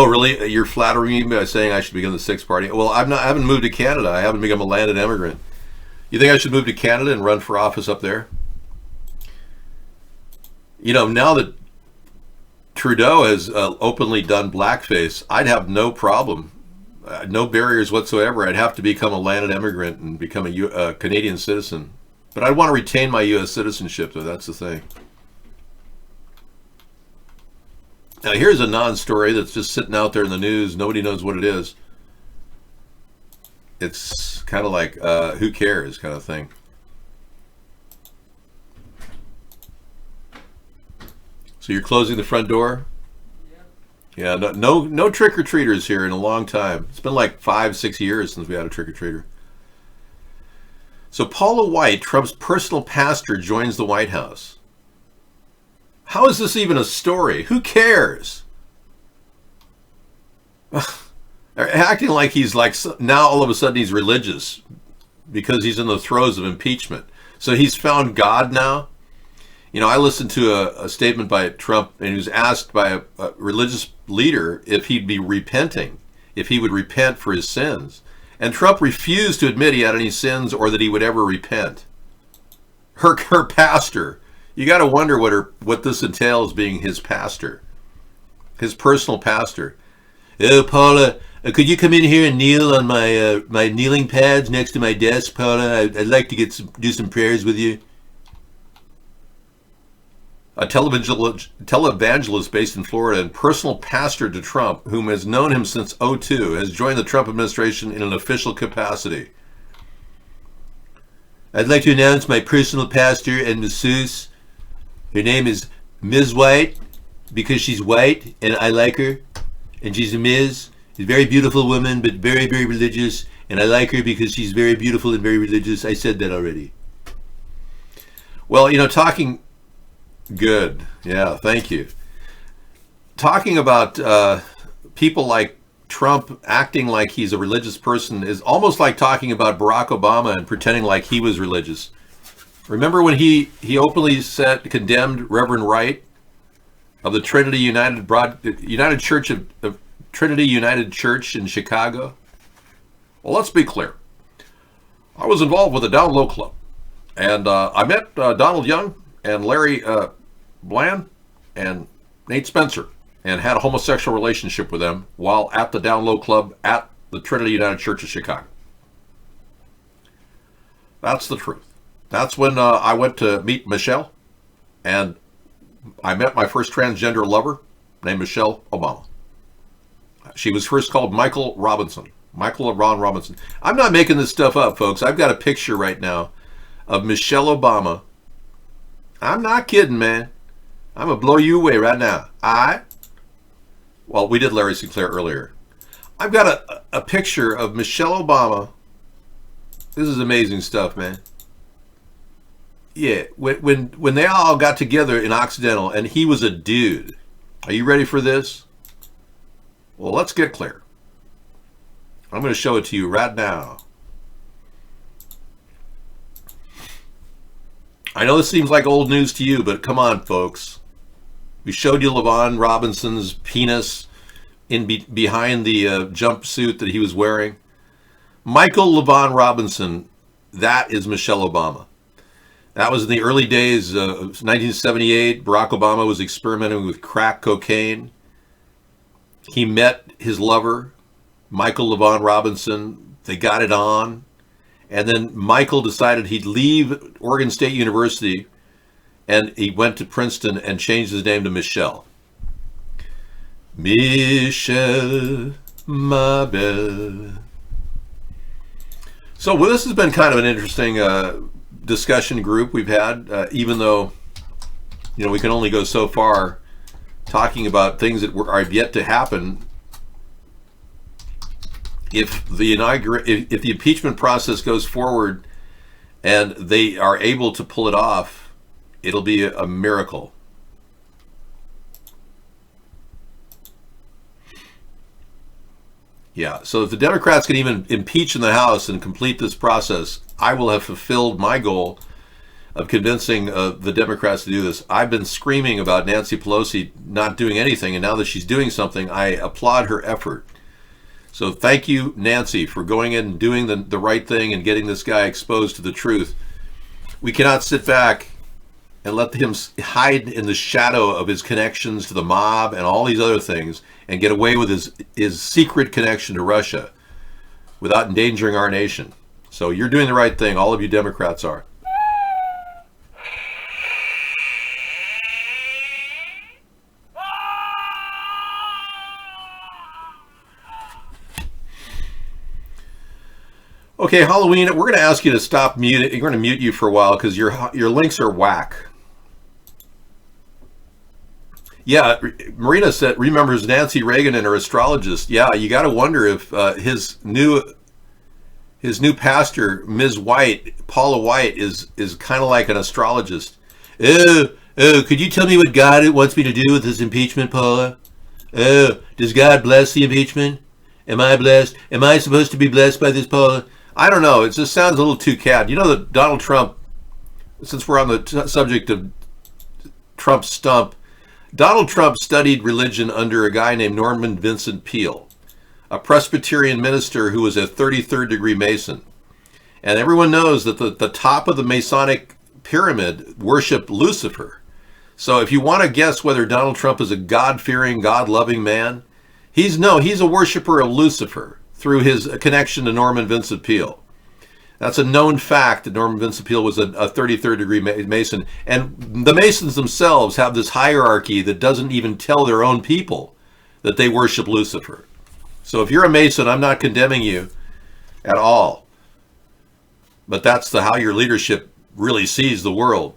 really? You're flattering me by saying I should become the 6th party? Well, I haven't moved to Canada. I haven't become a landed immigrant. You think I should move to Canada and run for office up there? You know, now that Trudeau has openly done blackface, I'd have no problem, no barriers whatsoever. I'd have to become a landed immigrant and become a Canadian citizen. But I'd want to retain my U.S. citizenship, though. That's the thing. Now, here's a non-story that's just sitting out there in the news. Nobody knows what it is. It's kind of like, who cares kind of thing. So you're closing the front door? Yeah, no trick-or-treaters here in a long time. It's been like 5-6 years since we had a trick-or-treater. So Paula White, Trump's personal pastor, joins the White House. How is this even a story? Who cares? Acting like he's like, now all of a sudden he's religious because he's in the throes of impeachment. So he's found God now? You know, I listened to a statement by Trump, and he was asked by a religious leader if he'd be repenting, if he would repent for his sins. And Trump refused to admit he had any sins or that he would ever repent. Her pastor. You got to wonder what this entails, being his pastor, his personal pastor. Oh, Paula, could you come in here and kneel on my kneeling pads next to my desk, Paula? I'd like to do some prayers with you. A televangelist based in Florida and personal pastor to Trump, whom has known him since 2002, has joined the Trump administration in an official capacity. I'd like to announce my personal pastor and masseuse. Her name is Ms. White because she's white and I like her. And she's a Ms. She's a very beautiful woman, but very, very religious. And I like her because she's very beautiful and very religious. I said that already. Well, you know, talking... Good. Yeah, thank you. Talking about people like Trump acting like he's a religious person is almost like talking about Barack Obama and pretending like he was religious. Remember when he openly condemned Reverend Wright of the Trinity United Church of Trinity United Church in Chicago? Well, let's be clear. I was involved with the Down Low Club, and I met Donald Young and Larry Bland and Nate Spencer, and had a homosexual relationship with them while at the Down Low Club at the Trinity United Church of Chicago. That's the truth. That's when I went to meet Michelle, and I met my first transgender lover named Michelle Obama. She was first called Michael Robinson. Michael Ron Robinson. I'm not making this stuff up, folks. I've got a picture right now of Michelle Obama. I'm not kidding, man. I'm going to blow you away right now. Well, we did Larry Sinclair earlier. I've got a picture of Michelle Obama. This is amazing stuff, man. Yeah, when they all got together in Occidental and he was a dude. Are you ready for this? Well, let's get clear. I'm going to show it to you right now. I know this seems like old news to you, but come on, folks. We showed you LaVon Robinson's penis behind the jumpsuit that he was wearing. Michael LaVon Robinson, that is Michelle Obama. That was in the early days of 1978. Barack Obama was experimenting with crack cocaine. He met his lover, Michael LaVon Robinson. They got it on. And then Michael decided he'd leave Oregon State University, and he went to Princeton and changed his name to Michelle. Michelle, ma belle. So this has been kind of an interesting discussion group we've had, even though, you know, we can only go so far talking about things that are yet to happen. If the impeachment process goes forward and they are able to pull it off, it'll be a miracle. Yeah, so if the Democrats can even impeach in the House and complete this process, I will have fulfilled my goal of convincing the Democrats to do this. I've been screaming about Nancy Pelosi not doing anything, and now that she's doing something, I applaud her effort. So thank you, Nancy, for going in and doing the right thing and getting this guy exposed to the truth. We cannot sit back and let him hide in the shadow of his connections to the mob and all these other things and get away with his secret connection to Russia without endangering our nation. So you're doing the right thing. All of you Democrats are. Okay, Halloween, we're going to ask you to stop muting. We're going to mute you for a while because your links are whack. Yeah, Marina said remembers Nancy Reagan and her astrologist. Yeah, you got to wonder if his new pastor, Ms. White, Paula White, is kind of like an astrologist. Oh, could you tell me what God wants me to do with this impeachment, Paula? Oh, does God bless the impeachment? Am I blessed? Am I supposed to be blessed by this, Paula? I don't know. It just sounds a little too cad. You know that Donald Trump, since we're on the subject of Trump's stump, Donald Trump studied religion under a guy named Norman Vincent Peale, a Presbyterian minister who was a 33rd degree Mason. And everyone knows that the top of the Masonic pyramid worshiped Lucifer. So if you want to guess whether Donald Trump is a God-fearing, God-loving man, he's a worshiper of Lucifer through his connection to Norman Vincent Peale. That's a known fact that Norman Vincent Peale was a 33rd degree Mason. And the Masons themselves have this hierarchy that doesn't even tell their own people that they worship Lucifer. So if you're a Mason, I'm not condemning you at all. But that's how your leadership really sees the world.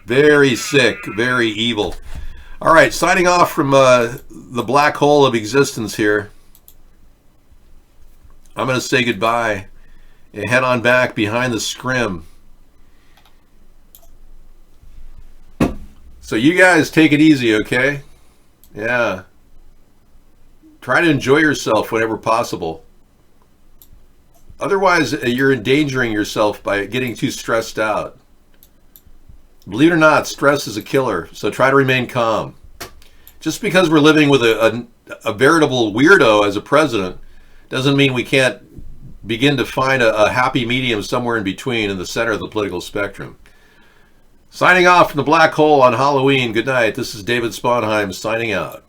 Very sick, very evil. All right, signing off from the black hole of existence here. I'm going to say goodbye and head on back behind the scrim. So you guys take it easy, okay? Yeah. Try to enjoy yourself whenever possible. Otherwise, you're endangering yourself by getting too stressed out. Believe it or not, stress is a killer, so try to remain calm. Just because we're living with a veritable weirdo as a president doesn't mean we can't begin to find a happy medium somewhere in between in the center of the political spectrum. Signing off from the black hole on Halloween. Good night. This is David Sponheim signing out.